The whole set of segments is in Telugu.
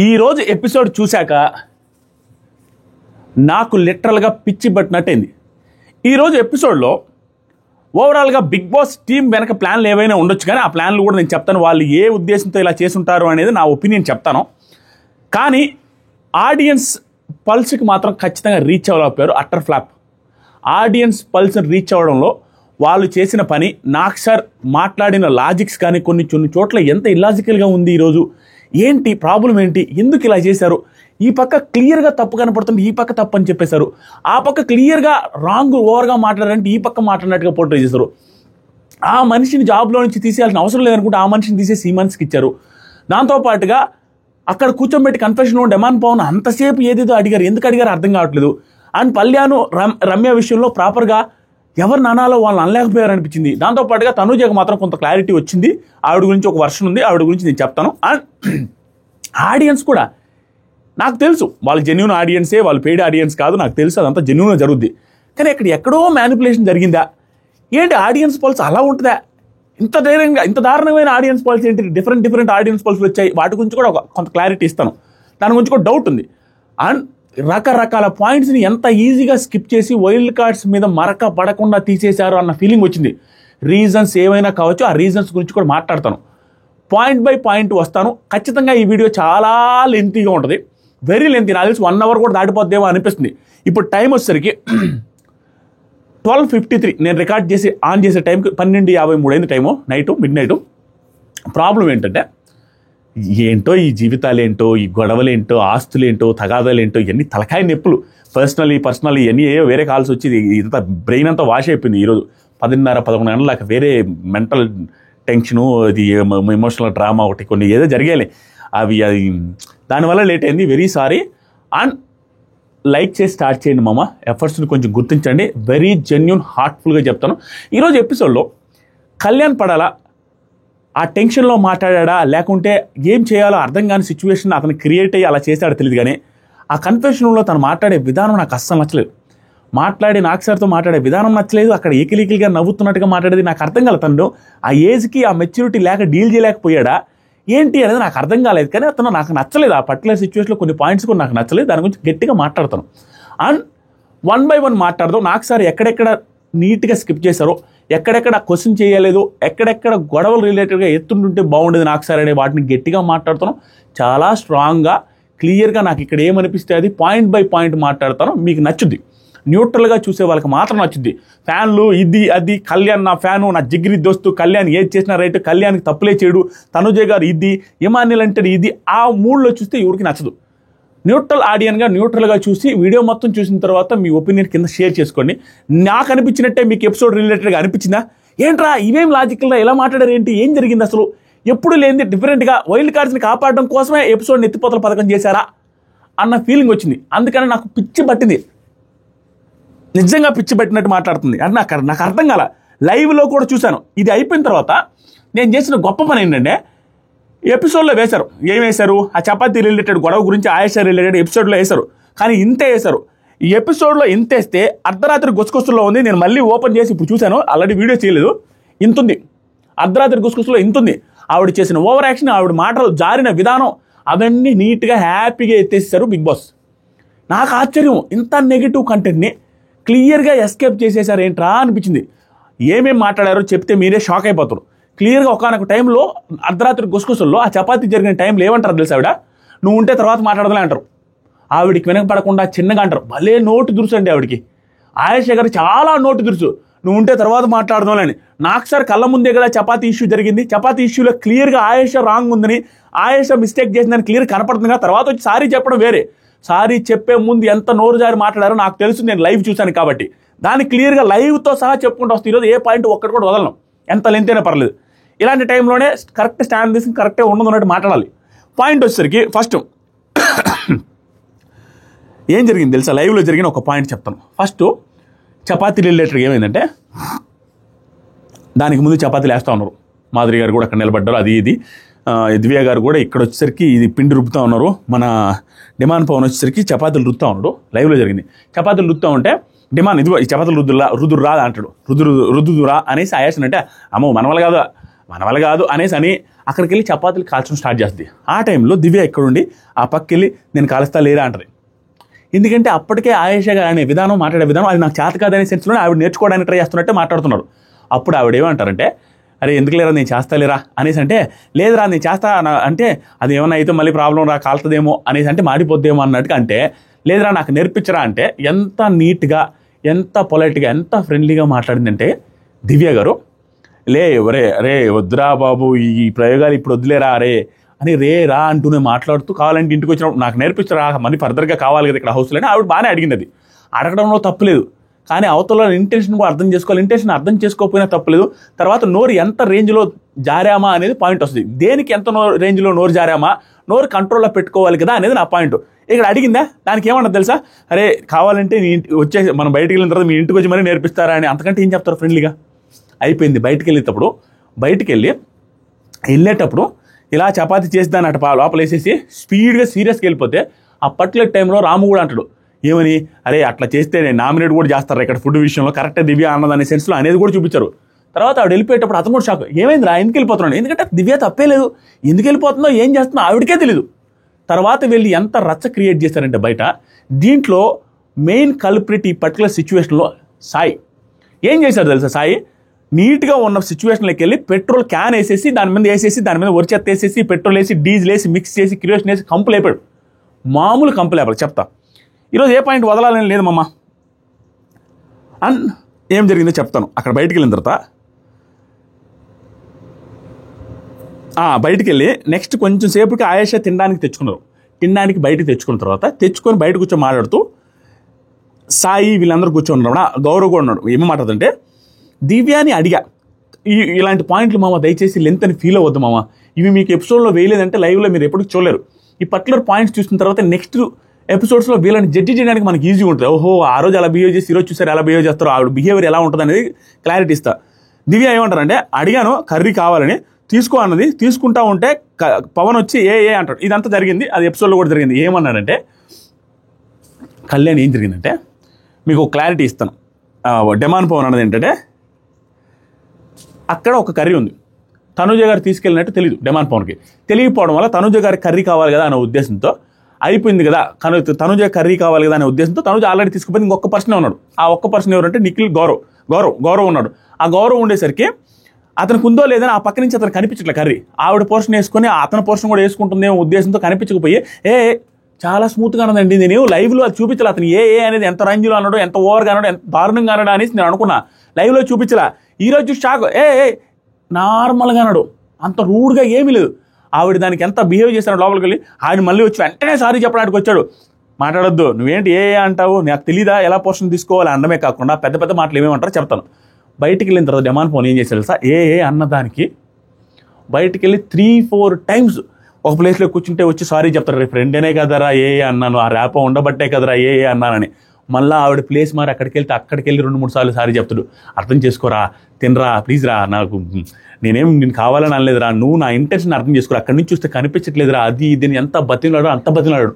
ఈరోజు ఎపిసోడ్ చూశాక నాకు లిటరల్గా పిచ్చి పట్టినట్టయింది. ఈరోజు ఎపిసోడ్లో ఓవరాల్గా బిగ్ బాస్ టీం వెనక ప్లాన్లు ఏవైనా ఉండొచ్చు, కానీ ఆ ప్లాన్లు కూడా నేను చెప్తాను. వాళ్ళు ఏ ఉద్దేశంతో ఇలా చేసుంటారు అనేది నా ఒపీనియన్ చెప్తాను. కానీ ఆడియన్స్ పల్స్కి మాత్రం ఖచ్చితంగా రీచ్ అవ్వలేకపోయారు. Utter flop. ఆడియన్స్ పల్స్ని రీచ్ అవ్వడంలో వాళ్ళు చేసిన పని, నాకు సార్ మాట్లాడిన లాజిక్స్ కానీ కొన్ని చోట్ల ఎంత ఇల్లాజికల్గా ఉంది. ఈరోజు ఏంటి ప్రాబ్లం, ఏంటి, ఎందుకు ఇలా చేశారు, ఈ పక్క క్లియర్గా తప్పు కనపడుతుంది, ఈ పక్క తప్పు అని చెప్పేశారు, ఆ పక్క క్లియర్గా రాంగ్ ఓవర్గా మాట్లాడారంటే ఈ పక్క మాట్లాడినట్టుగా పోర్ట్రే చేశారు. ఆ మనిషిని జాబ్లో నుంచి తీసేయాల్సిన అవసరం లేదనుకుంటే ఆ మనిషిని తీసేసి ఈ మనిషికి ఇచ్చారు. దాంతోపాటుగా అక్కడ కూర్చోబెట్టి కన్ఫెషన్లో డెమాన్ పవన్ అంతసేపు ఏదేదో అడిగారు, ఎందుకు అడిగారు అర్థం కావట్లేదు. అండ్ కళ్యాణ్ రమ్య విషయంలో ప్రాపర్గా ఎవరు నానాలో వాళ్ళని అనలేకపోయారు అనిపించింది. దాంతోపాటుగా తనూజకు మాత్రం కొంత క్లారిటీ వచ్చింది. ఆవిడ గురించి ఒక వర్షన్ ఉంది, ఆవిడ గురించి నేను చెప్తాను. అండ్ ఆడియన్స్ కూడా నాకు తెలుసు వాళ్ళు జెన్యూన్ ఆడియన్సే, వాళ్ళు పెయిడ్ ఆడియన్స్ కాదు, నాకు తెలుసు అదంతా జెన్యూన్గా జరుగుద్ది. కానీ ఇక్కడ ఎక్కడో మ్యానిపులేషన్ జరిగిందా ఏంటి? ఆడియన్స్ పల్స్ అలా ఉంటుందా? ఇంత దారుణమైన ఆడియన్స్ పల్స్ ఏంటి? డిఫరెంట్ ఆడియన్స్ పల్స్ వచ్చాయి. వాటి గురించి కూడా కొంత క్లారిటీ ఇస్తాను. దాని గురించి కూడా డౌట్ ఉంది. అండ్ రకరకాల పాయింట్స్ని ఎంత ఈజీగా స్కిప్ చేసి వైల్డ్ కార్డ్స్ మీద మరక పడకుండా తీసేశారు అన్న ఫీలింగ్ వచ్చింది. రీజన్స్ ఏమైనా కావచ్చు, ఆ రీజన్స్ గురించి కూడా మాట్లాడతాను. పాయింట్ బై పాయింట్ వస్తాను. ఖచ్చితంగా ఈ వీడియో చాలా లెంతీగా ఉంటుంది, వెరీ లెంతీ. నాకు తెలిసి 1 hour కూడా దాటిపోద్దేమో అనిపిస్తుంది. ఇప్పుడు టైం వచ్చేసరికి 12:53. నేను రికార్డ్ చేసి ఆన్ చేసే టైంకి 12:53 అయింది టైము, మిడ్ నైట్. ప్రాబ్లం ఏంటంటే ఏంటో ఈ జీవితాలేంటో, ఈ గొడవలేంటో, ఆస్తులేంటో, తగాదాలేంటో, ఇవన్నీ తలకాయ నొప్పులు. పర్సనల్ ఇవన్నీ వేరే కాల్సి వచ్చి ఇంత బ్రెయిన్ అంతా వాష్ అయిపోయింది. ఈరోజు 10:30-11 గంటల దాకా వేరే మెంటల్ టెన్షను, అది ఎమోషనల్ డ్రామా ఒకటి కొన్ని ఏదో జరిగాయి. అది దానివల్ల లేట్ అయింది. Very sorry. అండ్ లైక్ చేసి స్టార్ట్ చేయండి మామ, ఎఫర్ట్స్ని కొంచెం గుర్తించండి. వెరీ జెన్యూన్ హార్ట్ఫుల్గా చెప్తాను. ఈరోజు ఎపిసోడ్లో కళ్యాణ్ పడాలా, ఆ టెన్షన్లో మాట్లాడా, లేకుంటే ఏం చేయాలో అర్థం కాని సిచ్యువేషన్ అతను క్రియేట్ అయ్యి అలా చేశాడో తెలియదు. కానీ ఆ కన్ఫెషన్లో తను మాట్లాడే విధానం నాకు అస్సలు నచ్చలేదు. నాకు సార్తో మాట్లాడే విధానం నచ్చలేదు. అక్కడ ఏకిలికిలిగా నవ్వుతున్నట్టుగా మాట్లాడేది నాకు అర్థం కాలేదు. తను ఆ ఏజ్కి ఆ మెచ్యూరిటీ లేక డీల్ చేయలేకపోయాడా ఏంటి అనేది నాకు అర్థం కాలేదు. కానీ అతను నాకు నచ్చలేదు. ఆ పర్టికులర్ సిచ్యువేషన్లో కొన్ని పాయింట్స్ కూడా నాకు నచ్చలేదు. దాని గురించి గట్టిగా మాట్లాడతాను. అండ్ 1 by 1 మాట్లాడదాం. నాకు సార్ ఎక్కడెక్కడ నీట్గా స్కిప్ చేశారో, ఎక్కడెక్కడ క్వశ్చన్ చేయలేదు, ఎక్కడెక్కడ గొడవలు రిలేటెడ్గా ఎత్తుంటుంటే బాగుండేది నాకు సార్ అనే వాటిని గట్టిగా మాట్లాడతాను. చాలా స్ట్రాంగ్గా క్లియర్గా నాకు ఇక్కడ ఏమనిపిస్తే అది పాయింట్ బై పాయింట్ మాట్లాడతాను. మీకు నచ్చుద్ది. న్యూట్రల్గా చూసే వాళ్ళకి మాత్రం నచ్చుద్ది. ఫ్యాన్లు ఇది అది, కళ్యాణ్ నా ఫ్యాను, నా జిగిరి దోస్తు, కళ్యాణ్ ఏది చేసినా రైట్, కళ్యాణ్కి తప్పులే చేయడు, తనుజయ్ గారు ఇది, ఇమాన్యుల్ అంటే ఇది, ఆ మూడ్లో చూస్తే ఎవరికి నచ్చదు. న్యూట్రల్గా చూసి వీడియో మొత్తం చూసిన తర్వాత మీ ఒపీనియన్ కింద షేర్ చేసుకోండి. నాకు అనిపించినట్టే మీకు ఎపిసోడ్ రిలేటెడ్గా అనిపించిందా? ఏంట్రా ఇవేం లాజికల్గా ఎలా మాట్లాడారు, ఏంటి, ఏం జరిగింది అసలు, ఎప్పుడు లేనిది డిఫరెంట్గా వైల్డ్ కార్డ్స్ని కాపాడడం కోసమే ఎపిసోడ్ని ఎత్తిపోతల పథకం చేశారా అన్న ఫీలింగ్ వచ్చింది. అందుకని నాకు పిచ్చి పట్టింది, నిజంగా పిచ్చి పట్టినట్టు మాట్లాడుతుంది. అంటే నాకు అర్థం కాల. లైవ్లో కూడా చూశాను. ఇది అయిపోయిన తర్వాత నేను చేసిన గొప్ప పని ఏంటంటే ఎపిసోడ్లో వేశారు. ఏం వేశారు? ఆ చపాతీ రిలేటెడ్ గొడవ గురించి ఆయేషా రిలేటెడ్ ఎపిసోడ్లో వేశారు. కానీ ఇంతే వేశారు. ఈ ఎపిసోడ్లో ఇంత వేస్తే అర్ధరాత్రి గుసగుసల్లో ఉంది. నేను మళ్ళీ ఓపెన్ చేసి ఇప్పుడు చూశాను, ఆల్రెడీ వీడియో చేయలేదు. ఇంతుంది అర్ధరాత్రి గుసగుసలో ఇంతుంది. ఆవిడ చేసిన ఓవర్ యాక్షన్, ఆవిడ మాటలు జారిన విధానం, అవన్నీ నీట్గా హ్యాపీగా ఎత్తేసేశారు బిగ్ బాస్. నాకు ఆశ్చర్యం, ఇంత నెగిటివ్ కంటెంట్ని క్లియర్గా ఎస్కేప్ చేసేసారు ఏంట్రా అనిపించింది. ఏమేమి మాట్లాడారో చెప్తే మీరే షాక్ అయిపోతారు. క్లియర్గా ఒకనొక టైంలో అర్ధరాత్రి గుసగుసల్లో ఆ చపాతీ జరిగిన టైంలో ఏమంటారు తెలుసు? ఆవిడ నువ్వు ఉంటే తర్వాత మాట్లాడదలే అంటారు. ఆవిడికి వెనకపడకుండా చిన్నగా అంటారు. భలే నోటు దురుసు అండి ఆవిడికి. ఆయేషా గారు చాలా నోటు దురుసు, నువ్వు ఉంటే తర్వాత మాట్లాడదాం అని. నాకు సార్ కళ్ళ ముందే కదా చపాతీ ఇష్యూ జరిగింది. చపాతీ ఇష్యూలో క్లియర్గా ఆయేషా రాంగ్ ఉందని, ఆయేషా మిస్టేక్ చేసిందని క్లియర్ కనపడుతుంది కదా. తర్వాత వచ్చి సారీ చెప్పడం వేరే. సారీ చెప్పే ముందు ఎంత నోరు జారి మాట్లాడారో నాకు తెలుసు, నేను లైవ్ చూశాను కాబట్టి. దాన్ని క్లియర్గా లైవ్తో సహా చెప్పుకుంటూ వస్తే ఈరోజు ఏ పాయింట్ ఒక్కటి కూడా వదలను, ఎంత లెంతైనా పర్లేదు. ఇలాంటి టైంలోనే కరెక్ట్ స్టాండ్ తీసుకుని కరెక్టే ఉన్నట్టు మాట్లాడాలి. పాయింట్ వచ్చేసరికి ఫస్ట్ ఏం జరిగింది తెలుసా? లైవ్లో జరిగిన ఒక పాయింట్ చెప్తాను. ఫస్ట్ చపాతీ రిలేటెడ్ ఏమైందంటే, దానికి ముందు చపాతీలు వేస్తూ ఉన్నారు. మాధురి గారు కూడా అక్కడ నిలబడ్డారు. అది ఇది దివ్య గారు కూడా ఇక్కడ వచ్చేసరికి ఇది పిండి రుబ్బుతూ ఉన్నారు. మన డిమాన్ పవన్ వచ్చేసరికి చపాతీలు రుద్దుతూ ఉన్నాడు. లైవ్లో జరిగింది. చపాతీలు రుద్దుతూ ఉంటే డిమాన్ ఇదిగో ఈ చపాతీలు రుద్దురా అంటాడు. రుద్దురా అనేసి ఆయాసనంటే, అమ్మో మన వల్ల కాదు, మన వల్ల కాదు అని అక్కడికి వెళ్ళి చపాతీలు కాల్చడం స్టార్ట్ చేస్తుంది. ఆ టైంలో దివ్య ఎక్కడుండి ఆ పక్కకెళ్ళి నేను కాలుస్తా లేరా అంటది. ఎందుకంటే అప్పటికే ఆయేషా గారు అనే విధానం, మాట్లాడే విధానం అది నాకు చేత కాదనే సెన్స్లో ఆవిడ నేర్చుకోవడానికి ట్రై చేస్తున్నట్టే మాట్లాడుతున్నాడు. అప్పుడు ఆవిడ ఏమంటారంటే, అరే ఎందుకు లేరా నేను చేస్తా లేరా అనేసి అంటే, లేదురా నేను చేస్తా అంటే అది ఏమన్నా అయితే మళ్ళీ ప్రాబ్లం రా కాలుతుందేమో అనేసి అంటే మాడిపోద్దేమో అన్నట్టుగా అంటే, లేదురా నాకు నేర్పించరా అంటే ఎంత నీట్గా, ఎంత పొలైట్గా, ఎంత ఫ్రెండ్లీగా మాట్లాడిందంటే దివ్య గారు, రే వద్దురా బాబు ఈ ప్రయోగాలు ఇప్పుడు వద్దులేరా రే అని రా అంటూనే మాట్లాడుతూ, కావాలంటే ఇంటికి వచ్చినప్పుడు నాకు నేర్పించరా మళ్ళీ ఫర్దర్గా కావాలి కదా ఇక్కడ హౌస్లో అని ఆవిడ బాగానే అడిగింది. అది అడగడంలో తప్పులేదు, కానీ అవతల ఇంటెన్షన్ కూడా అర్థం చేసుకోవాలి. ఇంటెన్షన్ అర్థం చేసుకోకపోయినా తప్పలేదు. తర్వాత నోరు ఎంత రేంజ్లో జారామా అనేది పాయింట్ వస్తుంది. దేనికి ఎంత రేంజ్లో నోరు జారామా, నోరు కంట్రోల్లో పెట్టుకోవాలి కదా అనేది నా పాయింట్. ఇక్కడ అడిగిందా, దానికి ఏమన్నా తెలుసా, అరే కావాలంటే నీ వచ్చేసి మనం బయటికి వెళ్ళిన తర్వాత మీ ఇంటికి వచ్చి మరీ నేర్పిస్తారా అని. అంతకంటే ఏం చెప్తారు ఫ్రెండ్లీగా. అయిపోయింది. బయటికి వెళ్ళేటప్పుడు ఇలా చపాతీ చేసేదాన్ని అటు లోపల వేసేసి స్పీడ్గా సీరియస్గా వెళ్ళిపోతే ఆ పర్టికులర్ టైంలో రాము కూడా అంటాడు ఏమని, అరే అట్లా చేస్తే నేను నామినేట్ కూడా చేస్తారు ఇక్కడ ఫుడ్ విషయంలో, కరెక్టే దివ్య అన్నదనే సెన్స్లో అనేది కూడా చూపించారు. తర్వాత ఆవిడ వెళ్ళిపోయేటప్పుడు అతను కూడా షాక్, ఏమైందిరా ఎందుకు వెళ్ళిపోతున్నాడు, ఎందుకంటే దివ్య తప్పే లేదు, ఎందుకు వెళ్ళిపోతుందో ఏం చేస్తుందో ఆవిడకే తెలీదు. తర్వాత వెళ్ళి ఎంత రచ్చ క్రియేట్ చేశారంటే బయట. దీంట్లో మెయిన్ కల్ప్రిట్ ఈ పర్టికులర్ సిచ్యువేషన్లో సాయి ఏం చేశారు తెలుసా. సాయి నీట్గా ఉన్న సిచ్యువేషన్లోకి వెళ్ళి పెట్రోల్ క్యాన్ వేసేసి దాని మీద వరిచెత్త వేసేసి పెట్రోల్ వేసి డీజిల్ వేసి మిక్స్ చేసి కిరోసిన్ వేసి కంపు లేపాడు. మామూలు కంపు లేపాలి. చెప్తా ఈరోజు ఏ పాయింట్ వదలాలని లేదు మమ్మ. అండ్ ఏం జరిగిందో చెప్తాను. అక్కడ బయటికి వెళ్ళిన తర్వాత బయటికి వెళ్ళి నెక్స్ట్ కొంచెం సేపుకి ఆయేషా తినడానికి బయటికి తెచ్చుకున్న తర్వాత తెచ్చుకొని బయట కూర్చొని మాట్లాడుతూ సాయి వీళ్ళందరూ కూర్చొని ఉన్నాడు. గౌరవ్ కూడా ఉన్నాడు. ఏమో మాట్లాడుతుంటే దివ్యాని అడిగా, ఇలాంటి పాయింట్లు మామ దయచేసి లెంత్ అని ఫీల్ అవ్వద్దు మామ, ఇవి మీకు ఎపిసోడ్లో వేయలేదంటే లైవ్లో మీరు ఎప్పటికీ చూడలేరు. ఈ పర్టికులర్ పాయింట్స్ చూసిన తర్వాత నెక్స్ట్ ఎపిసోడ్స్లో వీళ్ళని జడ్జి చేయడానికి మనకి ఈజీగా ఉంటుంది. ఓహో ఆ రోజు అలా బిహేవ్ చేసి ఈరోజు చూసారు ఎలా బిహేవ్ చేస్తారో, ఆవిడ బిహేవియర్ ఎలా ఉంటుంది అనేది క్లారిటీ ఇస్తా. దివ్య ఏమంటారంటే, అడిగాను కర్రీ కావాలని, తీసుకో అన్నది, తీసుకుంటా ఉంటే పవన్ వచ్చి ఏ అంటాడు. ఇదంతా జరిగింది, అది ఎపిసోడ్లో కూడా జరిగింది. ఏమన్నాడంటే, కళ్యాణ్ ఏం జరిగిందంటే మీకు ఒక క్లారిటీ ఇస్తాను. డెమాన్ పవన్ అన్నది ఏంటంటే, అక్కడ ఒక కర్రీ ఉంది, తనుజ గారు తీసుకెళ్ళినట్టు తెలియదు డెమాన్ పవన్కి. తెలియకపోవడం వల్ల తనుజ గారికి కర్రీ కావాలి కదా అనే ఉద్దేశంతో, అయిపోయింది కదా తనుజ కర్రీ కావాలి కదా అనే ఉద్దేశంతో తనుజ ఆల్రెడీ తీసుకుపోయింది. ఇంకొక పర్సనే ఉన్నాడు. ఆ ఒక్క పర్సన్ ఎవరంటే నిఖిల్ గౌరవ్ ఉన్నాడు. ఆ గౌరవ్ ఉండేసరికి అతనికి ఉందో లేదని ఆ పక్క నుంచి అతను కనిపించట్లే కర్రీ. ఆవిడ పోర్షన్ వేసుకొని అతని పోర్షన్ కూడా వేసుకుంటుందేమో ఉద్దేశంతో కనిపించకపోయి చాలా స్మూత్గా ఉన్నదండి. నేను లైవ్లో అది చూపించాలి. అతను అనేది ఎంత రేంజ్లో అన్నాడో, ఎంత ఓవర్గా అన్నాడో, ఎంత దారుణంగా అన్నాడు అనేసి నేను అనుకున్నా. లైవ్లో చూపించలా. ఈరోజు షాక్ నార్మల్గా అన్నాడు, అంత రూడ్గా ఏమీ లేదు. ఆవిడ దానికి ఎంత బిహేవ్ చేశాడు లోపలికి వెళ్ళి. ఆయన మళ్ళీ వచ్చి వెంటనే సారీ చెప్పడానికి వచ్చాడు. మాట్లాడొద్దు, నువ్వేంటి అంటావు, నాకు తెలీదా ఎలా పోర్షన్ తీసుకోవాలి అనడమే కాకుండా పెద్ద పెద్ద మాటలు ఏమేమంటారో చెప్తాను. బయటికి వెళ్ళిన తర్వాత డెమాన్ ఫోన్ ఏం చేశాడు సార్, అన్నదానికి బయటికి వెళ్ళి 3-4 టైమ్స్ ఒక ప్లేస్లో కూర్చుంటే వచ్చి సారీ చెప్తారు. రేపు ఫ్రెండేనే కదరా అన్నాను, ఆ ర్యాపో ఉండబట్టే కదరా అన్నానని. మళ్ళీ ఆవిడ ప్లేస్ మరి అక్కడికి వెళ్ళి 2-3 సార్లు సారీ చెప్తాడు. అర్థం చేసుకోరా, తినరా, ప్లీజ్ రా, నాకు నేను కావాలని అనలేదురా, నువ్వు నా ఇంటెన్షన్ అర్థం చేసుకోరా, అక్కడి నుంచి చూస్తే కనిపించట్లేదురా, అది దీన్ని ఎంత బతిలాడు అంత బతిలాడు.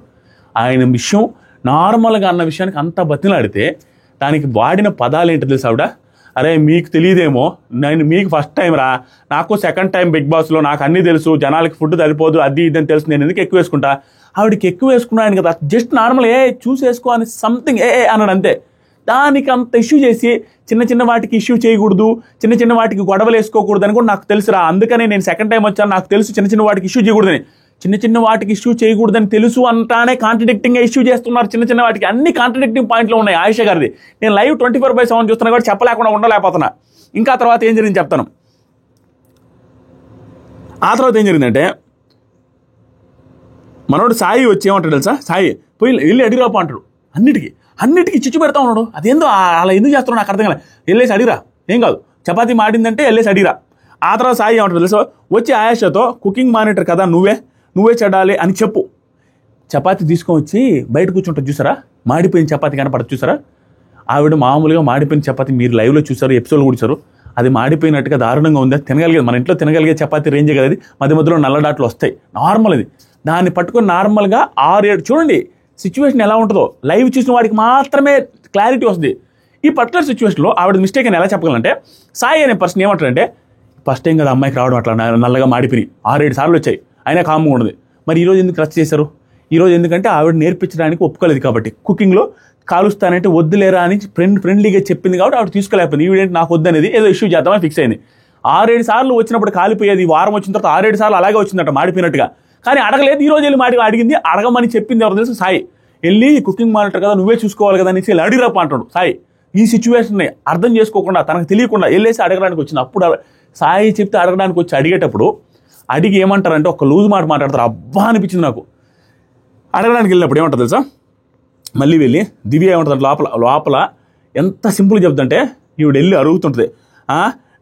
ఆయన విషయం నార్మల్గా అన్న విషయానికి అంత బతిలాడితే దానికి వాడిన పదాలు ఏంటో తెలుసు ఆవిడ. అరే మీకు తెలియదేమో, నేను మీకు ఫస్ట్ టైం రా, నాకు సెకండ్ టైం బిగ్ బాస్లో, నాకు అన్నీ తెలుసు, జనాలకి ఫుడ్ సరిపోదు అది ఇది అని తెలుసు, నేను ఎందుకు ఎక్కువ వేసుకుంటా. ఆవిడకి ఎక్కువ వేసుకున్నాను కదా, జస్ట్ నార్మల్ చూస్ వేసుకో అని సంథింగ్ అన్నాడు అంతే. దానికి అంత ఇష్యూ చేసి చిన్న వాటికి ఇష్యూ చేయకూడదు, చిన్న వాటికి గొడవలు వేసుకోకూడదు అని కూడా నాకు తెలుసురా. అందుకనే నేను సెకండ్ టైం వచ్చాను, నాకు తెలుసు చిన్న వాటికి ఇష్యూ చేయకూడదని. చిన్న వాటికి ఇష్యూ చేయకూడదని తెలుసు అంటానే కాంట్రడిక్టింగ్గా ఇష్యూ చేస్తున్నారు. చిన్న వాటికి అన్ని కాంట్రడిక్టింగ్ పాయింట్లు ఉన్నాయి ఆయేషా గారిది. నేను లైవ్ 24/7 చూస్తున్నా కూడా చెప్పలేకుండా ఉండలేకపోతున్నా. ఇంకా తర్వాత ఏం జరిగింది చెప్తాను. ఆ తర్వాత ఏం జరిగిందంటే, మనోడు సాయి వచ్చి ఏమంటాడు తెలుసా, సాయి పోయి వెళ్ళి అడిగిరాపో అంటాడు. అన్నిటికీ చిచ్చు పెడతా ఉన్నాడు. అదేందో అలా ఎందుకు చేస్తున్నాడు నాకు అర్థం కాలేదు. వెళ్ళేసి అడిగిరా, ఏం కాదు, చపాతీ మాడిందంటే వెళ్ళేసి అడిగిరా. ఆ తర్వాత సాయి ఏమంటాడు తెలుసా, వచ్చి ఆయేషాతో కుకింగ్ మానిటర్ కదా నువ్వే చెడాలి అని చెప్పు. చపాతీ తీసుకొని వచ్చి బయట కూర్చుంటుంది చూసారా, మాడిపోయిన చపాతీ కనపడదు చూసారా. ఆవిడ మామూలుగా మాడిపోయిన చపాతీ మీరు లైవ్లో చూసారు, ఎపిసోడ్లో కూడా చూసారు. అది మాడిపోయినట్టుగా దారుణంగా ఉంది. తినగలిగేది మన ఇంట్లో తినగలిగే చపాతీ రేంజే కదా. అది మధ్యలో నల్ల డాట్లు వస్తాయి, నార్మల్. అది దాన్ని పట్టుకొని నార్మల్గా 6-7 చూడండి సిచ్యువేషన్ ఎలా ఉంటుందో. లైవ్ చూసిన వాడికి మాత్రమే క్లారిటీ వస్తుంది. ఈ పర్టికులర్ సిచ్యువేషన్లో ఆవిడ మిస్టేక్ అని ఎలా చెప్పగలంటే, సాయి అనే పర్సన్ ఏమంటారంటే, ఫస్ట్ టైం కదా అమ్మాయికి రావడం అట్లా నల్లగా మాడిపోయి 6-7 సార్లు వచ్చాయి, అయినా కామ్గా ఉండదు. మరి ఈరోజు ఎందుకు రచ్చ చేశారు? ఈరోజు ఎందుకంటే ఆవిడ నేర్పించడానికి ఒప్పుకోలేదు కాబట్టి. కుకింగ్లో కాలుస్తానంటే వద్దులేరా అని ఫ్రెండ్లీగా చెప్పింది కాబట్టి ఆవిడ తీసుకోలేకపోయింది. ఈవిడేంటి నాకు వద్దనేది ఏదో ఇష్యూ చేద్దామని ఫిక్స్ అయింది. 6-7 సార్లు వచ్చినప్పుడు కాలిపోయేది, వారం వచ్చిన తర్వాత 6-7 సార్లు అలాగే వచ్చిందట మాడిపోయినట్టుగా. కానీ అడగలేదు. ఈ రోజు వెళ్ళి అడిగింది. అడగమని చెప్పింది ఎవరు తెలుసు? సాయి. వెళ్ళి కుకింగ్ మానిటర్ కదా, నువ్వే చూసుకోవాలి కదా అనేసి వెళ్ళి అడిగిరప్ప అంటాడు సాయి. ఈ సిచ్యువేషన్ని అర్థం చేసుకోకుండా, తనకు తెలియకుండా వెళ్ళేసి అడగడానికి వచ్చింది. అప్పుడు సాయి చెప్తే అడగడానికి వచ్చి అడిగేటప్పుడు అడిగి ఏమంటారంటే ఒక లూజ్ మాట మాట్లాడతారు. అబ్బా అనిపించింది నాకు. అడగడానికి వెళ్ళినప్పుడు ఏమంటారు తెలుసా? మళ్ళీ వెళ్ళి దివ్య ఏమంటుంది లోపల ఎంత సింపుల్ చెప్తుంటే, ఈవిడ వెళ్ళి అడుగుతుంటుంది,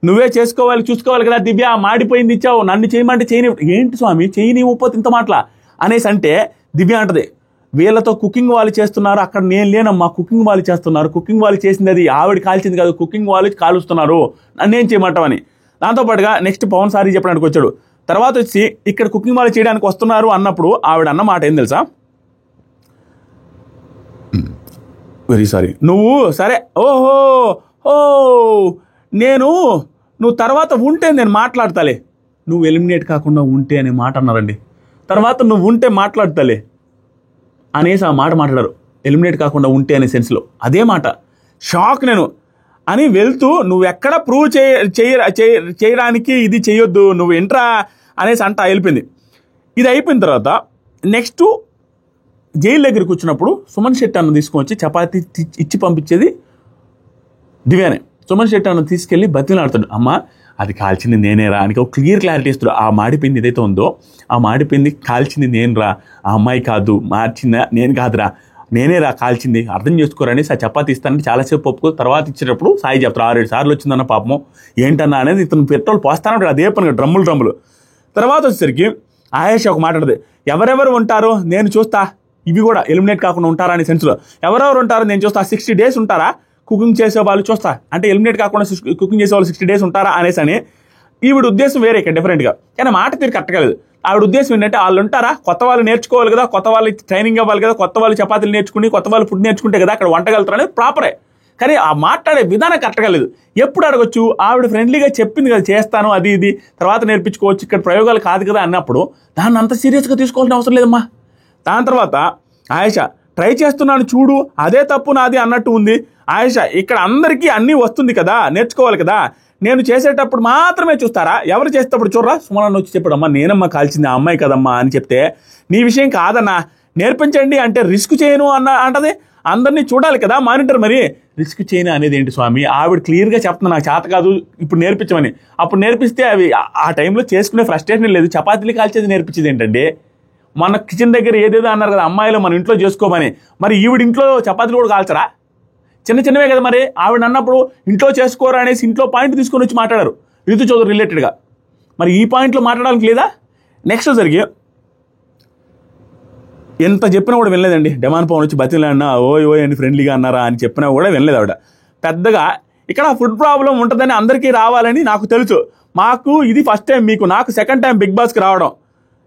నువ్వే చూసుకోవాలి కదా దివ్య, మాడిపోయింది ఇచ్చావు, నన్ను చేయమంటే చేయని. ఏంటి స్వామి చేయని ఉప్పతి ఇంత మాటలా అనేసి అంటే దివ్య అంటది, వీళ్ళతో కుకింగ్ వాళ్ళు చేస్తున్నారు, అక్కడ నేను లేనమ్మా, కుకింగ్ వాళ్ళు చేస్తున్నారు, కుకింగ్ వాళ్ళు చేసింది అది ఆవిడ కాల్చింది కాదు, కుకింగ్ వాళ్ళు కాలుస్తున్నారు, నన్నేం చేయమంటావని. దాంతోపాటుగా నెక్స్ట్ పవన్ సారీ చెప్పడానికి వచ్చాడు. తర్వాత వచ్చి ఇక్కడ కుకింగ్ వాళ్ళు చేయడానికి వస్తున్నారు అన్నప్పుడు ఆవిడ అన్న మాట ఏం తెలుసా? వెరీ సారీ, నువ్వు సరే నువ్వు తర్వాత ఉంటే నేను మాట్లాడతాలే, నువ్వు ఎలిమినేట్ కాకుండా ఉంటే అనే మాట అన్నారండి. తర్వాత నువ్వు ఉంటే మాట్లాడతాలే అనేసి ఆ మాట మాట్లాడారు, ఎలిమినేట్ కాకుండా ఉంటే అనే సెన్స్లో. అదే మాట షాక్ నేను అని వెళ్తూ, నువ్వు ఎక్కడ ప్రూవ్ చేయడానికి ఇది చేయొద్దు, నువ్వు ఎంట్రా అనేసి అంట వెళ్ళిపోయింది. ఇది అయిపోయిన తర్వాత నెక్స్ట్ జైలు దగ్గరికి వచ్చినప్పుడు సుమన్ శెట్టి అన్న తీసుకొచ్చి చపాతీ ఇచ్చి పంపించేది దివ్యానే. సుమన్ శెట్టి అన్న తీసుకెళ్ళి బతిలాడుతాడు, అమ్మ అది కాల్చింది నేనేరా అని ఒక క్లియర్ క్లారిటీ ఇస్తాడు. ఆ మాడిపోయింది ఏదైతే ఉందో ఆ మాడిపోయింది కాల్చింది నేనురా, ఆ అమ్మాయి కాదు, మార్చిందా నేను కాదురా, నేనేరా కాల్చింది, అర్థం చేసుకోరని ఆ చపాతీ ఇస్తానని చాలాసేపు ఒప్పుకో. తర్వాత ఇచ్చేటప్పుడు సాయి చెప్తారు 6-7 సార్లు వచ్చిందన్న పాపము ఏంటన్నా అనేది, ఇతను పెట్రోల్ పోస్తానంటాడు అదే పని డ్రమ్ములు. తర్వాత వచ్చేసరికి ఆయేష ఒక మాట్లాడదు, ఎవరెవరు ఉంటారో నేను చూస్తా, ఇవి కూడా ఎలిమినేట్ కాకుండా ఉంటారా అనే సెన్స్లో. ఎవరెవరు ఉంటారో నేను చూస్తా, 60 days ఉంటారా కుకింగ్ చేసే వాళ్ళు చూస్తా, అంటే ఎలిమినేట్ కాకుండా కుకింగ్ చేసే వాళ్ళు 60 days ఉంటారా అనేసి అని. ఈవిడ ఉద్దేశం వేరే ఇక్కడ డిఫరెంట్గా, కానీ మాట తీరు కట్టగలదు. ఆవిడ ఉద్దేశం ఏంటంటే వాళ్ళు ఉంటారా, కొత్త వాళ్ళు నేర్చుకోవాలి కదా, కొత్త వాళ్ళు ట్రైనింగ్ అవ్వాలి కదా, కొత్త వాళ్ళు చపాతీలు నేర్చుకుని కొత్త వాళ్ళు ఫుడ్ నేర్చుకుంటే కదా అక్కడ వంటగలుగుతారు అనేది ప్రాపరే. కానీ ఆ మాట్లాడే విధానం కట్టగలేదు. ఎప్పుడు అడగొచ్చు, ఆవిడ ఫ్రెండ్లీగా చెప్పింది కదా చేస్తాను అది ఇది, తర్వాత నేర్పించుకోవచ్చు, ఇక్కడ ప్రయోగాలు కాదు కదా అన్నప్పుడు దాన్ని అంత సీరియస్గా తీసుకోవాల్సిన అవసరం లేదమ్మా. దాని తర్వాత ఆయేష ట్రై చేస్తున్నాను చూడు, అదే తప్పు నాది అన్నట్టు ఉంది. ఆయేష ఇక్కడ అందరికీ అన్నీ వస్తుంది కదా, నేర్చుకోవాలి కదా, నేను చేసేటప్పుడు మాత్రమే చూస్తారా, ఎవరు చేసేటప్పుడు చూడరా? సుమన్ వచ్చి చెప్పాడు, అమ్మా నేనమ్మా కాల్చింది ఆ అమ్మాయి కదమ్మా అని చెప్తే, నీ విషయం కాదన్నా నేర్పించండి అంటే రిస్క్ చేయను అంటది. అందరినీ చూడాలి కదా మానిటర్, మరి రిస్క్ చేయను అనేది ఏంటి స్వామి? ఆవిడ క్లియర్గా చెప్తున్నా నాకు చేత కాదు ఇప్పుడు నేర్పించమని. అప్పుడు నేర్పిస్తే అవి ఆ టైంలో చేసుకునే ఫ్రస్ట్రేషన్ లేదు, చపాతీలు కాల్చేది నేర్పించేది ఏంటంటే. మన కిచెన్ దగ్గర ఏదేదో అన్నారు కదా అమ్మాయిలు మన ఇంట్లో చేసుకోమని, మరి ఈవిడ ఇంట్లో చపాతీలు కూడా కాల్చరా? చిన్నవే కదా. మరి ఆవిడ అన్నప్పుడు ఇంట్లో చేసుకోరా అనేసి ఇంట్లో పాయింట్ తీసుకొని వచ్చి మాట్లాడారు రితు చౌదరి రిలేటెడ్గా. మరి ఈ పాయింట్లో మాట్లాడడానికి లేదా? నెక్స్ట్ జరిగి ఎంత చెప్పినా కూడా వినలేదండి. డెమాన్ పవన్ వచ్చి బతిలాడినా ఓయ్ అని ఫ్రెండ్లీగా అన్నారా అని చెప్పినా కూడా వినలేదు ఆవిడ. పెద్దగా ఇక్కడ ఫుడ్ ప్రాబ్లం ఉంటుందని అందరికీ రావాలని నాకు తెలుసు, మాకు ఇది ఫస్ట్ టైం, మీకు నాకు సెకండ్ టైం బిగ్ బాస్కి రావడం.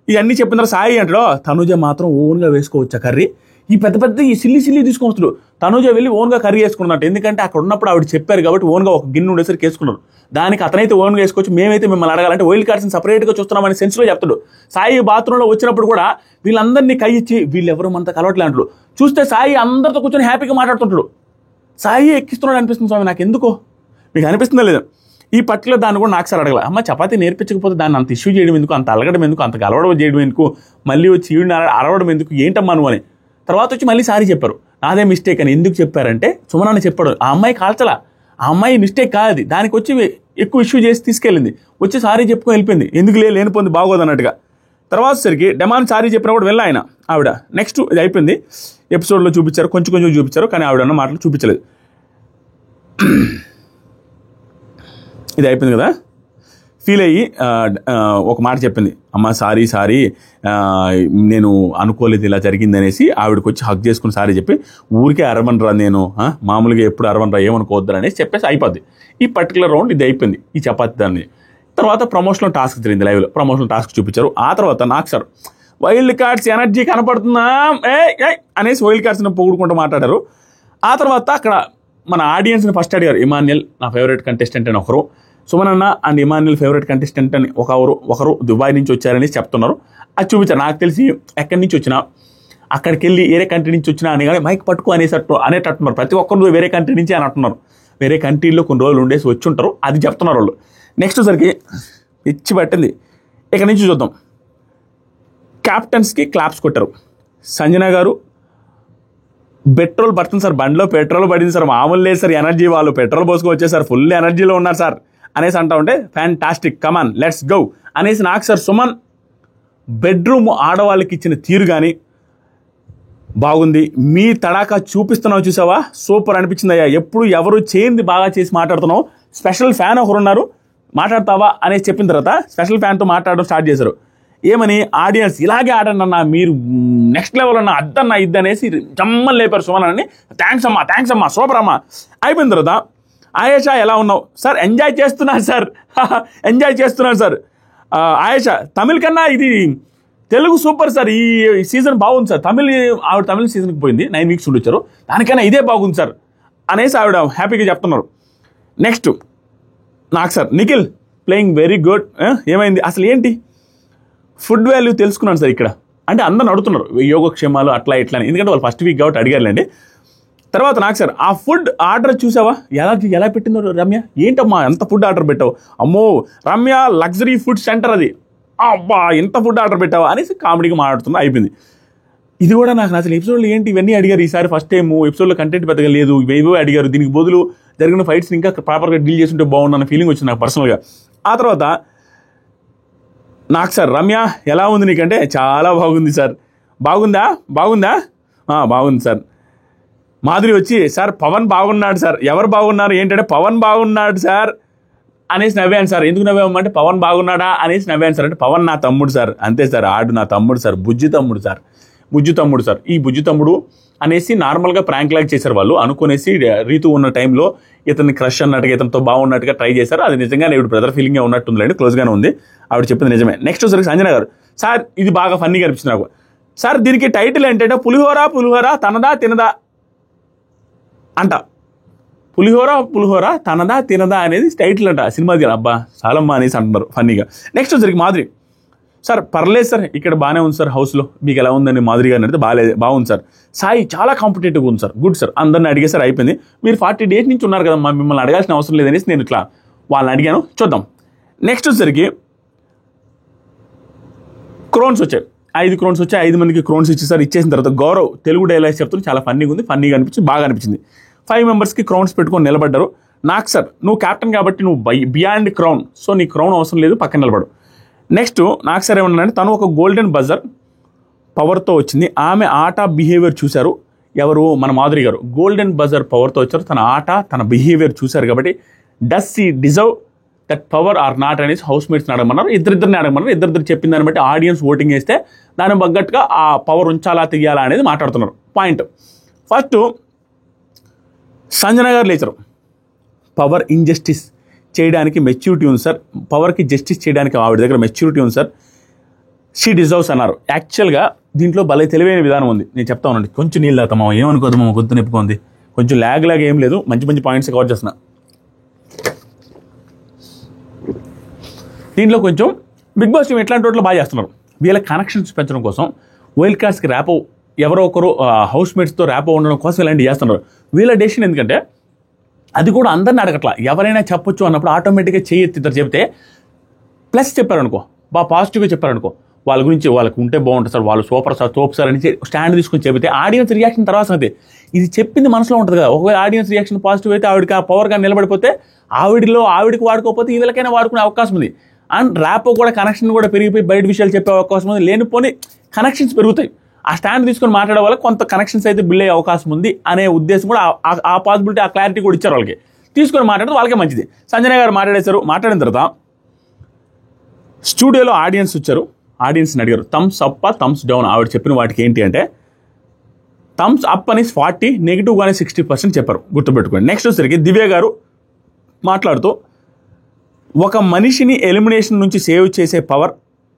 ఇవన్నీ చెప్పిన తర్వాత సాయి అంటాడు, తనుజ మాత్రం ఓన్గా వేసుకోవచ్చా కర్రీ? ఈ పెద్ద ఈ సిల్లి తీసుకొస్తాడు. తనుజ వెళ్ళి ఓన్గా కర్రీ వేసుకున్నట్టు, ఎందుకంటే అక్కడ ఉన్నప్పుడు ఆవిడ చెప్పారు కాబట్టి ఓన్గా ఒక గిన్నె ఉండేసరికి వేసుకున్నారు. దానికి అతనైతే ఓన్గా వేసుకోవచ్చు, మేమైతే మిమ్మల్ని అడగాలంటే వైల్డ్ కార్డ్స్ని సపరేట్గా చూస్తున్నామని సెన్స్లో చెప్తాడు. సాయి బాత్రూంలో వచ్చినప్పుడు కూడా వీళ్ళందరినీ కై ఇచ్చి వీళ్ళెవరు మనతో కలవట్లే అంటాడు. చూస్తే సాయి అందరితో కూర్చొని హ్యాపీగా మాట్లాడుతుంటాడు. సాయి ఎక్కిస్తున్నాడు అనిపిస్తుంది స్వామి నాకు. ఎందుకో మీకు అనిపిస్తుందా లేదా? ఈ పర్టికులర్ దాన్ని కూడా నాకు సార్ అడగల, అమ్మ చపాతీ నేర్పించకపోతే దాన్ని అంత ఇష్యూ చేయడం ఎందుకు, అంత అలగడం ఎందుకు, అంత గలవడం చేయడం ఎందుకు, మళ్ళీ వచ్చి ఈవిని అరవడం ఎందుకు, ఏంటమ్మా నువ్వు అని. తర్వాత వచ్చి మళ్ళీ సారీ చెప్పారు, నాదే మిస్టేక్ అని. ఎందుకు చెప్పారంటే సుమన్ చెప్పాడు, ఆ అమ్మాయి కాల్చలా, ఆ అమ్మాయి మిస్టేక్ కాదు, దానికి వచ్చి ఎక్కువ ఇష్యూ చేసి తీసుకెళ్ళింది, వచ్చి సారీ చెప్పుకొని వెళ్ళిపోయింది, ఎందుకు లేనిపోయింది బాగోదు అన్నట్టుగా. తర్వాత సరికి డెమాన్ సారీ చెప్పినా కూడా వెళ్ళా ఆయన ఆవిడ. నెక్స్ట్ ఇది అయిపోయింది, ఎపిసోడ్లో చూపించారు, కొంచెం చూపించారు, కానీ ఆవిడ అన్న మాటలు చూపించలేదు. ఇది అయిపోయింది కదా, ఫీల్ అయ్యి ఒక మాట చెప్పింది, అమ్మ సారీ నేను అనుకోలేదు ఇలా జరిగింది అనేసి ఆవిడకి వచ్చి హక్ చేసుకుని సారీ చెప్పి, ఊరికే అరవనరా నేను మామూలుగా ఎప్పుడు అరవనరా ఏమనుకోవద్దు అనేసి చెప్పేసి అయిపోద్ది. ఈ పర్టికులర్ రౌండ్ ఇది అయిపోయింది ఈ చపాతీ దాన్ని. తర్వాత ప్రమోషనల్ టాస్క్ జరిగింది, లైవ్లో ప్రమోషనల్ టాస్క్ చూపించారు. ఆ తర్వాత నాకు సార్ వైల్డ్ కార్డ్స్ ఎనర్జీ కనపడుతుందా అనేసి వైల్డ్ కార్డ్స్ని పొగుడుకుంటూ మాట్లాడారు. ఆ తర్వాత అక్కడ మన ఆడియన్స్ని ఫస్ట్ అడిగారు, ఇమాన్యుయల్ నా ఫేవరెట్ కంటెస్టెంట్ అని ఒకరు, సుమన్ అన్న అండ్ ఇమాన్యుల్ ఫేవరెట్ కంటెస్టెంట్ అని ఒకరు దుబాయ్ నుంచి వచ్చారని చెప్తున్నారు. అది చూపించారు. నాకు తెలిసి ఎక్కడి నుంచి వచ్చినా అక్కడికి వెళ్ళి వేరే కంట్రీ నుంచి వచ్చినా అని కానీ మైక్ పట్టుకో అనేటట్టున్నారు. ప్రతి ఒక్కరు వేరే కంట్రీ నుంచి అని అంటున్నారు. వేరే కంట్రీలో కొన్ని రోజులు ఉండేసి వచ్చి ఉంటారు, అది చెప్తున్నారు వాళ్ళు. నెక్స్ట్ సరికి ఇచ్చి పట్టింది. ఇక్కడ నుంచి చూద్దాం. క్యాప్టెన్స్కి క్లాప్స్ కొట్టారు. సంజన గారు పెట్రోల్ పడుతుంది సార్, బండిలో పెట్రోల్ పడింది సార్, మామూలు లేదు సార్, ఎనర్జీ వాళ్ళు పెట్రోల్ పోసుకు వచ్చేసారు, ఫుల్ ఎనర్జీలో ఉన్నారు సార్ అనేసి అంటా ఉంటే ఫ్యాంటాస్టిక్ కమాన్ లెట్స్ గో అనేసి నాకు సార్ సుమన్ బెడ్రూమ్ ఆడవాళ్ళకి ఇచ్చిన తీరు కానీ బాగుంది. మీ తడాకా చూపిస్తున్నావు చూసావా, సూపర్ అనిపించింది అయ్యా. ఎప్పుడు ఎవరు చేయింది బాగా చేసి మాట్లాడుతున్నావు, స్పెషల్ ఫ్యాన్ ఒకరున్నారు మాట్లాడతావా అనేసి చెప్పిన తర్వాత స్పెషల్ ఫ్యాన్తో మాట్లాడడం స్టార్ట్ చేశారు. ఏమని ఆడియన్స్ ఇలాగే ఆడండి అన్న, మీరు నెక్స్ట్ లెవెల్ అన్న, అద్దన్న ఇది అనేసి జమ్మని లేపారు సుమన్ అని. థ్యాంక్స్ అమ్మా సూపర్ అమ్మా. అయిపోయిన తర్వాత ఆయేషా ఎలా ఉన్నావు సార్, ఎంజాయ్ చేస్తున్నాను సార్. ఆయేషా తమిళ్ కన్నా ఇది తెలుగు సూపర్ సార్, ఈ సీజన్ బాగుంది సార్. ఆవిడ తమిళ సీజన్కి పోయింది, 9 వీక్స్ ఉండొచ్చారు, దానికైనా ఇదే బాగుంది సార్ అనేసి ఆవిడ హ్యాపీగా చెప్తున్నారు. నెక్స్ట్ నాకు sir Nikhil playing very good. ఏమైంది అసలు ఏంటి ఫుడ్ వాల్యూ తెలుసుకున్నాను సార్ ఇక్కడ అంటే అందరిని అడుగుతున్నారు యోగక్షేమాలు అట్లా ఇట్లా అని, ఎందుకంటే వాళ్ళు ఫస్ట్ వీక్ కాబట్టి అడిగారులేండి. తర్వాత నాకు సార్ ఆ ఫుడ్ ఆర్డర్ చూసావా ఎలా పెట్టిందో రమ్య, ఏంటమ్మా ఎంత ఫుడ్ ఆర్డర్ పెట్టావు, అమ్మో రమ్య లగ్జరీ ఫుడ్ సెంటర్ అది, అబ్బా ఎంత ఫుడ్ ఆర్డర్ పెట్టావా అనేసి కామెడీగా మాట్లాడుతున్నా. అయిపోయింది. ఇది కూడా నాకు అసలు ఎపిసోడ్లో ఏంటి ఇవన్నీ అడిగారు. ఈసారి ఫస్ట్ టైం ఎపిసోడ్లో కంటెంట్ పెద్దగా లేదు, ఇవేవో అడిగారు. దీనికి బదులు జరిగిన ఫైట్స్ ఇంకా ప్రాపర్గా డీల్ చేస్తుంటే బాగుందన్న ఫీలింగ్ వచ్చింది నాకు పర్సనల్గా. ఆ తర్వాత నాకు సార్ రమ్య ఎలా ఉంది నీకంటే చాలా బాగుంది సార్. బాగుందా బాగుంది సార్. మాధురి వచ్చి సార్ పవన్ బాగున్నాడు సార్. ఎవరు బాగున్నారు ఏంటంటే పవన్ బాగున్నాడు సార్ అనేసి నవ్వాను సార్. ఎందుకు నవ్వామంటే పవన్ బాగున్నాడా అనేసి నవ్వాను సార్. అంటే పవన్ నా తమ్ముడు సార్, అంతే సార్, ఆడు నా తమ్ముడు సార్, బుజ్జి తమ్ముడు సార్. ఈ బుజ్జి తమ్ముడు అనేసి నార్మల్గా ప్రాంక్ లాగా చేశారు వాళ్ళు అనుకునేసి. రీతు ఉన్న టైంలో ఇతన్ని క్రష్ అన్నట్టుగా ఇతనితో బాగున్నట్టుగా ట్రై చేశారు. అది నిజంగానే ఇప్పుడు బ్రదర్ ఫీలింగ్గా ఉన్నట్టుందిలేండి, క్లోజ్గానే ఉంది. ఆవిడ చెప్పింది నిజమే. నెక్స్ట్ వచ్చేసరికి సంజన గారు సార్ ఇది బాగా ఫన్నీగా అనిపిస్తుంది నాకు సార్. దీనికి టైటిల్ ఏంటంటే పులిహోర తనదా తినదా అంట. పులిహోర తనదా తినదా అనేది టైటిల్ అంట సినిమాది. అబ్బా చాలమ్మ అనేసి అంటున్నారు ఫన్నీగా. నెక్స్ట్ వచ్చరికి మాధురి సార్ పర్లేదు సార్ ఇక్కడ బాగానే ఉంది సార్, హౌస్లో మీకు ఎలా ఉందని మాధురి గారిని అడిగితే బాగుంది సార్. సాయి చాలా కాంపిటేటివ్గా ఉంది సార్, గుడ్ సార్. అందరిని అడిగేసారు, అయిపోయింది. మీరు 40 days నుంచి ఉన్నారు కదమ్మా, మిమ్మల్ని అడగాల్సిన అవసరం లేదనేసి నేను ఇట్లా వాళ్ళని అడిగాను. చూద్దాం. నెక్స్ట్ వచ్చేసరికి క్రోన్స్ వచ్చాయి, 5 crowns వచ్చాయి. 5 మందికి క్రోన్స్ ఇచ్చేసారు. ఇచ్చేసిన తర్వాత గౌరవ్ తెలుగు డైలాగ్స్ చెప్తున్నారు, చాలా ఫన్నీగా ఉంది, ఫన్నీగా అనిపించింది, బాగా అనిపించింది. 5 మెంబర్స్కి క్రౌన్స్ పెట్టుకొని నిలబడ్డారు. నాకు సార్ నువ్వు క్యాప్టెన్ కాబట్టి నువ్వు బియాండ్ క్రౌన్, సో నీ క్రౌన్ అవసరం లేదు, పక్కన నిలబడు. నెక్స్ట్ నాకు సార్ ఏమన్నారంటే తను ఒక గోల్డెన్ బజర్ పవర్తో వచ్చింది. ఆమె ఆట బిహేవియర్ చూశారు. ఎవరు మన మాధురి గారు గోల్డెన్ బజర్ పవర్తో వచ్చారు. తన ఆట తన బిహేవియర్ చూశారు కాబట్టి does she deserve that power or not అనేసి హౌస్ మేట్స్ని అడగమన్నారు. ఇద్దరిద్దరిని అడగమన్నారు. ఇద్దరిద్దరు చెప్పిన దాన్ని బట్టి ఆడియన్స్ ఓటింగ్ వేస్తే దానికి తగ్గట్టుగా ఆ పవర్ ఉంచాలా తెయ్యాలా అనేది మాట్లాడుతున్నారు. పాయింట్ ఫస్ట్ సంజన గారు లేచారు. పవర్ ఇంజస్టిస్ చేయడానికి మెచ్యూరిటీ ఉంది సార్, పవర్కి జస్టిస్ చేయడానికి ఆవిడ దగ్గర మెచ్యూరిటీ ఉంది సార్, షీ డిజర్వ్స్ అన్నారు. యాక్చువల్గా దీంట్లో భలే తెలివైన విధానం ఉంది, నేను చెప్తా ఉన్నాను. కొంచెం నీళ్ళు తాగుతామా, ఏమనుకోదామా, గొంతు నిప్పుకుంది, కొంచెం లాగ్ ఏం లేదు, మంచి పాయింట్స్ కవర్ చేస్తున్నా. దీంట్లో కొంచెం బిగ్ బాస్ టీం ఎట్లాంటి వాటిలో బాగా చేస్తున్నారు. వీళ్ళ కనెక్షన్స్ పెంచడం కోసం వైల్డ్ కార్డ్స్కి ర్యాపో ఎవరో ఒకరు హౌస్ మేట్స్తో ర్యాపో ఉండడం కోసం ఇలాంటివి చేస్తున్నారు. వీళ్ళ డెసిషన్ ఎందుకంటే అది కూడా అందరిని అడగట్లా, ఎవరైనా చెప్పొచ్చు అన్నప్పుడు ఆటోమేటిక్గా ఇద్దరు చెప్తే ప్లస్ చెప్పారనుకో, బాగా పాజిటివ్గా చెప్పారనుకో, వాళ్ళ గురించి వాళ్ళకి ఉంటే బాగుంటుంది సార్, వాళ్ళు సూపర్ సార్ తోపు సార్ అని స్టాండ్ తీసుకొని చెబితే ఆడియన్స్ రియాక్షన్ తర్వాత అయితే ఇది చెప్పింది మనసులో ఉంటుంది కదా. ఒకవేళ ఆడియన్స్ రియాక్షన్ పాజిటివ్ అయితే ఆవిడకి ఆ పవర్గా నిలబడిపోతే ఆవిడికి వాడుకోకపోతే వీళ్ళకైనా వాడుకునే అవకాశం ఉంది. అండ్ ర్యాపో కూడా కనెక్షన్ కూడా పెరిగిపోయి బయట విషయాలు చెప్పే అవకాశం ఉంది. లేనిపోని కనెక్షన్స్ పెరుగుతాయి. ఆ స్టాండ్ తీసుకొని మాట్లాడే వల్ల కొంత కనెక్షన్స్ అయితే బిల్డ్ అయ్యే అవకాశం ఉంది అనే ఉద్దేశం కూడా ఆ పాసిబిలిటీ ఆ క్లారిటీ కూడా ఇచ్చారు వాళ్ళకి. తీసుకొని మాట్లాడితే వాళ్ళకే మంచిది. సంజన గారు మాట్లాడేశారు. మాట్లాడిన తర్వాత స్టూడియోలో ఆడియన్స్ వచ్చారు. ఆడియన్స్ని అడిగారు థమ్స్ అప్ థమ్స్ డౌన్. ఆవిడ చెప్పిన వాటికి ఏంటి అంటే థమ్స్ అప్ అని 40, నెగిటివ్గానే 60% చెప్పారు, గుర్తుపెట్టుకోండి. నెక్స్ట్ వచ్చేసరికి దివ్య గారు మాట్లాడుతూ ఒక మనిషిని ఎలిమినేషన్ నుంచి సేవ్ చేసే పవర్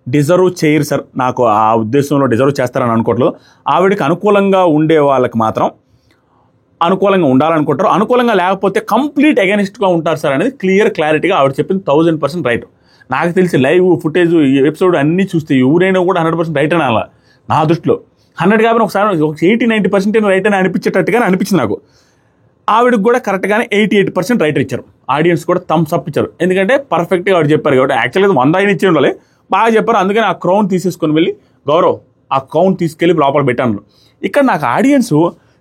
డిజర్వ్ చేయరు సార్, నాకు ఆ ఉద్దేశంలో డిజర్వ్ చేస్తారని అనుకోవట్లేదు. ఆవిడకి అనుకూలంగా ఉండే వాళ్ళకి మాత్రం అనుకూలంగా ఉండాలనుకుంటారు, అనుకూలంగా లేకపోతే కంప్లీట్ అగెనిస్ట్గా ఉంటారు సార్ అనేది క్లారిటీగా ఆవిడ చెప్పింది 1000% రైట్. నాకు తెలిసి లైవ్ ఫుటేజ్ ఎపిసోడ్ అన్నీ చూస్తే ఎవరైనా కూడా 100% రైట్ అని అలా నా దృష్టిలో 100 కాబట్టి ఒకసారి 80-90% రైట్ అని అనిపించేటట్టుగానే అనిపించింది నాకు. ఆవిడకి కూడా కరెక్ట్గానే 88% రైట్ ఇచ్చారు. ఆడియన్స్ కూడా థమ్స్ అప్ ఇచ్చారు, ఎందుకంటే పర్ఫెక్ట్గా ఆవిడ చెప్పారు కాబట్టి. యాక్చువల్గా 100 అయినా ఇచ్చి ఉండాలి, బాగా చెప్పారు. అందుకని ఆ క్రౌన్ తీసేసుకొని వెళ్ళి గౌరవ్ ఆ క్రౌన్ తీసుకెళ్ళి లోపల పెట్టాను. ఇక్కడ నాకు ఆడియన్స్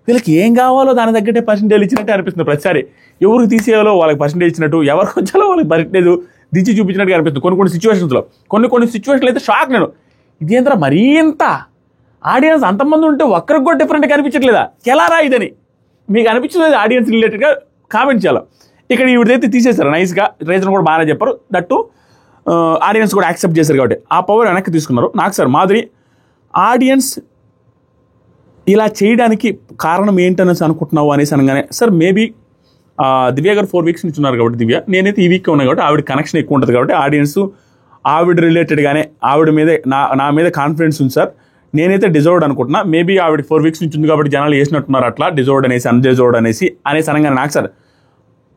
వీళ్ళకి ఏం కావాలో దాని తగ్గట్టే పర్సెంటేజ్ ఇచ్చినట్టే అనిపిస్తుంది ప్రతిసారి. ఎవరికి తీసేయాలో వాళ్ళకి పర్సెంటేజ్ ఇచ్చినట్టు, ఎవరికి వచ్చాలో వాళ్ళకి పర్సెంటేజ్ దించి చూపించినట్టుగా అనిపిస్తుంది కొన్ని సిచ్యువేషన్స్లో. కొన్ని సిచ్యువేషన్లు అయితే షాక్ నేను, ఇదేంద్రా మరీ ఇంత ఆడియన్స్ అంతమంది ఉంటే ఒక్కరికి కూడా డిఫరెంట్గా అనిపించట్లేదా, ఎలా రా ఇదని మీకు అనిపించలేదు ఆడియన్స్ రిలేటెడ్గా కామెంట్ చేయాలి. ఇక్కడ ఈవిడైతే తీసేశారు నైస్గా, రీజన్ కూడా బాగానే చెప్పారు. దట్టు ఆడియన్స్ కూడా యాక్సెప్ట్ చేశారు కాబట్టి ఆ పవర్ వెనక్కి తీసుకున్నారు. నాకు సార్ మాధురి ఆడియన్స్ ఇలా చేయడానికి కారణం ఏంటనేసి అనుకుంటున్నావు అనేసి అనగానే, సార్ మేబీ దివ్య గారు 4 వీక్స్ నుంచి ఉన్నారు కాబట్టి దివ్య, నేనైతే ఈ వీక్గా ఉన్నా కాబట్టి ఆవిడ కనెక్షన్ ఎక్కువ ఉంటుంది కాబట్టి ఆడియన్స్ ఆవిడ రిలేటెడ్గానే ఆవిడ మీదే నా మీద కాన్ఫిడెన్స్ ఉంది సార్. నేనైతే డిజర్వ్డ్ అనుకుంటున్నా. మేబీ ఆవిడ 4 వీక్స్ నుంచి ఉంది కాబట్టి జనాలు వేసినట్టున్నారు అట్లా డిజర్వ్డ్ అనేసి అన్డిజర్వ్డ్ అనేసి అనగానే నాకు సార్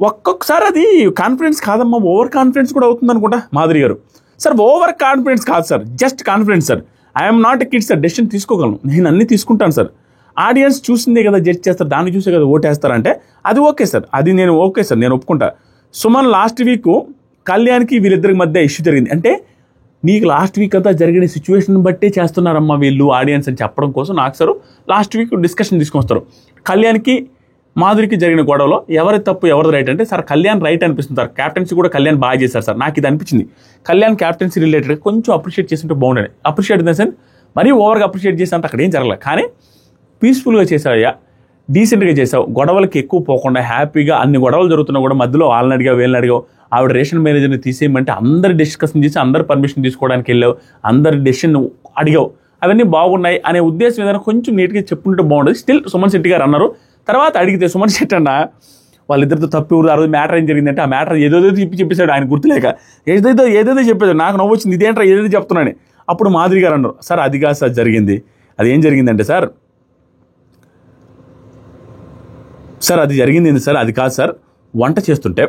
ఒక్కొక్కసారి అది కాన్ఫిడెన్స్ కాదమ్మా, ఓవర్ కాన్ఫిడెన్స్ కూడా అవుతుంది అనుకుంటా మాధురి గారు. సార్ ఓవర్ కాన్ఫిడెన్స్ కాదు sir, just confidence sir. I'm not a kid sir, decision తీసుకోగలను, నేను అన్నీ తీసుకుంటాను సార్. ఆడియన్స్ చూసిందే కదా జడ్జ్ చేస్తారు, దాన్ని చూసే కదా ఓటేస్తారంటే అది ఓకే సార్, అది నేను ఓకే సార్, నేను ఒప్పుకుంటా. సుమన్ లాస్ట్ వీక్ కళ్యాణ్కి వీళ్ళిద్దరికి మధ్య ఇష్యూ జరిగింది అంటే నీకు లాస్ట్ వీక్ అంతా జరిగిన సిచ్యువేషన్ బట్టే చేస్తున్నారమ్మా వీళ్ళు ఆడియన్స్ అని చెప్పడం కోసం నాకు సార్ లాస్ట్ వీక్ డిస్కషన్ తీసుకొస్తారు. కళ్యాణ్కి మాధురికి జరిగిన గొడవలో ఎవరి తప్పు ఎవరిది రైట్ అంటే సార్ కళ్యాణ్ రైట్ అనిపిస్తుంది సార్. క్యాప్టెన్సీ కూడా కళ్యాణ్ బాగా చేశారు సార్, నాకు ఇది అనిపించింది. కళ్యాణ్ క్యాప్టెన్సీ రిలేటెడ్గా కొంచెం అప్రిషియేట్ చేస్తుంటే బాగుండేది. అప్రిషియేట్ ఇన్ ద సెన్స్ మరీ ఓవర్గా అప్రిషియేట్ చేసేంత అక్కడ ఏం జరగలేదు, కానీ పీస్ఫుల్గా చేసావయ్యా, డీసెంట్గా చేసావు, గొడవలకి ఎక్కువ పోకుండా హ్యాపీగా. అన్ని గొడవలు జరుగుతున్నా కూడా మధ్యలో వాళ్ళని అడిగావు వీళ్ళని అడిగావు. ఆవిడ రేషన్ మేనేజర్ని తీసేయమంటే అందరు డిస్కషన్ చేసి అందరు పర్మిషన్ తీసుకోవడానికి వెళ్ళావు, అందరి డెసిషన్ అడిగావు, అవన్నీ బాగున్నాయి అనే ఉద్దేశం ఏదైనా కొంచెం నీట్గా చెప్పుకుంటే బాగుంటుంది. స్టిల్ సుమన్ శెట్టి గారు అన్నారు. తర్వాత అడిగితే సుమన్ శెట్టి అన్న వాళ్ళిద్దరితో తప్పు ఊరు ఆ రోజు మ్యాటర్ ఏం జరిగిందంటే ఆ మ్యాటర్ ఏదేదో చెప్పేశాడు, ఆయన గుర్తులేక ఏదేదో చెప్పేశాడు. నాకు నవ్వు వచ్చింది, ఇదేంట్రా ఏదేదో చెప్తున్నాను. అప్పుడు మాధురి గారు అన్నారు, సార్ అది కాదు సార్ జరిగింది, అది ఏం జరిగిందంటే సార్ అది జరిగింది సార్, అది కాదు సార్, వంట చేస్తుంటే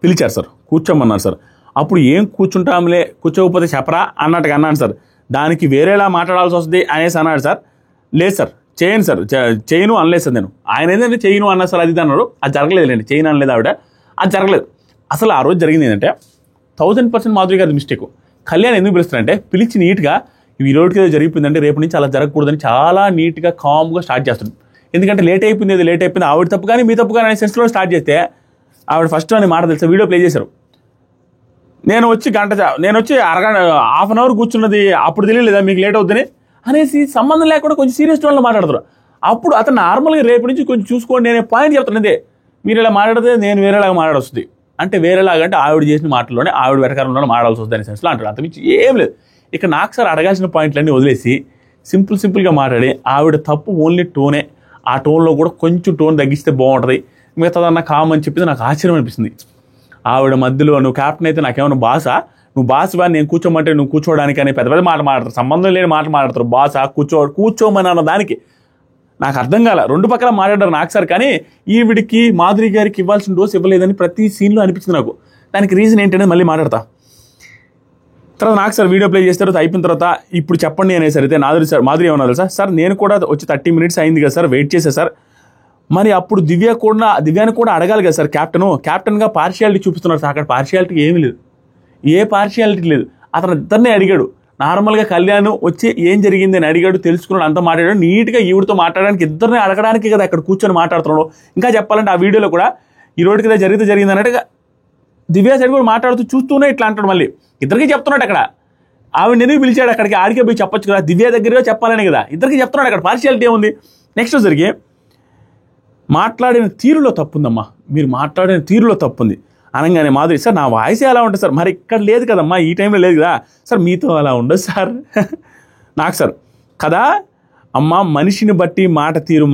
పిలిచారు సార్, కూర్చోమన్నారు సార్. అప్పుడు ఏం కూర్చుంటాంలే, కూర్చోకపోతే చెప్పరా అన్నట్టుగా అన్నాను సార్. దానికి వేరేలా మాట్లాడాల్సి వస్తుంది అనేసి అన్నాడు సార్. లేదు సార్ చేయను సార్, చేయను అనలేదు సార్ నేను. ఆయన ఏంటంటే చేయను అన్నా సార్, అది అన్నాడు. అది జరగలేదు లేండి, చేయను అనలేదు ఆవిడ, అది జరగలేదు. అసలు ఆ రోజు జరిగింది ఏంటంటే 1000% మాధురి గారి మిస్టేక్. కళ్యాణ్ ఎందుకు పిలుస్తారంటే పిలిచి నీట్గా ఈ రోజుకి ఏదో జరిగిపోయిందంటే రేపు నుంచి అలా జరగకూడదని చాలా నీట్గా కామ్గా స్టార్ట్ చేస్తుంది. ఎందుకంటే లేట్ అయిపోయింది ఆవిడ తప్పు కానీ మీ తప్పు కానీ అనే సెన్స్లో స్టార్ట్ చేస్తే ఆవిడ ఫస్ట్ అని మాట తెలుసా వీడియో ప్లే చేశారు. నేను వచ్చి అరగంట హాఫ్ అన్ అవర్ కూర్చున్నది అప్పుడు తెలియలేదా మీకు లేట్ అవుతుందని అనేసి సంబంధం లేకుండా కొంచెం సీరియస్ టోన్లో మాట్లాడతారు. అప్పుడు అతను నార్మల్గా రేపు నుంచి కొంచెం చూసుకోండి, నేను పాయింట్ చెప్తాను అదే, మీరు ఇలా మాట్లాడితే నేను వేరేలాగా మాట్లాడొస్తుంది అంటే వేరేలాగా అంటే ఆవిడ చేసిన మాటల్లోనే ఆవిడ వెటకారంలోనే మాట్లాడాల్సి వస్తుంది అనే సెన్స్లో అంటాడు. అంతమించి ఏం లేదు. ఇక నాకు సార్ అడగాల్సిన పాయింట్లన్నీ వదిలేసి సింపుల్గా మాట్లాడి ఆవిడ తప్పు ఓన్లీ టోనే, ఆ టోన్లో కూడా కొంచెం టోన్ తగ్గిస్తే బాగుంటుంది, మిగతాదన్నా కామని చెప్పింది. నాకు ఆశ్చర్యం అనిపిస్తుంది. ఆవిడ మధ్యలో నువ్వు క్యాప్టెన్ అయితే నాకేమన్నా బాసా, నువ్వు బాగా నేను కూర్చోమంటే నువ్వు కూర్చోవడానికి అనే పెద్ద మాట మాట్లాడతారు, సంబంధం లేని మాట మాట్లాడతారు. బాసా కూర్చోమని అన్న దానికి నాకు అర్థం కాల, రెండు పక్కల మాట్లాడారు నాకు సార్. కానీ ఈవిడికి మాధురి గారికి ఇవ్వాల్సిన డోస్ ఇవ్వలేదని ప్రతి సీన్లో అనిపించింది నాకు. దానికి రీజన్ ఏంటనేది మళ్ళీ మాట్లాడతా. తర్వాత నాకు సార్ వీడియో ప్లే చేసిన తర్వాత అయిపోయిన తర్వాత ఇప్పుడు చెప్పండి అనేసి అయితే మాధురి ఏమన్నారు సార్ నేను కూడా వచ్చి 30 minutes అయింది కదా సార్, వెయిట్ చేసా సార్. మరి అప్పుడు దివ్యాని కూడా అడగాలి కదా సార్, క్యాప్టెన్గా పార్షియాలిటీ చూపిస్తున్నారు సార్. అక్కడ పార్షియాలిటీ ఏమీ లేదు, ఏ పార్షియాలిటీ లేదు. అతను ఇద్దరినే అడిగాడు. నార్మల్గా కళ్యాణ్ వచ్చి ఏం జరిగింది అని అడిగాడు, తెలుసుకున్నాడు, అంతా మాట్లాడాడు. నీట్గా ఈవిడితో మాట్లాడడానికి ఇద్దరిని అడగడానికి కదా అక్కడ కూర్చొని మాట్లాడుతున్నాడు. ఇంకా చెప్పాలంటే ఆ వీడియోలో కూడా ఈ రోడ్డుకి కదా జరిగింది అన్నట్టుగా దివ్య సైడ్ కూడా మాట్లాడుతూ చూస్తూనే ఇట్లా అంటాడు. మళ్ళీ ఇద్దరికి చెప్తున్నాడు అక్కడ. ఆవిడ ఎందుకు పిలిచాడు అక్కడికి, ఆడికే పోయి చెప్పొచ్చు కదా, దివ్య దగ్గరగా చెప్పాలని కదా, ఇద్దరికి చెప్తున్నాడు. అక్కడ పార్షియాలిటీ ఏముంది. నెక్స్ట్ జరిగి మాట్లాడిన తీరులో తప్పుందమ్మా, మీరు మాట్లాడిన తీరులో తప్పుంది అనగానే మాధురి సార్ నా వాయిస్ ఎలా ఉంటుంది సార్, మరి ఇక్కడ లేదు కదమ్మా, ఈ టైంలో లేదు కదా సార్, మీతో అలా ఉండదు సార్. నాకు సార్ కదా అమ్మ, మనిషిని బట్టి మాట తీరు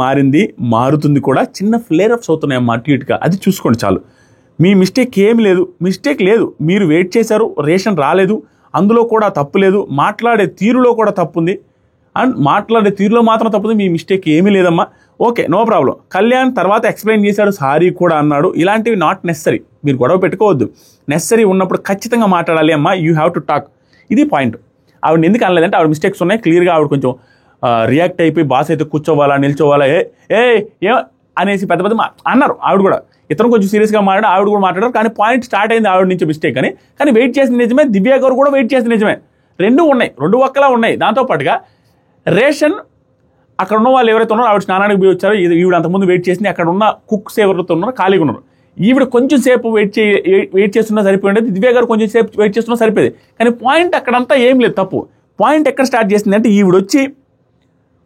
మారుతుంది కూడా, చిన్న ఫ్లేర్ అప్స్ అవుతున్నాయమ్మా అటు ఇటుగా, అది చూసుకోండి చాలు. మీ మిస్టేక్ ఏమి లేదు, మీరు వెయిట్ చేశారు, రేషన్ రాలేదు, అందులో కూడా తప్పు లేదు. మాట్లాడే తీరులో కూడా తప్పుంది, అండ్ మాట్లాడే తీరులో మాత్రం తప్పుంది, మీ మిస్టేక్ ఏమీ లేదమ్మా. Okay, no problem. కళ్యాణ్ తర్వాత ఎక్స్ప్లెయిన్ చేశాడు, సారీ కూడా అన్నాడు. ఇలాంటివి నాట్ నెసరీ. మీరు గొడవ పెట్టుకోవద్దు. నెసరీ ఉన్నప్పుడు ఖచ్చితంగా మాట్లాడాలి అమ్మా, యూ హ్యావ్ టు టాక్. ఇది పాయింట్. ఆవిడ ఎందుకు అనలేదంటే ఆవిడ మిస్టేక్స్ ఉన్నాయి, క్లియర్గా ఆవిడ కొంచెం రియాక్ట్ అయిపోయి బాస్ అయితే కూర్చోవాలా నిల్చోవాలా ఏ అనేసి పెద్ద పెద్ద అన్నారు. ఆవిడ కూడా ఇతను కొంచెం సీరియస్గా మాట్లాడు, ఆవిడ కూడా మాట్లాడారు. కానీ పాయింట్ స్టార్ట్ అయింది ఆవిడ నుంచి మిస్టేక్ అని. కానీ వెయిట్ చేసిన నిజమే, దివ్య గారు కూడా వెయిట్ చేసిన నిజమే. రెండు ఉన్నాయి, రెండు ఒక్కలా ఉన్నాయి. దాంతోపాటుగా రేషన్ అక్కడ ఉన్న వాళ్ళు ఎవరైతే ఉన్నారో ఆవిడ స్నానానికి పోయి వచ్చారో, ఈవిడ అంతకుముందు వెయిట్ చేసింది. అక్కడ ఉన్న కుక్స్ ఎవరైతే ఉన్నారో ఖాళీగా ఉన్నారు. ఈవిడ కొంచెం సేపు వెయిట్ చేస్తున్నా సరిపోయింది, దివ్య గారు కొంచెం సేపు వెయిట్ చేస్తున్నా సరిపోయేది. కానీ పాయింట్ అక్కడంతా ఏం లేదు, తప్పు. పాయింట్ ఎక్కడ స్టార్ట్ చేసింది అంటే ఈవిడ వచ్చి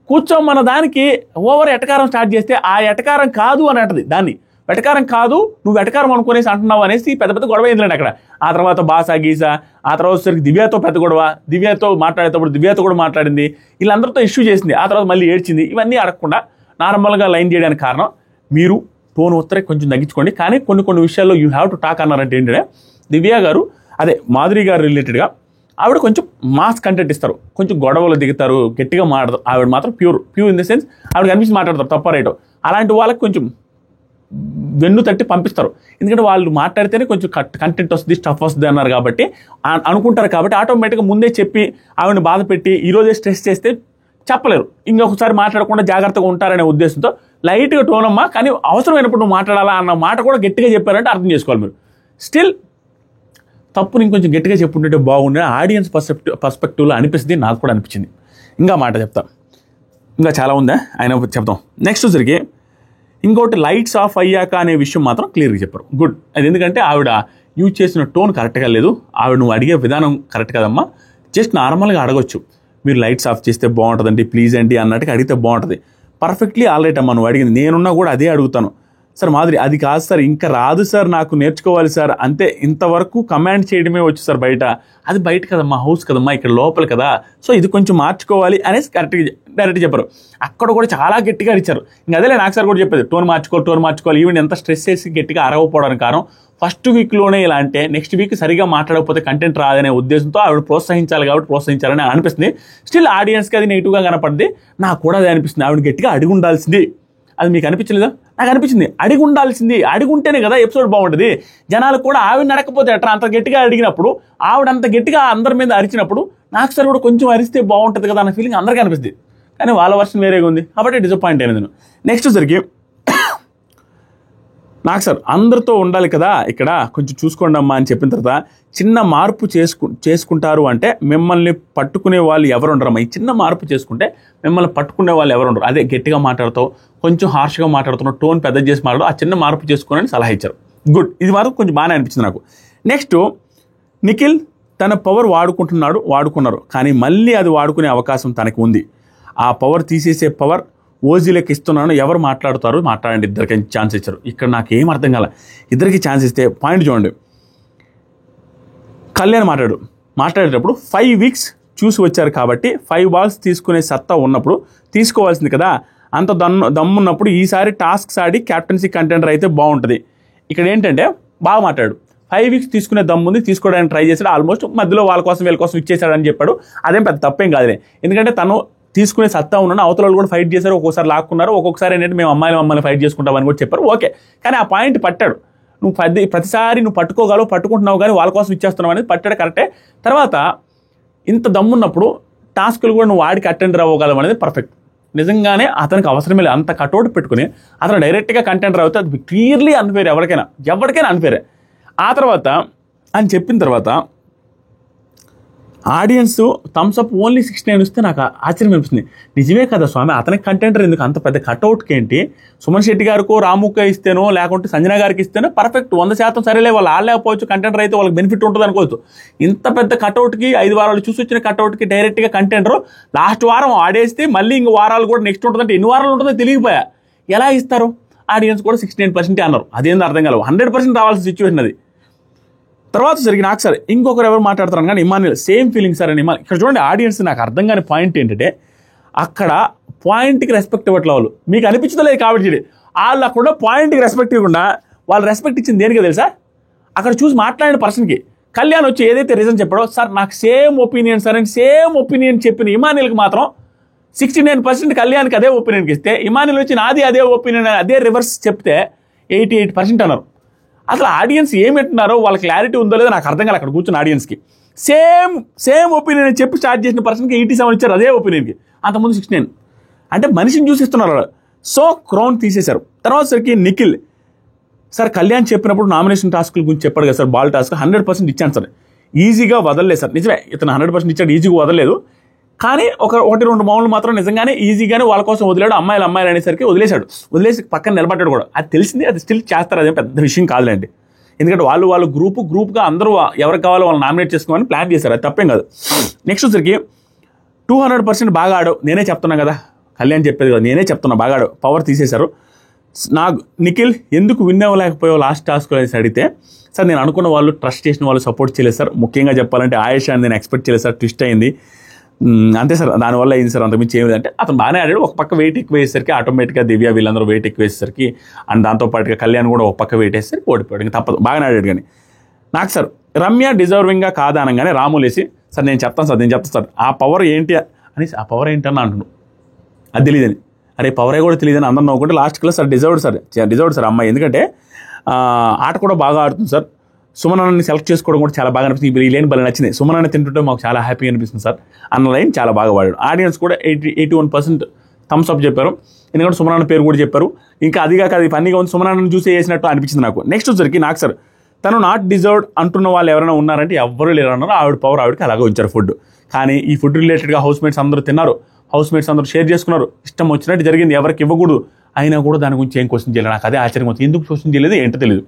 కూర్చోమన్న దానికి ఓవర్ ఎటకారం స్టార్ట్ చేస్తే ఆ ఎటకారం కాదు అని అంటది. దాన్ని వెటకారం కాదు, నువ్వు వెటకారం అనుకునేసి అంటున్నావు అనేసి పెద్ద పెద్ద గొడవ అయిందండి అక్కడ. ఆ తర్వాత బాసా గీసా, ఆ తర్వాత సరికి దివ్యతో పెద్ద గొడవ, దివ్యతో మాట్లాడేటప్పుడు దివ్యతో కూడా మాట్లాడింది, వీళ్ళందరితో ఇష్యూ చేసింది. ఆ తర్వాత మళ్ళీ ఏడ్చింది. ఇవన్నీ అడగకుండా నార్మల్గా లైన్ చేయడానికి కారణం మీరు టోన్ ఒత్తరే కొంచెం తగ్గించుకోండి. కానీ కొన్ని విషయాల్లో యూ హ్యావ్ టు టాక్ అన్నారంటే ఏంటంటే దివ్య గారు అదే మాధురి గారు రిలేటెడ్గా ఆవిడ కొంచెం మాస్ కంటెంట్ ఇస్తారు, కొంచెం గొడవలు దిగుతారు, గట్టిగా మాట్లాడతారు. ఆవిడ మాత్రం ప్యూర్ ఇన్ ద సెన్స్ ఆవిడ కనిపించి మాట్లాడతారు తప్ప రైటో. అలాంటి వాళ్ళకి కొంచెం వెన్ను తట్టి పంపిస్తారు. ఎందుకంటే వాళ్ళు మాట్లాడితేనే కొంచెం కంటెంట్ వస్తుంది, స్టఫ్ వస్తుంది అన్నారు కాబట్టి అనుకుంటారు. కాబట్టి ఆటోమేటిక్గా ముందే చెప్పి ఆవిడని బాధ పెట్టి ఈరోజే స్ట్రెస్ చేస్తే చెప్పలేరు. ఇంకొకసారి మాట్లాడకుండా జాగ్రత్తగా ఉంటారనే ఉద్దేశంతో లైట్గా టోన్ అమ్మా, కానీ అవసరమైనప్పుడు నువ్వు మాట్లాడాలా అన్న మాట కూడా గట్టిగా చెప్పారంటే అర్థం చేసుకోవాలి మీరు. స్టిల్ తప్పుని ఇంకొంచెం గట్టిగా చెప్పుంటే బాగుండే ఆడియన్స్ పర్స్పెక్టివ్లో అనిపిస్తుంది. నాకు కూడా అనిపించింది. ఇంకా మాట చెప్తా, ఇంకా చాలా ఉందా ఆయన చెప్తాం. నెక్స్ట్ జరిగి ఇంకోటి లైట్స్ ఆఫ్ అయ్యాక అనే విషయం మాత్రం క్లియర్గా చెప్పారు. గుడ్. అది ఎందుకంటే ఆవిడ యూజ్ చేసిన టోన్ కరెక్ట్గా లేదు. ఆవిడ నువ్వు అడిగే విధానం కరెక్ట్ కదమ్మా. జస్ట్ నార్మల్గా అడగొచ్చు, మీరు లైట్స్ ఆఫ్ చేస్తే బాగుంటుందండి ప్లీజ్ అండి అన్నట్టుగా అడిగితే బాగుంటుంది. పర్ఫెక్ట్లీ ఆల్రైట్ అమ్మా నువ్వు అడిగింది. నేనున్నా కూడా అదే అడుగుతాను. సార్ మాధురి అది కాదు సార్, ఇంకా రాదు సార్, నాకు నేర్చుకోవాలి సార్, అంతే. ఇంతవరకు కమాండ్ చేయడమే వచ్చు సార్, బయట అది బయట కదమ్మా, హౌస్ కదమ్మా, ఇక్కడ లోపల కదా, సో ఇది కొంచెం మార్చుకోవాలి అనేసి కరెక్ట్గా డైరెక్ట్గా చెప్పారు. అక్కడ కూడా చాలా గట్టిగా అడిచారు. ఇంకా అదేలే నాకు సార్ కూడా చెప్పేది, టోన్ మార్చుకోవాలి. ఈవెన్ ఎంత స్ట్రెస్ చేసి గట్టిగా అరవకపోవడానికి కారణం ఫస్ట్ వీక్లోనే ఇలా అంటే నెక్స్ట్ వీక్ సరిగా మాట్లాడకపోతే కంటెంట్ రాదనే ఉద్దేశంతో ఆవిడ ప్రోత్సహించాలి కాబట్టి ప్రోత్సహించాలని అనిపిస్తుంది. స్టిల్ ఆడియన్స్కి అది నెగిటివ్గా కనపడింది. నాకు కూడా అదే అనిపిస్తుంది. ఆవిడ గట్టిగా అడిగి ఉండాల్సింది. అది మీకు అనిపించలేదా? నాకు అనిపించింది. అడిగి ఉండాల్సింది. అడిగి ఉంటేనే కదా ఎపిసోడ్ బాగుంటుంది. జనాలు కూడా ఆవిడ నడకపోతే అట్లా అంత గట్టిగా అడిగినప్పుడు, ఆవిడ అంత గట్టిగా అందరి మీద అరిచినప్పుడు నాకు సార్ కూడా కొంచెం అరిస్తే బాగుంటుంది కదా అన్న ఫీలింగ్ అందరికీ అనిపిస్తుంది. కానీ వాళ్ళ వర్షన్ వేరేగా ఉంది కాబట్టి డిసప్పాయింట్ అయినది నేను. నెక్స్ట్ సరికి నాకు సార్ అందరితో ఉండాలి కదా, ఇక్కడ కొంచెం చూసుకోండి అమ్మా అని చెప్పిన తర్వాత చిన్న మార్పు చేసుకుంటారు అంటే మిమ్మల్ని పట్టుకునే వాళ్ళు ఎవరు ఉండరమ్మా. ఈ చిన్న మార్పు చేసుకుంటే మిమ్మల్ని పట్టుకునే వాళ్ళు ఎవరు ఉండరు. అదే గట్టిగా మాట్లాడుతావు, కొంచెం హార్ష్గా మాట్లాడుతున్నావు, టోన్ పెద్ద చేసి మాట్లాడు, ఆ చిన్న మార్పు చేసుకోనని సలహా ఇచ్చారు. గుడ్. ఇది మాత్రం కొంచెం బాగానే అనిపించింది నాకు. నెక్స్ట్ నిఖిల్ తన పవర్ వాడుకున్నారు, కానీ మళ్ళీ అది వాడుకునే అవకాశం తనకు ఉంది. ఆ పవర్ తీసేసే పవర్ ఓజీలకు ఇస్తున్నాను, ఎవరు మాట్లాడతారు మాట్లాడండి, ఇద్దరికి ఛాన్స్ ఇచ్చారు. ఇక్కడ నాకు ఏం అర్థం కాల. ఇద్దరికి ఛాన్స్ ఇస్తే పాయింట్ చూడండి. కళ్యాణ్ మాట్లాడేటప్పుడు 5 వీక్స్ చూసి వచ్చారు కాబట్టి 5 బాల్స్ తీసుకునే సత్తా ఉన్నప్పుడు తీసుకోవాల్సింది కదా. అంత దమ్మున్నప్పుడు ఈసారి టాస్క్స్ ఆడి క్యాప్టెన్సీ కంటెండర్ అయితే బాగుంటుంది. ఇక్కడ ఏంటంటే బాగా మాట్లాడు, 5 వీక్స్ తీసుకునే దమ్ముంది, తీసుకోవడానికి ట్రై చేశాడు. ఆల్మోస్ట్ మధ్యలో వాళ్ళ కోసం వీళ్ళ కోసం ఇచ్చేసాడని చెప్పాడు. అదేం పెద్ద తప్పేం కాదులే. ఎందుకంటే తను తీసుకునే సత్తా ఉన్నాను. అవతల వాళ్ళు కూడా ఫైట్ చేశారు, ఒక్కొక్కసారి లాక్కున్నారు, ఒక్కొక్కసారి ఏంటంటే మేము మమ్మల్ని ఫైట్ చేసుకుంటామని కూడా చెప్పారు. ఓకే, కానీ ఆ పాయింట్ పట్టాడు. నువ్వు ప్రతిసారి నువ్వు పట్టుకుంటున్నావు కానీ వాళ్ళ కోసం ఇచ్చేస్తున్నావు అనేది పట్టాడు కరెక్టే. తర్వాత ఇంత దమ్మున్నప్పుడు టాస్కులు కూడా నువ్వు వాడికి అటెండర్ అవ్వగలవు అనేది పర్ఫెక్ట్. నిజంగానే అతనికి అవసరమే లేదు. అంత కటౌట్ పెట్టుకుని అతను డైరెక్ట్గా కంటెండర్ అవుతే అది క్లియర్లీ అన్ఫేర్, ఎవరికైనా అన్ఫేరే. ఆ తర్వాత అని చెప్పిన తర్వాత ఆడియన్స్ థమ్స్అప్ ఓన్లీ 69 ఇస్తే నాకు ఆశ్చర్యం అనిపిస్తుంది. నిజమే కదా స్వామి, అతనికి కంటెంటర్ ఎందుకు అంత పెద్ద కట్అవుట్కి ఏంటి? సుమన్ శెట్టి గారికో రాముకో ఇస్తేనో లేకుంటే సంజన గారికి ఇస్తేనో పర్ఫెక్ట్ 100% సరేలే, వాళ్ళు ఆడలేకపోవచ్చు, కంటెంటర్ అయితే వాళ్ళకి బెనిఫిట్ ఉంటుంది అనుకోవచ్చు. ఇంత పెద్ద కట్అవుట్కి 5 వారాలు చూసి వచ్చిన కట్అవుట్కి డైరెక్ట్గా కంటెంటర్ లాస్ట్ వారం ఆడేస్తే మళ్ళీ ఇంక వారాలు కూడా నెక్స్ట్ ఉంటుందంటే ఎన్ని వారాలు ఉంటుందో తెలియకపోయా. ఎలా ఇస్తారు? ఆడియన్స్ కూడా 69% అన్నారు. అదేందో అర్థం కాలేదు. 100% రావాల్సిన సిచ్యువేషన్ అది. తర్వాత జరిగిన నాకు సార్ ఇంకొకరు ఎవరు మాట్లాడతారు కానీ ఇమాన్యుల్ సేమ్ ఫీలింగ్ సార్ అని ఇక్కడ చూడండి. ఆడియన్స్ నాకు అర్థం కాని పాయింట్ ఏంటంటే అక్కడ పాయింట్కి రెస్పెక్ట్ ఇవ్వట్లే వాళ్ళు. మీకు అనిపించలేదు కాబట్టి వాళ్ళు అక్కడ పాయింట్కి రెస్పెక్ట్ ఇవ్వకుండా వాళ్ళు రెస్పెక్ట్ ఇచ్చింది దేనికే తెలుసా? అక్కడ చూసి మాట్లాడిన పర్సన్కి. కళ్యాణ్ వచ్చి ఏదైతే రీజన్ చెప్పాడో సార్ నాకు సేమ్ ఒపీనియన్ సార్ అని సేమ్ ఒపీనియన్ చెప్పిన ఇమాన్యుల్కి మాత్రం 69% కళ్యాణ్కి అదే ఒపీనియన్కి ఇస్తే ఇమానుయల్ వచ్చి నాది అదే ఒపీనియన్, అదే రివర్స్ చెప్తే 88% అన్నారు. అసలు ఆడియన్స్ ఏమింటున్నారో వాళ్ళ క్లారిటీ ఉందో లేదో నాకు అర్థం కాదు. అక్కడ కూర్చున్న ఆడియన్స్కి సేమ్ ఒపీనియన్ చెప్పి స్టార్ట్ చేసిన పర్సన్కి 87 ఇచ్చారు అదే ఒపీనియన్కి, అంతకుముందు 69. అంటే మనిషిని చూసిస్తున్నారు. సో క్రౌన్ తీసేశారు. తర్వాత సరికి నిఖిల్ సార్ కళ్యాణ్ చెప్పినప్పుడు నామినేషన్ టాస్కుల గురించి చెప్పాడు కదా సార్, బాల్ టాస్క్ 100% ఇచ్చాను సార్, ఈజీగా వదలలేదు సార్. నిజమే, ఇతను 100% ఇచ్చాడు, ఈజీగా వదలలేదు. కానీ ఒకటి రెండు మౌన్లు మాత్రం నిజంగానే ఈజీగానే వాళ్ళ కోసం వదిలాడు. అమ్మాయిలు అనేసరికి వదిలేసి పక్కన నిలబడ్డాడు కూడా. అది తెలిసింది, అది స్టిల్ చేస్తారు, అదేం పెద్ద విషయం కాదులేండి. ఎందుకంటే వాళ్ళు గ్రూప్గా అందరూ ఎవరికి కావాలో వాళ్ళు నామినేట్ చేసుకోమని ప్లాన్ చేశారు, అది తప్పేం కాదు. నెక్స్ట్ వచ్చరికి 200% బాగా ఆడావు, నేనే చెప్తున్నా కదా, కళ్యాణ్ చెప్పేది కదా, నేనే చెప్తున్నా బాగా ఆడావు, పవర్ తీసేశారు. నాకు నిఖిల్ ఎందుకు విన్ అవ్వలేకపోయావు లాస్ట్ టాస్క్ అనేసి అడిగితే, సార్ నేను అనుకున్న వాళ్ళు, ట్రస్ట్ చేసిన వాళ్ళు సపోర్ట్ చేయలేదు సార్. ముఖ్యంగా చెప్పాలంటే ఆయేషా అని నేను ఎక్స్పెక్ట్ చేయలేదు సార్, ట్విస్ట్ అయింది అంతే సార్, దానివల్ల అయింది సార్, అంతకుమించి ఏమిటంటే అతను బాగానే ఆడాడు. ఒక పక్క వెయిట్ ఎక్కువ వేసేసరికి ఆటోమేటిక్గా దివ్య వీళ్ళందరూ వెయిట్ ఎక్కువ వేసేసరికి అండ్ దాంతోపాటుగా కళ్యాణ్ కూడా ఒక పక్క వెయిట్ వేసేసరికి ఓడిపోయాడు, ఇంకా తప్పదు, బాగానే ఆడాడు. కానీ నాకు సార్ రమ్య డిజర్వింగ్గా కాదనగానే రాములేసి సార్ నేను చెప్తాను సార్ ఆ పవర్ ఏంటి అని, ఆ పవర్ ఏంటని అంటున్నాను, అది తెలియదని. అరే పవరే కూడా తెలియదని అందరం నవ్వుకుంటే last class sir deserved sir అమ్మాయి, ఎందుకంటే ఆట కూడా బాగా ఆడుతుంది సార్. సుమనని సెలెక్ట్ చేసుకోవడం కూడా చాలా బాగా అనిపిస్తుంది. ఈ లైన్ భలే నచ్చింది, సుమనని తింటుంటే మాకు చాలా హ్యాపీ అనిపిస్తుంది సార్ అన్న లైన్ చాలా బాగా వాడాడు. ఆడియన్స్ కూడా 81% థమ్స్ అప్ చెప్పారు, ఎందుకంటే సుమనన్న పేరు కూడా చెప్పారు. ఇంకా అదిగాక అది ఫన్నీగా ఉంది, సుమనని చూసి వేసినట్టు అనిపించింది నాకు. నెక్స్ట్ వచ్చరికి నాకు సార్ తను నాట్ డిజర్వ్డ్ అంటున్న వాళ్ళు ఎవరైనా ఉన్నారంటే ఎవ్వరూ లేరు అన్నారు. ఆవిడ పవర్ ఆవిడకి అలాగే ఉంచారు ఫుడ్. కానీ ఈ ఫుడ్ రిలేటెడ్గా హౌస్ మేట్స్ అందరూ తిన్నారు, హౌస్ మేట్స్ అందరూ షేర్ చేసుకున్నారు, ఇష్టం వచ్చినట్టు జరిగింది, ఎవరికి ఇవ్వకూడదు అయినా కూడా దాని గురించి ఏం క్వశ్చన్ చేయలేదు. నాకు అదే ఆశ్చర్యం అవుతుంది, ఎందుకు క్వశ్చన్ చేయలేదు ఏంటో తెలియదు.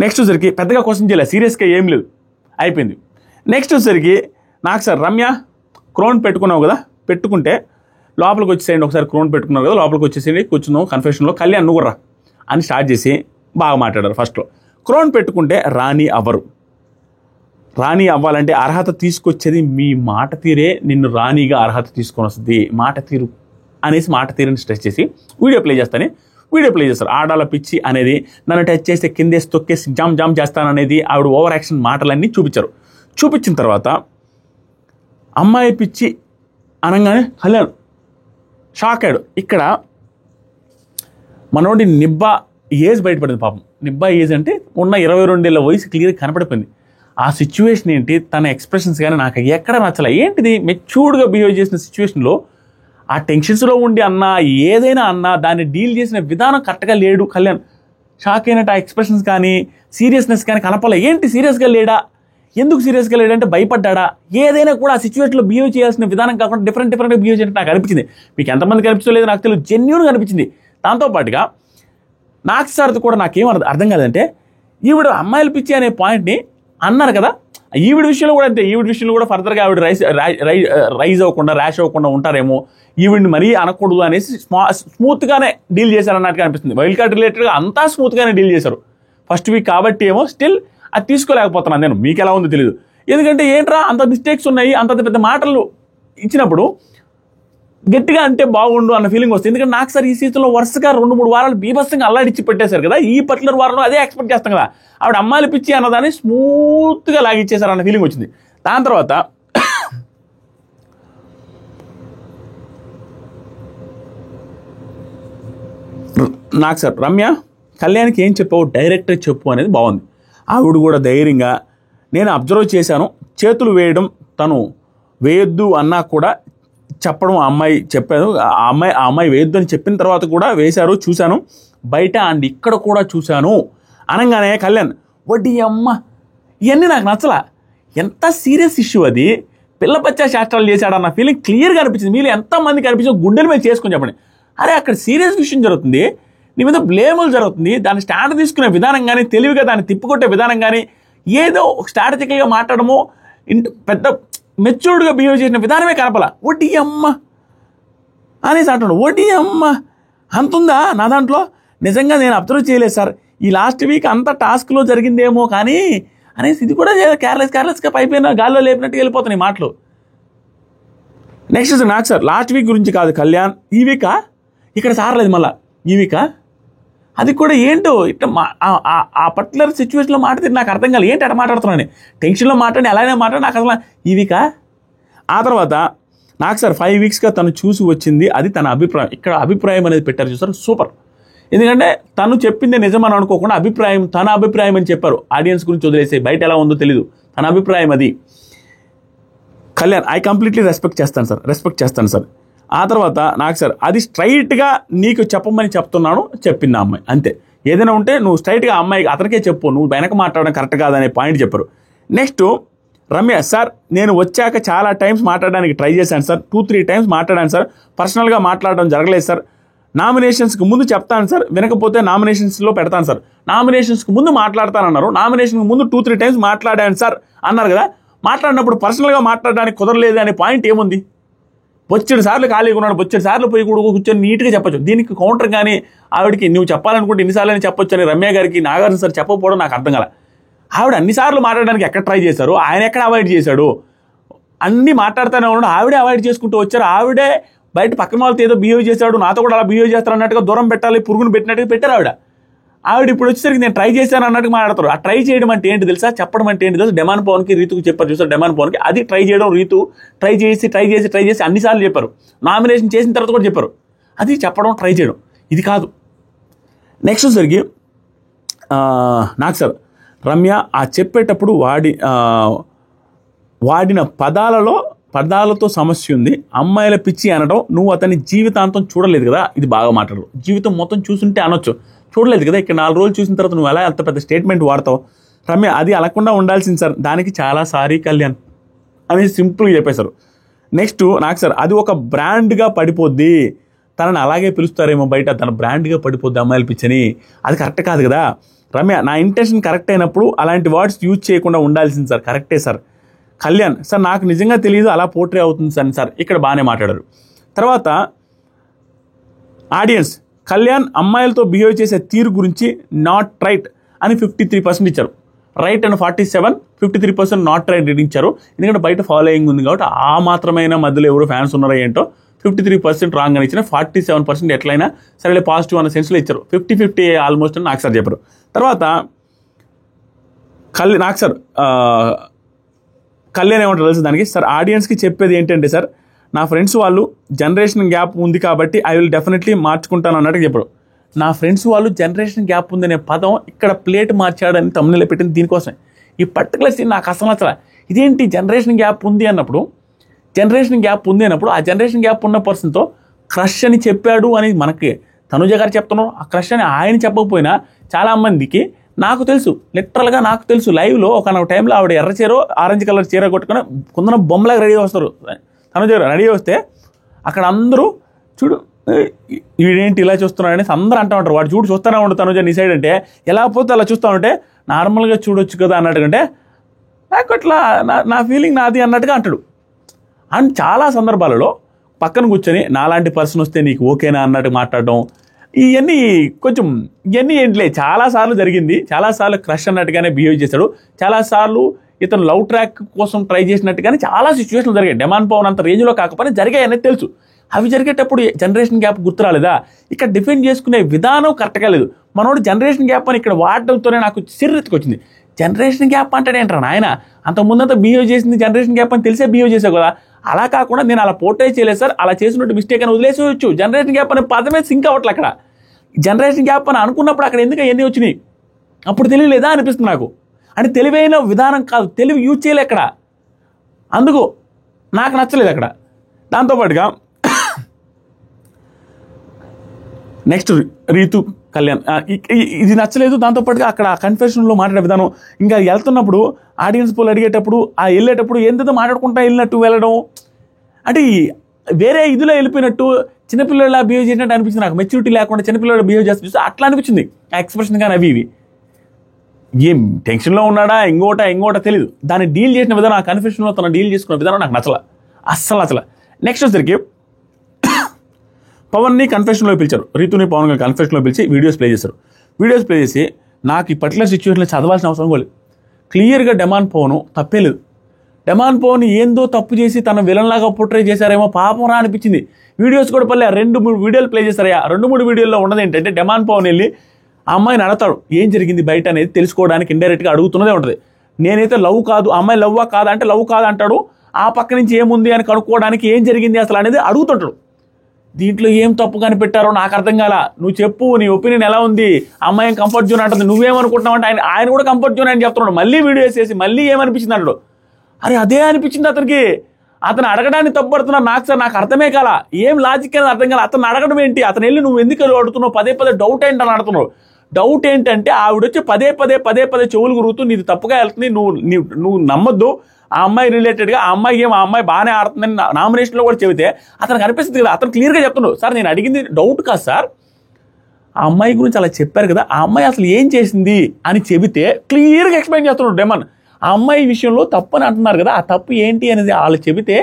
నెక్స్ట్ వచ్చరికి పెద్దగా క్వశ్చన్ చేయలేదు, సీరియస్గా ఏం లేదు, అయిపోయింది. నెక్స్ట్ వచ్చరికి నాకు సార్ రమ్య క్రోన్ పెట్టుకున్నావు కదా, పెట్టుకుంటే లోపలికి వచ్చేసేయండి, ఒకసారి క్రోన్ పెట్టుకున్నారు కదా లోపలికి వచ్చేసేయండి, కూర్చున్నావు కన్ఫెషన్లో, కళ్యాణ్ నువ్వు రా అని స్టార్ట్ చేసి బాగా మాట్లాడారు. ఫస్ట్లో క్రోన్ పెట్టుకుంటే రాణి అవ్వాలంటే అర్హత తీసుకొచ్చేది మీ మాట తీరే, నిన్ను రాణిగా అర్హత తీసుకొని వస్తుంది, మాట తీరు అనేసి మాట తీరుని స్ట్రెస్ చేసి వీడియో ప్లే చేస్తారు. ఆడాల పిచ్చి అనేది, నన్ను టచ్ చేస్తే కిందేసి తొక్కేసి జామ్ చేస్తాననేది ఆవిడ ఓవర్ యాక్షన్ మాటలన్నీ చూపించిన తర్వాత అమ్మాయి పిచ్చి అనగానే కళ్యాణ్ షాక్ అయ్యాడు. ఇక్కడ మనోడి నిబ్బా ఏజ్ బయటపడింది పాపం. నిబ్బా ఏజ్ అంటే ఉన్న 22 ఏళ్ళ వయసు క్లియర్గా కనపడిపోయింది. ఆ సిచ్యువేషన్ ఏంటి, తన ఎక్స్ప్రెషన్స్ కానీ నాకు ఎక్కడ నచ్చలే. ఏంటిది మెచ్యూర్డ్గా బిహేవ్ చేసిన సిచ్యువేషన్లో ఆ టెన్షన్స్లో ఉండి అన్నా ఏదైనా అన్నా దాన్ని డీల్ చేసిన విధానం కరెక్ట్గా లేడు కళ్యాణ్. షాక్ అయినట్టు ఆ ఎక్స్ప్రెషన్స్ కానీ సీరియస్నెస్ కానీ కనపడలే. ఏంటి సీరియస్గా లేడా, ఎందుకు సీరియస్గా లేడంటే భయపడ్డా, ఏదైనా కూడా ఆ సిచ్యువేషన్లో బిహేవ్ చేయాల్సిన విధానం కాకుండా డిఫరెంట్గా బిహేవ్ చేసినట్టు నాకు అనిపించింది. మీకు ఎంతమందికి అనిపించలేదు నాకు తెలియదు, జెన్యూన్గా అనిపించింది. దాంతోపాటుగా నాకు సార్ కూడా నాకేం అర్థం కాదంటే, ఈవిడ అమ్మాయిల పిచ్చి అనే పాయింట్ని అన్నారు కదా, ఈవిడ విషయంలో కూడా అంతే. ఈవిడ విషయంలో కూడా ఫర్దర్గా ఆవిడ రైజ్ అవ్వకుండా ర్యాష్ అవ్వకుండా ఉంటారేమో, ఈవిడ్ని మరీ అనకూడదు అనేసి స్మూత్గానే డీల్ చేశారన్నట్టుగా అనిపిస్తుంది. వైల్డ్ కార్డ్ రిలేటెడ్గా అంతా స్మూత్గానే డీల్ చేశారు ఫస్ట్ వీక్ కాబట్టి ఏమో స్టిల్ అది తీసుకోలేకపోతున్నాను నేను. మీకు ఎలా ఉందో తెలియదు, ఎందుకంటే ఏంట్రా అంత మిస్టేక్స్ ఉన్నాయి, అంత పెద్ద మాటలు ఇచ్చినప్పుడు గట్టిగా అంటే బాగుండు అన్న ఫీలింగ్ వస్తుంది. ఎందుకంటే నాకు సార్ ఈ సీజన్లో వరుసగా 2-3 వారాలు బీభత్సంగా అల్లాడిచ్చి పెట్టేశారు కదా, ఈ పర్టికులర్ వారంలో అదే ఎక్స్పెక్ట్ చేస్తాం కదా, ఆవిడ అమ్మాయిలు పిచ్చి అన్నదాన్ని స్మూత్గా లాగిచ్చేశారు అన్న ఫీలింగ్ వచ్చింది. దాని తర్వాత నాకు సార్ రమ్య కళ్యాణ్కి ఏం చెప్పావు డైరెక్ట్గా చెప్పు అనేది బాగుంది. ఆవిడ కూడా ధైర్యంగా, నేను అబ్జర్వ్ చేశాను, చేతులు వేయడం తను వేయొద్దు అన్నా కూడా చెప్పడం ఆ అమ్మాయి చెప్పాను, ఆ అమ్మాయి వేయొద్దు అని చెప్పిన తర్వాత కూడా వేశారు, చూశాను బయట అండ్ ఇక్కడ కూడా చూశాను అనగానే కళ్యాణ్ వడ్డీ అమ్మ ఇవన్నీ నాకు నచ్చలా. ఎంత సీరియస్ ఇష్యూ అది, పిల్ల బచ్చా శాస్త్రాలు చేశాడన్న ఫీలింగ్ క్లియర్గా అనిపించింది. మీరు ఎంతమందికి అనిపించింది గుండెల మీద చేసుకొని చెప్పండి. అరే అక్కడ సీరియస్ విషయం జరుగుతుంది, నీ మీద బ్లేములు జరుగుతుంది, దాన్ని స్టాండ్ తీసుకునే విధానం కానీ, తెలివిగా దాన్ని తిప్పుకొట్టే విధానం కానీ, ఏదో స్ట్రాటజికల్గా మాట్లాడము, పెద్ద మెచ్యూర్డ్గా బిహేవ్ చేసిన విధానమే కనపల. వడ్డీ అమ్మ అనేసి అంటున్నాడు. వడ్డీ అమ్మ అంతుందా నా దాంట్లో? నిజంగా నేను అబ్జర్వ్ చేయలేదు సార్, ఈ లాస్ట్ వీక్ అంతా టాస్క్లో జరిగిందేమో కానీ అనేసి ఇది కూడా కేర్లెస్గా పైపోయిన గాల్లో లేపినట్టు వెళ్ళిపోతున్నాయి మాటలు. నెక్స్ట్ నాకు సార్ లాస్ట్ వీక్ గురించి కాదు కళ్యాణ్, ఈ వీకా ఇక్కడ సారలేదు మళ్ళీ ఈ వీకా, అది కూడా ఏంటో ఇట్లా ఆ పర్టికులర్ సిచ్యువేషన్లో మాట్లాడితే నాకు అర్థం కాదు, ఏంటి అట్లా మాట్లాడుతున్నాను, టెన్షన్లో మాట్లాడి అలానే మాట్లాడి నాకు అసలు ఈ వీకా. ఆ తర్వాత నాకు సార్ 5 వీక్స్గా తను చూసి వచ్చింది, అది తన అభిప్రాయం. ఇక్కడ అభిప్రాయం అనేది పెట్టారు చూసారు, సూపర్. ఎందుకంటే తను చెప్పింది నిజమని అనుకోకుండా అభిప్రాయం, తన అభిప్రాయం అని చెప్పారు. ఆడియన్స్ గురించి వదిలేసే, బయట ఎలా ఉందో తెలీదు, తన అభిప్రాయం అది. కళ్యాణ్ ఐ కంప్లీట్లీ రెస్పెక్ట్ చేస్తాను సార్. ఆ తర్వాత నాకు సార్ అది స్ట్రైట్గా నీకు చెప్పమని చెప్తున్నాను, చెప్పింది ఆ అమ్మాయి అంతే. ఏదైనా ఉంటే నువ్వు స్ట్రైట్గా అమ్మాయి అతనికే చెప్పు, నువ్వు వెనక మాట్లాడడం కరెక్ట్ కాదనే పాయింట్ చెప్పారు. నెక్స్ట్ రమ్య సార్, నేను వచ్చాక చాలా టైమ్స్ మాట్లాడడానికి ట్రై చేశాను సార్, 2-3 టైమ్స్ మాట్లాడాను సార్, పర్సనల్గా మాట్లాడడం జరగలేదు సార్. నామినేషన్స్కి ముందు చెప్తాను సార్, వినకపోతే నామినేషన్స్లో పెడతాను సార్. నామినేషన్స్కి ముందు మాట్లాడతానన్నారు, నామినేషన్కి ముందు 2-3 టైమ్స్ మాట్లాడాను సార్ అన్నారు కదా. మాట్లాడినప్పుడు పర్సనల్గా మాట్లాడడానికి కుదరలేదు అనే పాయింట్ ఏముంది? బొచ్చెడు సార్లు ఖాళీగా ఉన్నాడు, బొచ్చెడు సార్లు పోయి కూడా కూర్చొని నీట్గా చెప్పొచ్చు. దీనికి కౌంటర్ కానీ ఆవిడకి నువ్వు చెప్పాలనుకుంటే ఇన్నిసార్లు అని చెప్పొచ్చు అని రమ్య గారికి నాగార్జున సార్ చెప్పకపోవడం నాకు అర్థం కాల. ఆవిడ అన్నిసార్లు మాట్లాడడానికి ఎక్కడ ట్రై చేశారు, ఆయన ఎక్కడ అవాయిడ్ చేశాడు? అన్నీ మాట్లాడుతూనే ఉన్నాడు, ఆవిడే అవాయిడ్ చేసుకుంటూ వచ్చారు. ఆవిడే బయట పక్కన వాళ్ళతో ఏదో బిహేవ్ చేశాడు, నాతో కూడా అలా బిహేవ్ చేస్తారు అన్నట్టుగా దూరం పెట్టాలి, పురుగును పెట్టినట్టుగా పెట్టారు ఆవిడ ఇప్పుడు వచ్చేసరికి నేను ట్రై చేశాను అన్నట్టుగా మాట్లాడతారు. ఆ ట్రై చేయడం అంటే ఏంటి తెలుసా, చెప్పడం అంటే ఏంటి తెలుసా? డెమాన్ పవన్కి రీతుకు చెప్పారు చూసారు, డెమాన్ పవన్కి అది ట్రై చేయడం. రీతు ట్రై చేసి అన్నిసార్లు చెప్పారు, నామినేషన్ చేసిన తర్వాత కూడా చెప్పారు. అది చెప్పడం, ట్రై చేయడం, ఇది కాదు. నెక్స్ట్ వచ్చేసరికి నాకు సార్ రమ్య ఆ చెప్పేటప్పుడు వాడిన పదాలతో సమస్య ఉంది. అమ్మాయిల పిచ్చి అనడం, నువ్వు అతని జీవితాంతం చూడలేదు కదా, ఇది బాగా మాట్లాడరు. జీవితం మొత్తం చూసుంటే అనొచ్చు, చూడలేదు కదా. ఇక్కడ 4 రోజులు చూసిన తర్వాత నువ్వు ఎలా అంత పెద్ద స్టేట్మెంట్ వాడతావు? రమ్య అది అలాకుండా ఉండాల్సింది సార్, దానికి చాలా సారీ కళ్యాణ్ అని సింపుల్గా చెప్పేశారు. నెక్స్ట్ నాకు సార్ అది ఒక బ్రాండ్గా పడిపోద్ది, తనని అలాగే పిలుస్తారేమో బయట, తన బ్రాండ్గా పడిపోద్ది అమ్మాయిల పిచ్చని, అది కరెక్ట్ కాదు కదా. రమ్య నా ఇంటెన్షన్ కరెక్ట్ అయినప్పుడు అలాంటి వర్డ్స్ యూజ్ చేయకుండా ఉండాల్సింది సార్, కరెక్టే సార్. కళ్యాణ్ సార్ నాకు నిజంగా తెలియదు, అలా పోర్ట్రే అవుతుంది సార్. ఇక్కడ బాగానే మాట్లాడారు. తర్వాత ఆడియన్స్ కళ్యాణ్ అమ్మాయిలతో బిహేవ్ చేసే తీరు గురించి నాట్ రైట్ అని 53% ఇచ్చారు. రైట్ అని 47, 53% నాట్ రైట్ ఇచ్చారు. ఎందుకంటే బయట ఫాలోయింగ్ ఉంది కాబట్టి ఆ మాత్రమైన మధ్యలో ఎవరు ఫ్యాన్స్ ఉన్నారో ఏంటో 53% రాంగ్ అని ఇచ్చిన, 47% ఎట్లయినా సరే పాజిటివ్ అన్న సెన్స్లో ఇచ్చారు. 50-50 ఆల్మోస్ట్ అని నాకు సార్ చెప్పారు. తర్వాత నాకు సార్ కళ్యాణ్ ఏమంటారు తెలుసు దానికి సార్, ఆడియన్స్కి చెప్పేది ఏంటంటే సార్, నా ఫ్రెండ్స్ వాళ్ళు జనరేషన్ గ్యాప్ ఉంది కాబట్టి ఐ విల్ డెఫినెట్లీ మార్చుకుంటాను అన్నట్టు చెప్పాడు. నా ఫ్రెండ్స్ వాళ్ళు జనరేషన్ గ్యాప్ ఉందనే పదం ఇక్కడ ప్లేట్ మార్చాడని తమ్ముళ్ళలో పెట్టింది దీనికోసమే. ఈ పర్టికులర్ సీన్ నాకు అసలు నచ్చలా. ఇదేంటి జనరేషన్ గ్యాప్ ఉంది అన్నప్పుడు, ఆ జనరేషన్ గ్యాప్ ఉన్న పర్సన్తో క్రష్ అని చెప్పాడు అని మనకి తనుజ గారు చెప్తున్నాం. ఆ క్రష్ అని ఆయన చెప్పకపోయినా చాలామందికి నాకు తెలుసు, లిటరల్గా నాకు తెలుసు. లైవ్లో ఒక టైంలో ఆవిడ ఎర్ర చీర ఆరెంజ్ కలర్ చీర కొట్టుకుని కొందరు బొమ్మలాగా రెడీ వస్తారు. తనుజ రెడీ వస్తే అక్కడ అందరూ చూడు వీడేంటి ఇలా చూస్తున్నాడు అనేసి అందరూ అంటూ ఉంటారు. వాడు చూడు చూస్తూనే ఉంటాడు తనుజ నీ సైడ్ అంటే, ఎలా పోతే అలా చూస్తూ ఉంటే నార్మల్గా చూడొచ్చు కదా అన్నట్టుకంటే నాకు అట్లా నా ఫీలింగ్ నాది అన్నట్టుగా అంటాడు. అండ్ చాలా సందర్భాలలో పక్కన కూర్చొని నాలాంటి పర్సన్ వస్తే నీకు ఓకేనా అన్నట్టు మాట్లాడడం, ఇవన్నీ ఏంటిలే చాలాసార్లు జరిగింది. చాలాసార్లు క్రష్ అన్నట్టుగానే బిహేవ్ చేశాడు, చాలాసార్లు ఇతను లవ్ ట్రాక్ కోసం ట్రై చేసినట్టుగానే చాలా సిచ్యువేషన్లు జరిగాయి. డెమాన్ పవన్ అంత రేంజ్లో కాకపోయినా జరిగాయి అనేది తెలుసు. అవి జరిగేటప్పుడు జనరేషన్ గ్యాప్ గుర్తు రాలేదా? ఇక్కడ డిఫెండ్ చేసుకునే విధానం కరెక్ట్గా లేదు. మనోడు జనరేషన్ గ్యాప్ అని ఇక్కడ వాడటంతోనే నాకు చిర్రెత్తుకొచ్చింది. జనరేషన్ గ్యాప్ అంటే ఏంటరా నాయన, అంతకుముందంతా బిహేవ్ చేసింది జనరేషన్ గ్యాప్ అని తెలిసే బిహేవ్ చేసావు కదా. అలా కాకుండా నేను అలా పోర్ట్రే చేయలేదు సార్, అలా చేసినట్టు మిస్టేక్ అని వదిలేసేయచ్చు. జనరేషన్ గ్యాప్ అనే పదమే సింక్ అవ్వట్లే అక్కడ. జనరేషన్ గ్యాప్ అని అనుకున్నప్పుడు అక్కడ ఎందుకు ఎన్ని వచ్చినాయి, అప్పుడు తెలియలేదా అనిపిస్తుంది నాకు. అంటే తెలివైన విధానం కాదు, తెలివి యూజ్ చేయలే అక్కడ, అందుకు నాకు నచ్చలేదు అక్కడ. దాంతోపాటుగా నెక్స్ట్ రీతు కళ్యాణ్ ఇది నచ్చలేదు. దాంతోపాటుగా అక్కడ కన్ఫెషన్లో మాట్లాడే విధానం, ఇంకా వెళ్తున్నప్పుడు ఆడియన్స్ పోల్ అడిగేటప్పుడు వెళ్ళేటప్పుడు ఏందో మాట్లాడుకుంటా వెళ్ళినట్టు వెళ్ళడం, అంటే వేరే ఇదిలో వెళ్ళిపోయినట్టు చిన్నపిల్లలా బిహేవ్ చేసినట్టు అనిపించింది నాకు. మెచ్యూరిటీ లేకుండా చిన్నపిల్లలు బిహేవ్ చేస్తే చూస్తే అట్లా అనిపించింది ఆ ఎక్స్ప్రెషన్. కానీ అవి ఏం టెన్షన్లో ఉన్నాడా ఇంకోట తెలియదు. దాన్ని డీల్ చేసిన విధానం, ఆ కన్ఫెషన్లో తను డీల్ చేసుకున్న విధానం నాకు అస్సలు నచ్చల. నెక్స్ట్ వచ్చరికి పవన్ని కన్ఫెషన్లో పిలిచారు, రీతుని పవన్ గారు కన్ఫెషన్లో పిలిచి వీడియోస్ ప్లే చేసి నాకు ఈ పర్టికులర్ సిచ్యువేషన్లో చదవాల్సిన అవసరం కూడా లేదు. క్లియర్గా డెమాన్ పవన్ తప్పేలేదు. డెమాన్ పవన్ ఏందో తప్పు చేసి తన విలన్లాగా పోర్ట్రే చేశారేమో, పాపం రా అనిపించింది. వీడియోస్ కూడా పల్లె 2-3 వీడియోలు ప్లే చేశారయ్యా. 2-3 వీడియోల్లో ఉన్నది ఏంటంటే డెమాన్ పవన్ వెళ్ళి ఆ అమ్మాయిని అడతాడు ఏం జరిగింది బయట అనేది తెలుసుకోవడానికి, ఇండైరెక్ట్గా అడుగుతున్నదే ఉంటుంది. నేనైతే లవ్ కాదు, ఆ అమ్మాయి లవ్వా కాదా అంటే లవ్ కాదు అంటాడు. ఆ పక్క నుంచి ఏముంది అని కనుక్కోవడానికి ఏం జరిగింది అసలు అనేది అడుగుతుంటాడు. దీంట్లో ఏం తప్పు కనిపెట్టారో నాకు అర్థం కాల. నువ్వు చెప్పు, నీ ఒపీనియన్ ఎలా ఉంది, అమ్మాయి కంఫర్ట్ జోన్ అంటుంది, నువ్వేమనుకుంటున్నావు అంటే ఆయన కూడా కంఫర్ట్ జోన్ అని చెప్తున్నాడు. మళ్ళీ వీడియో వేసేసి మళ్ళీ ఏమనిపించింది అంటాడు. అరే అదే అనిపించింది అతనికి. అతను అడగడానికి తప్పుపడుతున్నాడు. నాకు అర్థమే కాల, ఏం లాజిక్ అనేది అర్థం కాల. అతను అడగడం ఏంటి, అతను వెళ్ళి నువ్వు ఎందుకు అడుగుతున్నావు, పదే డౌట్ ఏంటి అని అడుగుతున్నావు. డౌట్ ఏంటంటే ఆవిడ వచ్చి పదే చెవులు గురుగుతూ నీది తప్పుగా వెళ్తుంది, నువ్వు నమ్మొద్దు, ఆ అమ్మాయి రిలేటెడ్గా ఆ అమ్మాయి బాగానే ఆడుతుందని నామినేషన్లో కూడా చెబితే అతనికి అనిపిస్తుంది కదా. అతను క్లియర్గా చెప్తున్నాడు, సార్ నేను అడిగింది డౌట్ కాదు సార్, ఆ అమ్మాయి గురించి అలా చెప్పారు కదా, ఆ అమ్మాయి అసలు ఏం చేసింది అని చెబితే క్లియర్గా ఎక్స్ప్లెయిన్ చేస్తున్నాడు డెమన్. ఆ అమ్మాయి విషయంలో తప్పు అని అంటున్నారు కదా, ఆ తప్పు ఏంటి అనేది వాళ్ళు చెబితే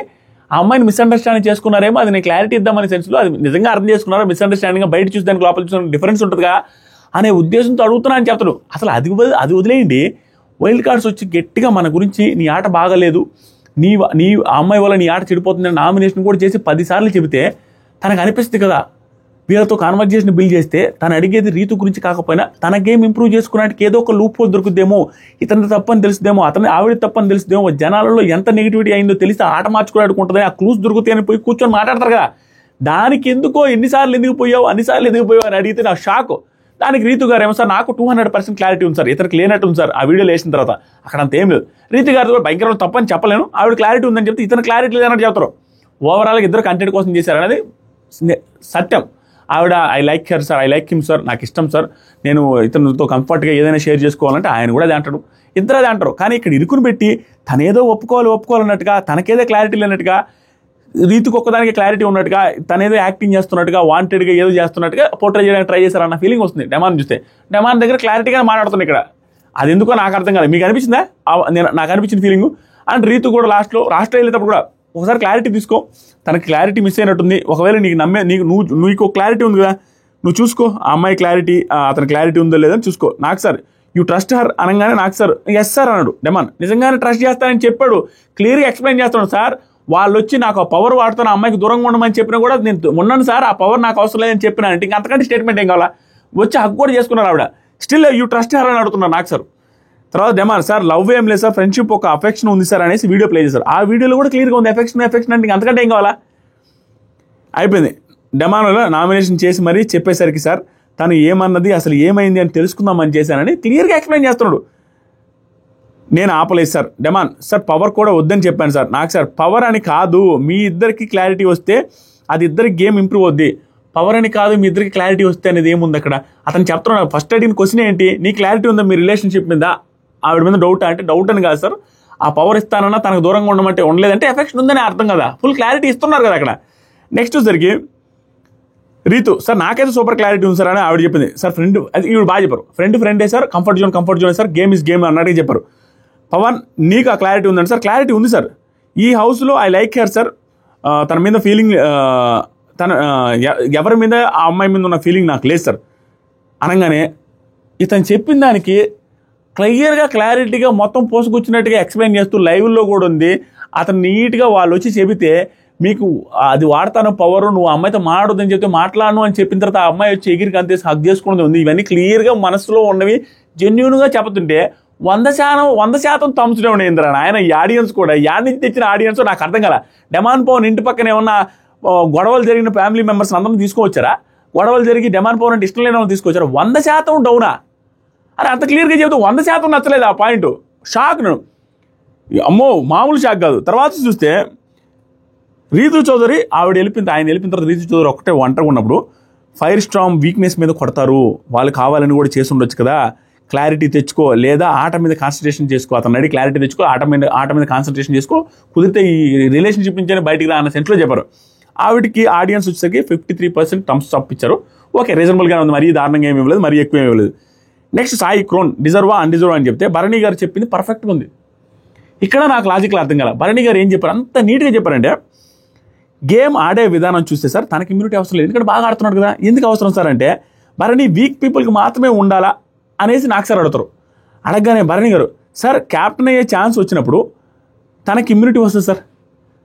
ఆ అమ్మాయిని మిస్అండర్స్టాండింగ్ చేసుకున్నారేమో, అది నేను క్లారిటీ ఇద్దామనే సెన్స్లో అది నిజంగా అర్థం చేసుకున్నారో మిస్అండర్స్టాండింగ్, బయట చూసి దానికి లోపల చూసిన డిఫరెన్స్ ఉంటుందిగా అనే ఉద్దేశంతో అడుగుతున్నా అని చెప్తాడు. అసలు అది వదిలేయండి, వైల్డ్ కార్డ్స్ వచ్చి గట్టిగా మన గురించి నీ ఆట బాగలేదు, నీ ఆ అమ్మాయి వల్ల నీ ఆట చెడిపోతుందని నామినేషన్ కూడా చేసి 10 సార్లు చెబితే తనకు అనిపిస్తుంది కదా, వీళ్ళతో కాన్వర్జేషన్ బిల్డ్ చేస్తే తను అడిగేది రీతు గురించి కాకపోయినా తన గేమ్ ఇంప్రూవ్ చేసుకోవడానికి ఏదో ఒక లూప్ హోల్ దొరుకుద్దేమో, ఇతని తప్పని తెలుసుదేమో, ఆవిడ తప్పని తెలుసుదేమో, జనాలలో ఎంత నెగిటివిటీ అయిందో తెలిస్తే ఆట మార్చుకోవడానికి ఆ క్లూస్ దొరుకుతాయని పోయి కూర్చొని మాట్లాడతారు కదా. దానికి ఎందుకో అన్నిసార్లు ఎందుకు పోయావు అని అడిగితే నాకు షాక్. దానికి రీతు గారు ఏమో సార్ నాకు 200% క్లారిటీ ఉంది సార్, ఇతనికి లేనట్టు ఉంది సార్, ఆ వీడియోలో వేసిన తర్వాత అక్కడ అంత ఏం లేదు. రీతు గారు కూడా భయంకరంగా తప్పని చెప్పలేను, ఆవిడ క్లారిటీ ఉందని చెప్తే ఇతను క్లారిటీ లేదన్నట్టు చెప్తారు. ఓవరాల్గా ఇద్దరు కంటెంట్ కోసం చేశారు అనేది సత్యం. ఆవిడ I like her sir, I like him sir, నాకు ఇష్టం సార్, నేను ఇతనితో కంఫర్ట్గా ఏదైనా షేర్ చేసుకోవాలంటే ఆయన కూడా అదే అంటాడు, ఇద్దరు అదే అంటారు. కానీ ఇక్కడ ఇరుకుని పెట్టి తనేదో ఒప్పుకోవాలన్నట్టుగా, తనకేదో క్లారిటీ లేనట్టుగా, రీతికి ఒక్కదానికి క్లారిటీ ఉన్నట్టుగా, తనేదో యాక్టింగ్ చేస్తున్నట్టుగా, వాంటెడ్గా ఏదో చేస్తున్నట్టుగా పోర్ట్రే చేయడానికి ట్రై చేశారన్న ఫీలింగ్ వస్తుంది డెమాన్ చూస్తే. డెమాన్ దగ్గర క్లారిటీగా మాట్లాడుతుంది ఇక్కడ, అది ఎందుకో నాకు అర్థం కాదు. మీకు అనిపించిందా? నాకు అనిపించిన ఫీలింగ్. అండ్ రీతు కూడా లాస్ట్లో వెళ్ళేటప్పుడు కూడా ఒకసారి క్లారిటీ తీసుకో, తనకి క్లారిటీ మిస్ అయినట్టుంది, ఒకవేళ నీకు క్లారిటీ ఉంది కదా, నువ్వు చూసుకో ఆ అమ్మాయి క్లారిటీ, అతని క్లారిటీ ఉందో లేదని చూసుకో. నాకు సార్ యూ ట్రస్ట్ హర్ అనగానే నాకు సార్ ఎస్ సార్ అన్నాడు డెమాన్. నిజంగానే ట్రస్ట్ చేస్తానని చెప్పాడు, క్లియర్గా ఎక్స్ప్లెయిన్ చేస్తున్నాడు. సార్ వాళ్ళు వచ్చి నాకు ఆ పవర్ వాడుతాను, అమ్మాయికి దూరంగా ఉండమని చెప్పినా కూడా నేను ఉన్నాను సార్, ఆ పవర్ నాకు అవసరం లేదని చెప్పినా అంటే ఇంకా అంతకంటే స్టేట్మెంట్ ఏం కావాలా, వచ్చి హక్కు కూడా చేసుకున్నారు ఆవిడ. స్టిల్ యూ ట్రస్ట్ హర్ అని అడుగుతున్నారు నాకు సార్. తర్వాత డెమాన్ సార్ లవ్ ఏం లేదు సార్, ఫ్రెండ్షిప్ ఒక అఫెక్షన్ ఉంది సార్ అనేసి వీడియో ప్లే చేశారు. ఆ వీడియోలో కూడా క్లియర్గా ఉంది ఎఫెక్షన్ అంటే ఇంకా అంతకంటే ఏం కావాలా. అయిపోయింది. డెమాన్లో నామినేషన్ చేసి మరీ చెప్పేసరికి సార్ తను ఏమన్నది అసలు ఏమైంది అని తెలుసుకుందామని చేశానని క్లియర్గా ఎక్స్ప్లెయిన్ చేస్తున్నాడు. నేను ఆపలేదు సార్. డెమాన్ సార్ పవర్ కూడా వద్దని చెప్పాను సార్. నాకు సార్ పవర్ అని కాదు, మీ ఇద్దరికి క్లారిటీ వస్తే అది ఇద్దరికి గేమ్ ఇంప్రూవ్ అవుద్ది, పవర్ అని కాదు మీ ఇద్దరికి క్లారిటీ వస్తే అనేది ఏముంది అక్కడ. అతను చెప్తున్నాడు, ఫస్ట్ అడిగిన క్వశ్చన్ ఏంటి, నీ క్లారిటీ ఉందా మీ రిలేషన్షిప్ మీద, ఆవిడ మీద డౌట్ అంటే డౌట్ అని కాదు సార్, ఆ పవర్ ఇస్తానన్నా తనకు దూరంగా ఉండమంటే ఉండలేదంటే ఎఫెక్షన్ ఉందని అర్థం కదా, ఫుల్ క్లారిటీ ఇస్తున్నారు కదా అక్కడ. నెక్స్ట్ వచ్చేసరికి రీతు సార్ నాకైతే సూపర్ క్లారిటీ ఉంది సార్ అని ఆవిడ చెప్పింది. సార్ ఫ్రెండ్, అది ఈవిడ బాగా చెప్పారు, ఫ్రెండే sir, comfort zone sir, game is game అన్నట్టుగా చెప్పారు. పవన్ నీకు ఆ క్లారిటీ ఉందండి సార్, క్లారిటీ ఉంది సార్, ఈ హౌస్లో ఐ లైక్ హర్ సార్, తన మీద ఫీలింగ్, తన ఎవరి మీద ఆ అమ్మాయి మీద ఉన్న ఫీలింగ్ నాకు లేదు సార్ అనగానే ఇతను చెప్పిన దానికి క్లియర్గా క్లారిటీగా మొత్తం పోసుకొచ్చినట్టుగా ఎక్స్ప్లెయిన్ చేస్తూ లైవ్లో కూడా ఉంది. అతను నీట్గా వాళ్ళు వచ్చి చెబితే మీకు అది వాడతాను పవర్, నువ్వు అమ్మాయితో మాట్లాడొద్దని చెప్తే మాట్లాడను అని చెప్పిన తర్వాత ఆ అమ్మాయి వచ్చి ఎగిరికి అంతే హక్ చేసుకున్నది ఉంది. ఇవన్నీ క్లియర్గా మనసులో ఉన్నవి జెన్యూన్గా చెప్తుంటే 100% తంసుడే ఉండేంద్ర ఆయన. ఈ ఆడియన్స్ కూడా యాడ్ నుంచి తెచ్చిన ఆడియన్స్ నాకు అర్థం కదా. డెమాన్ పవన్ ఇంటి పక్కన ఏమన్నా గొడవలు జరిగిన ఫ్యామిలీ మెంబర్స్ అందరం తీసుకొచ్చారా, గొడవలు జరిగి డెమాన్ పవన్ అంటే ఇష్టం లేని వాళ్ళు తీసుకొచ్చారా, 100% డౌనా అని అంత క్లియర్గా చెబుతూ 100% నచ్చలేదు ఆ పాయింట్. షాక్ నేను, అమ్మో మామూలు షాక్ కాదు. తర్వాత చూస్తే రీతు చౌదరి ఆయన వెళ్ళిన తర్వాత రీతు చౌదరి ఒక్కటే ఒంటరిగా ఉన్నప్పుడు ఫైర్ స్ట్రామ్ వీక్నెస్ మీద కొడతారు, వాళ్ళు కావాలని కూడా చేసి ఉండొచ్చు కదా, క్లారిటీ తెచ్చుకో, లేదా ఆట మీద కాన్సన్ట్రేషన్ చేసుకో, అతను అడిగి క్లారిటీ తెచ్చుకో, ఆట మీద కాన్సన్ట్రేషన్ చేసుకో, కుదిరితే ఈ రిలేషన్షిప్ నుంచి బయటికి రా అన్న సెంట్లో చెప్పారు. ఆవిడకి ఆడియన్స్ వచ్చేసరికి 53% థమ్స్ అప్ ఇచ్చారు. ఓకే రీజనబుల్గా ఉంది, మరీ దారుణంగా ఏమి ఇవ్వలేదు, మరీ ఎక్కువ ఏమి ఇవ్వలేదు. నెక్స్ట్ సాయి క్రోన్ డిజర్వా అన్డిజర్వ్ అని చెప్తే భరణి గారు చెప్పింది పర్ఫెక్ట్గా ఉంది. ఇక్కడ నాకు లాజిక్లో అర్థం కాల. భరణి గారు ఏం చెప్పారు, అంత నీట్గా చెప్పారంటే గేమ్ ఆడే విధానం చూస్తే సార్ తనకి ఇమ్యూనిటీ అవసరం లేదు, ఎందుకంటే బాగా ఆడుతున్నాడు కదా, ఎందుకు అవసరం సార్ అంటే భరణి వీక్ పీపుల్కి మాత్రమే ఉండాలా అనేసి నాకు సార్ అడుగుతారు. అడగగానే భరణి గారు సార్ క్యాప్టెన్ అయ్యే ఛాన్స్ వచ్చినప్పుడు తనకి ఇమ్యూనిటీ వస్తుంది సార్,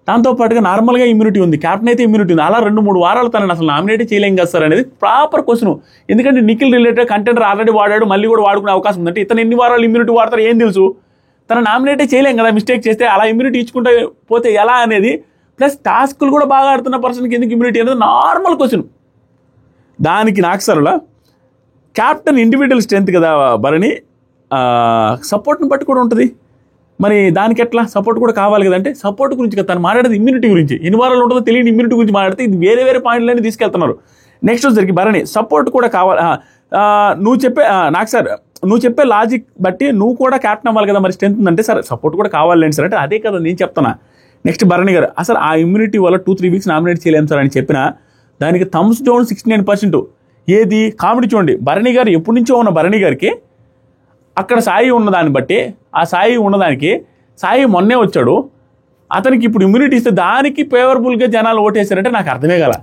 దాంతోపాటుగా నార్మల్గా ఇమ్యూనిటీ ఉంది, క్యాప్టెన్ అయితే ఇమ్యూనిటీ ఉంది, అలా 2-3 వారాలు తనని అసలు నామినేట్ చేయలేం కదా సార్ అనేది ప్రాపర్ క్వశ్చన్. ఎందుకంటే నిఖిల్ రిలేటెడ్ కంటెంటర్ ఆల్రెడీ వాడాడు, మళ్ళీ కూడా వాడుకునే అవకాశం ఉందంటే ఇతను ఎన్ని వారాలు ఇమ్యూనిటీ వాడతారు ఏం తెలుసు. తన నామినేటే చేయలేం కదా మిస్టేక్ చేస్తే. అలా ఇమ్యూనిటీ ఇచ్చుకుంటే పోతే ఎలా అనేది, ప్లస్ టాస్క్లు కూడా బాగా ఆడుతున్న పర్సన్కి ఎందుకు ఇమ్యూనిటీ అనేది నార్మల్ క్వశ్చన్. దానికి నాగసరులా క్యాప్టెన్ ఇండివిజువల్ స్ట్రెంత్ కదా భరణి, సపోర్ట్ని బట్టి కూడా ఉంటుంది. మరి దానికి ఎట్లా సపోర్ట్ కూడా కావాలి కదంటే, సపోర్ట్ గురించి కదా తను మాట్లాడేది, ఇమ్యూనిటీ గురించి. ఎన్ని వారాలు ఉంటుందో తెలియని ఇమ్యూనిటీ గురించి మాట్లాడితే ఇది వేరే వేరే పాయింట్లన్నీ తీసుకెళ్తున్నారు. నెక్స్ట్ వచ్చేసరికి భరణి సపోర్ట్ కూడా కావాలి. నువ్వు చెప్పే లాజిక్ బట్టి నువ్వు కూడా క్యాప్టెన్ అవ్వాలి కదా, మరి స్ట్రెంత్ ఉందంటే సరే సపోర్ట్ కూడా కావాలండి సార్ అంటే అదే కదా నేను చెప్తున్నా. నెక్స్ట్ భరణి గారు అసలు ఆ ఇమ్యూనిటీ వల్ల 2-3 వీక్స్ నామినేట్ చేయలేము సార్ అని చెప్పిన దానికి థమ్స్ డౌన్ 69%. ఏది కామెడీ చూడండి, భరణి గారు ఎప్పటి నుంచో ఉన్న భరణి గారికి అక్కడ సాయి ఉన్నదాన్ని బట్టి, ఆ సాయి ఉన్నదానికి సాయి మొన్నే వచ్చాడు, అతనికి ఇప్పుడు ఇమ్యూనిటీ ఇస్తే దానికి ఫేవరబుల్గా జనాలు ఓటేశారంటే నాకు అర్థమే కదా.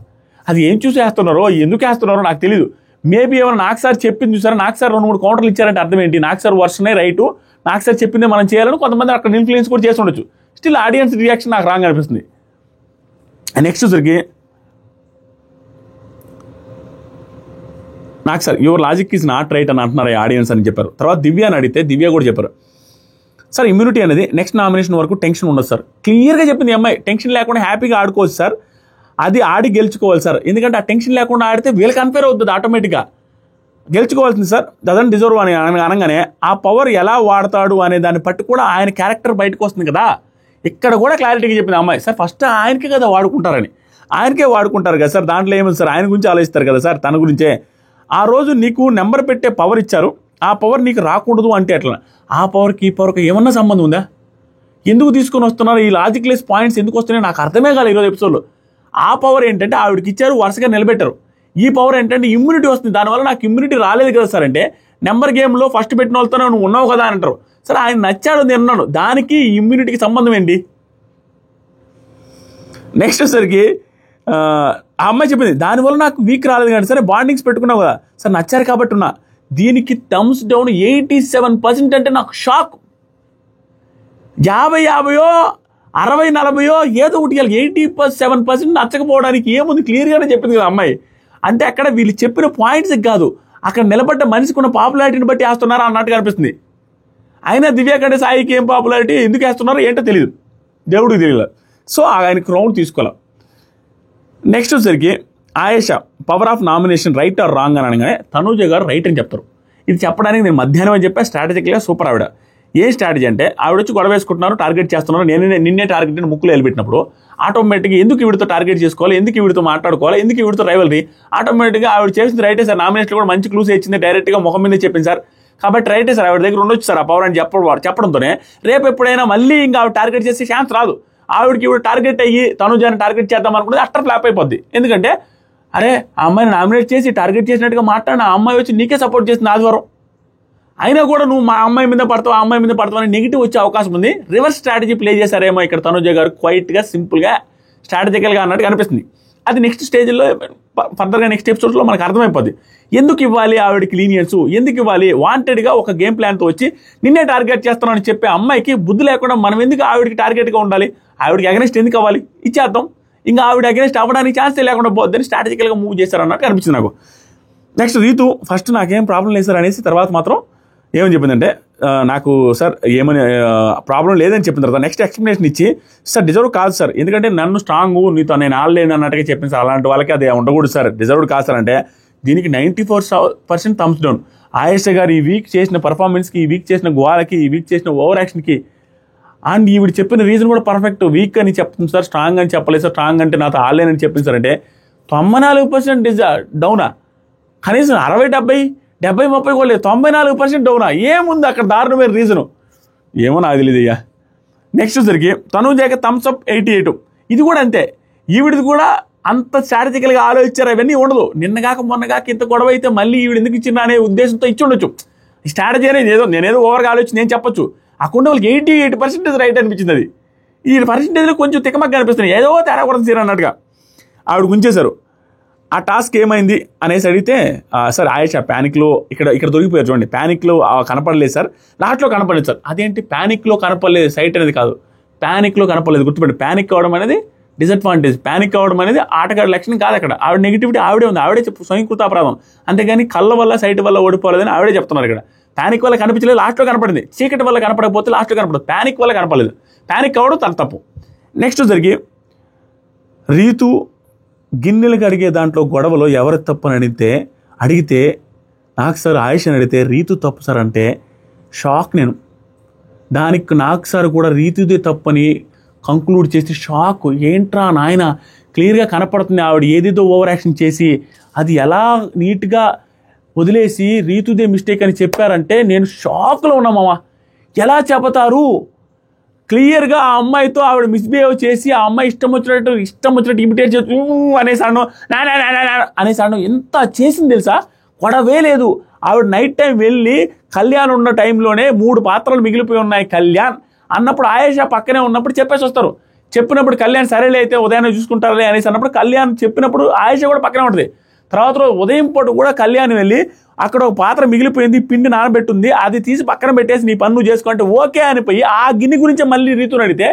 అది ఏం చూసి వేస్తున్నారో ఎందుకు వేస్తున్నారో నాకు తెలియదు. మేబీ ఏమైనా నాకు సార్ చెప్పింది చూసారా, నాకు సార్ 2-3 కౌంటర్లు ఇచ్చారంటే అర్థం ఏంటి, నాకు సార్ వర్షనే రైటు, నాకు సార్ చెప్పిందే మనం చేయాలని కొంతమంది అక్కడ ఇన్ఫ్లుయెన్స్ కూడా చేసి ఉండొచ్చు. స్టిల్ ఆడియన్స్ రియాక్షన్ నాకు రాంగ్ అనిపిస్తుంది. నెక్స్ట్ వచ్చరికి నాకు sir your logic is not right అని అంటున్నారు ఆడియన్స్ అని చెప్పారు. తర్వాత దివ్య అని అడిగితే దివ్య కూడా చెప్పారు సార్ ఇమ్యూనిటీ అనేది నెక్స్ట్ నామినేషన్ వరకు టెన్షన్ ఉండదు సార్. క్లియర్గా చెప్పింది అమ్మాయి, టెన్షన్ లేకుండా హ్యాపీగా ఆడుకోవచ్చు సార్, అది ఆడి గెలుచుకోవాలి సార్. ఎందుకంటే ఆ టెన్షన్ లేకుండా ఆడితే వీళ్ళకి అన్ఫేర్ అవుతుంది, ఆటోమేటిక్గా గెలుచుకోవాల్సింది సార్. డజంట్ డిజర్వ్ అని అనగానే ఆ పవర్ ఎలా వాడతాడు అనే దాన్ని బట్టి కూడా ఆయన క్యారెక్టర్ బయటకు వస్తుంది కదా. ఇక్కడ కూడా క్లారిటీగా చెప్పింది అమ్మాయి, సార్ ఫస్ట్ ఆయనకే కదా వాడుకుంటారని, ఆయనకే వాడుకుంటారు కదా సార్, దాంట్లో ఏముంది సార్, ఆయన గురించి ఆలోచిస్తారు కదా సార్, తన గురించే. ఆ రోజు నీకు నెంబర్ పెట్టే పవర్ ఇచ్చారు, ఆ పవర్ నీకు రాకూడదు అంటే ఎట్లా, ఆ పవర్కి ఈ పవర్కి ఏమన్నా సంబంధం ఉందా, ఎందుకు తీసుకొని వస్తున్నారు, ఈ లాజిక్లెస్ పాయింట్స్ ఎందుకు వస్తున్నాయి నాకు అర్థమే కాదు ఈరోజు ఎపిసోడ్లో. ఆ పవర్ ఏంటంటే ఆవిడకి ఇచ్చారు, వరుసగా నిలబెట్టారు. ఈ పవర్ ఏంటంటే ఇమ్యూనిటీ వస్తుంది, దానివల్ల నాకు ఇమ్యూనిటీ రాలేదు కదా సార్ అంటే, నెంబర్ గేమ్లో ఫస్ట్ పెట్టిన వాళ్ళతో నువ్వు ఉన్నావు కదా అని అంటారు. సరే ఆయన నచ్చాడు నేను ఉన్నాను, దానికి ఇమ్యూనిటీకి సంబంధం ఏంటి. నెక్స్ట్ వచ్చేసరికి ఆ అమ్మాయి చెప్పింది దానివల్ల నాకు వీక్ రాలేదు కానీ సరే బాండింగ్స్ పెట్టుకున్నావు కదా సార్, నచ్చారు కాబట్టి ఉన్నా. దీనికి థమ్స్ డౌన్ 87% అంటే నాకు షాక్. 50-50 60-40 ఏదో ఒకటి 87% నచ్చకపోవడానికి ఏముంది, క్లియర్గానే చెప్పింది కదా అమ్మాయి. అంటే అక్కడ వీళ్ళు చెప్పిన పాయింట్స్ కాదు, అక్కడ నిలబడ్డ మనిషికి ఉన్న పాపులారిటీని బట్టి వేస్తున్నారా అన్నట్టుగా అనిపిస్తుంది. అయినా దివ్య కంటే సాయికి ఏం పాపులారిటీ ఎందుకు వేస్తున్నారో ఏంటో తెలియదు, దేవుడికి తెలియదు. సో ఆయన క్రౌడ్ తీసుకోవాలి. నెక్స్ట్ వచ్చేసరికి Ayesha power of nomination right are wrong అని అనగానే తనూజ గారు రైట్ అని చెప్తారు. ఇది చెప్పడానికి నేను మధ్యాహ్నం అని చెప్పా, స్ట్రాటజిక్గా సూపర్ ఆవిడ. ఏ స్ట్రాటజీ అంటే ఆవిడ వచ్చి గొడవ వేసుకుంటున్నారు, టార్గెట్ చేస్తున్నారు, నిన్నే టార్గెట్ అని ముక్కులు వెళ్ళిపెట్టినప్పుడు ఆటోమేటిక్గా ఎందుకు ఈవిడితో టార్గెట్ చేసుకోవాలి, ఎందుకు ఈవిడితో మాట్లాడుకోవాలి, ఎందుకు ఈవిడితో రైవల్రీ, ఆటోమేటిక్గా ఆవిడ చేసింది రైటే సార్. నామినేషన్ కూడా మంచి క్లూస్ ఇచ్చింది, డైరెక్ట్గా ముఖం మీదే చెప్పింది సార్, కాబట్టి రైటే సార్, ఆవిడ దగ్గర ఉండొచ్చు సార్ ఆ పవర్ అని చెప్పడంతోనే రేపు ఎప్పుడైనా మళ్ళీ ఇంకా ఆవిడ టార్గెట్ చేసే ఛాన్స్ రాదు. ఆవిడకి ఈవిడ టార్గెట్ అయ్యి తనుజాని టార్గెట్ చేద్దాం అనుకుంటే అట్టర్ ఫ్లాప్ అయిపోద్ది. ఎందుకంటే అరే ఆ అమ్మాయిని నామినేట్ చేసి టార్గెట్ చేసినట్టుగా మాట్లాడిన ఆ అమ్మాయి వచ్చి నీకే సపోర్ట్ చేసింది ఆదివారం, అయినా కూడా నువ్వు మా అమ్మాయి మీద పడతావు, ఆ అమ్మాయి మీద పడతావు అని నెగిటివ్ వచ్చే అవకాశం ఉంది. రివర్స్ స్ట్రాటజీ ప్లే చేశారేమో ఇక్కడ తనుజ గారు, క్వైట్గా సింపుల్గా స్ట్రాటజికల్గా అన్నట్టు అనిపిస్తుంది. అది నెక్స్ట్ స్టేజ్లో ఫర్దర్గా నెక్స్ట్ ఎపిసోడ్స్లో మనకు అర్థమైపోద్ది. ఎందుకు ఇవ్వాలి ఆవిడకి లీనియన్స్, ఎందుకు ఇవ్వాలి, వాంటెడ్గా ఒక గేమ్ ప్లాన్తో వచ్చి నిన్నే టార్గెట్ చేస్తున్నావు అని చెప్పే అమ్మాయికి బుద్ధి లేకుండా మనం ఎందుకు ఆవిడకి టార్గెట్గా ఉండాలి, ఆవిడకి అగెనెస్ట్ ఎందుకు అవ్వాలి, ఇచ్చేద్దాం, ఇంకా ఆవిడ అగెనెస్ట్ అవ్వడానికి ఛాన్సే లేకుండా పోద్దని స్ట్రాటజికల్గా మూవ్ చేశారు అన్నట్టు అనిపించింది నాకు. నెక్స్ట్ రీతు ఫస్ట్ నాకేం ప్రాబ్లం లేదు సార్ అనేసి తర్వాత మాత్రం ఏమని చెప్పిందంటే నాకు సార్ ఏమని ప్రాబ్లం లేదని చెప్పిన తర్వాత నెక్స్ట్ ఎక్స్ప్లెనేషన్ ఇచ్చి సార్ డిజర్వ్ కాదు సార్, ఎందుకంటే నన్ను స్ట్రాంగ్ నీతో నేను ఆడలేను అన్నట్టుగా చెప్పింది సార్, అలాంటి వాళ్ళకి అది ఉండకూడదు సార్, డిజర్వ్డ్ కాదు సార్ అంటే దీనికి 94% థమ్స్ డౌన్. ఆయేషా గారు ఈ వీక్ చేసిన పర్ఫార్మెన్స్కి, ఈ వీక్ చేసిన గోవాలకి, ఈ వీక్ చేసిన ఓవర్ యాక్షన్కి, అండ్ ఈవిడ చెప్పిన రీజన్ కూడా పర్ఫెక్ట్. వీక్ అని చెప్తుంది సార్, స్ట్రాంగ్ అని చెప్పలేదు సార్, స్ట్రాంగ్ అంటే నాతో ఆడలేనని చెప్పింది సార్ అంటే 94% డౌనా, కనీసం 60-70 70-30 కూడా లేదు, 94% డౌనా, ఏముంది అక్కడ దారుణమైన రీజను ఏమో నాకు తెలియదు అయ్యా. నెక్స్ట్ వచ్చరికి తనూజకి థమ్స్ అప్ 88. ఇది కూడా అంతే, ఈవిడిది కూడా అంత స్ట్రాటజికల్గా ఆలోచించారు అవన్నీ ఉండదు. నిన్నగాక మొన్నగాక ఇంత గొడవ అయితే మళ్ళీ ఈవిడ ఎందుకు ఇచ్చిందా అనే ఉద్దేశంతో ఇచ్చి ఉండొచ్చు. స్ట్రాటజీ అనేది నేనేదో ఓవర్గా ఆలోచించి నేను చెప్పొచ్చు, అక్కడ వాళ్ళకి 88% రైట్ అనిపించింది. అది ఈ పర్సెంటేజ్లో కొంచెం తికమక్క అనిపిస్తుంది, ఏదో తేడా కూడా తీరు అన్నట్టుగా ఆవిడ గుంచేశారు. ఆ టాస్క్ ఏమైంది అనేసి అడిగితే సార్ ఆయేషా ప్యానిక్లో ఇక్కడ దొరికిపోయారు చూడండి, ప్యానిక్లో కనపడలేదు సార్, లాస్ట్లో కనపడలేదు సార్. అదేంటి ప్యానిక్లో కనపడలేదు, సైట్ అనేది కాదు, ప్యానిక్లో కనపడలేదు, గుర్తుపెట్టి. ప్యానిక్ అవ్వడం అనేది డిసడ్వాంటేజ్, ప్యానిక్ అవ్వడం అనేది ఆటగాడి లక్షణం కాదు. అక్కడ ఆవిడ నెగిటివిటీ ఆవిడే ఉంది, ఆవిడే స్వయంకృత అపరాధం, అంతేగాని కళ్ళ వల్ల సైట్ వల్ల ఓడిపోలేదని ఆవిడే చెప్తున్నారు ఇక్కడ. ప్యానిక్ వల్ల కనిపించలేదు, లాస్ట్లో కనపడింది. చీకటి వల్ల కనపడకపోతే లాస్ట్లో కనపడదు. ప్యానిక్ వల్ల కనపడలేదు. ప్యానిక్ అవ్వడం తన తప్పు. నెక్స్ట్ జరిగి రీతు గిన్నెలు కడిగే దాంట్లో గొడవలో ఎవరి తప్పు అని అడిగితే నాకు సార్ ఆయుష్ అని అడిగితే రీతు తప్పు సార్ అంటే షాక్. నేను దానికి నాకు సార్ కూడా రీతుదే తప్పని కంక్లూడ్ చేసి షాక్. ఏంట్రా నాయన, క్లియర్గా కనపడుతుంది ఆవిడ ఏదేదో ఓవర్ యాక్షన్ చేసి అది ఎలా నీట్గా వదిలేసి రీతుదే మిస్టేక్ అని చెప్పారంటే నేను షాక్లో ఉన్నామమ్మా. ఎలా చెబుతారు? క్లియర్గా ఆ అమ్మాయితో ఆవిడ మిస్బిహేవ్ చేసి ఆ అమ్మాయి ఇష్టం వచ్చినట్టు ఇమిటేట్ చేస్తూ అనేసాను అనేసాను. ఎంత చేసింది తెలుసా? గొడవే లేదు. ఆవిడ నైట్ టైం వెళ్ళి కళ్యాణ్ ఉన్న టైంలోనే 3 పాత్రలు మిగిలిపోయి ఉన్నాయి కళ్యాణ్ అన్నప్పుడు ఆయేషా పక్కనే ఉన్నప్పుడు చెప్పేసి వస్తారు. చెప్పినప్పుడు కళ్యాణ్ సరేలే అయితే ఉదయాన్నే చూసుకుంటారులే అనేసి అన్నప్పుడు కళ్యాణ్ చెప్పినప్పుడు ఆయేషా కూడా పక్కనే ఉంటుంది. తర్వాత రోజు ఉదయం పూట కూడా కళ్యాణ్ వెళ్ళి అక్కడ ఒక పాత్ర మిగిలిపోయింది, పిండి నానబెట్టుంది, అది తీసి పక్కన పెట్టేసి నీ పన్ను చేసుకుంటే ఓకే అనిపోయి ఆ గిన్నె గురించి మళ్ళీ రీతుని అడిగితే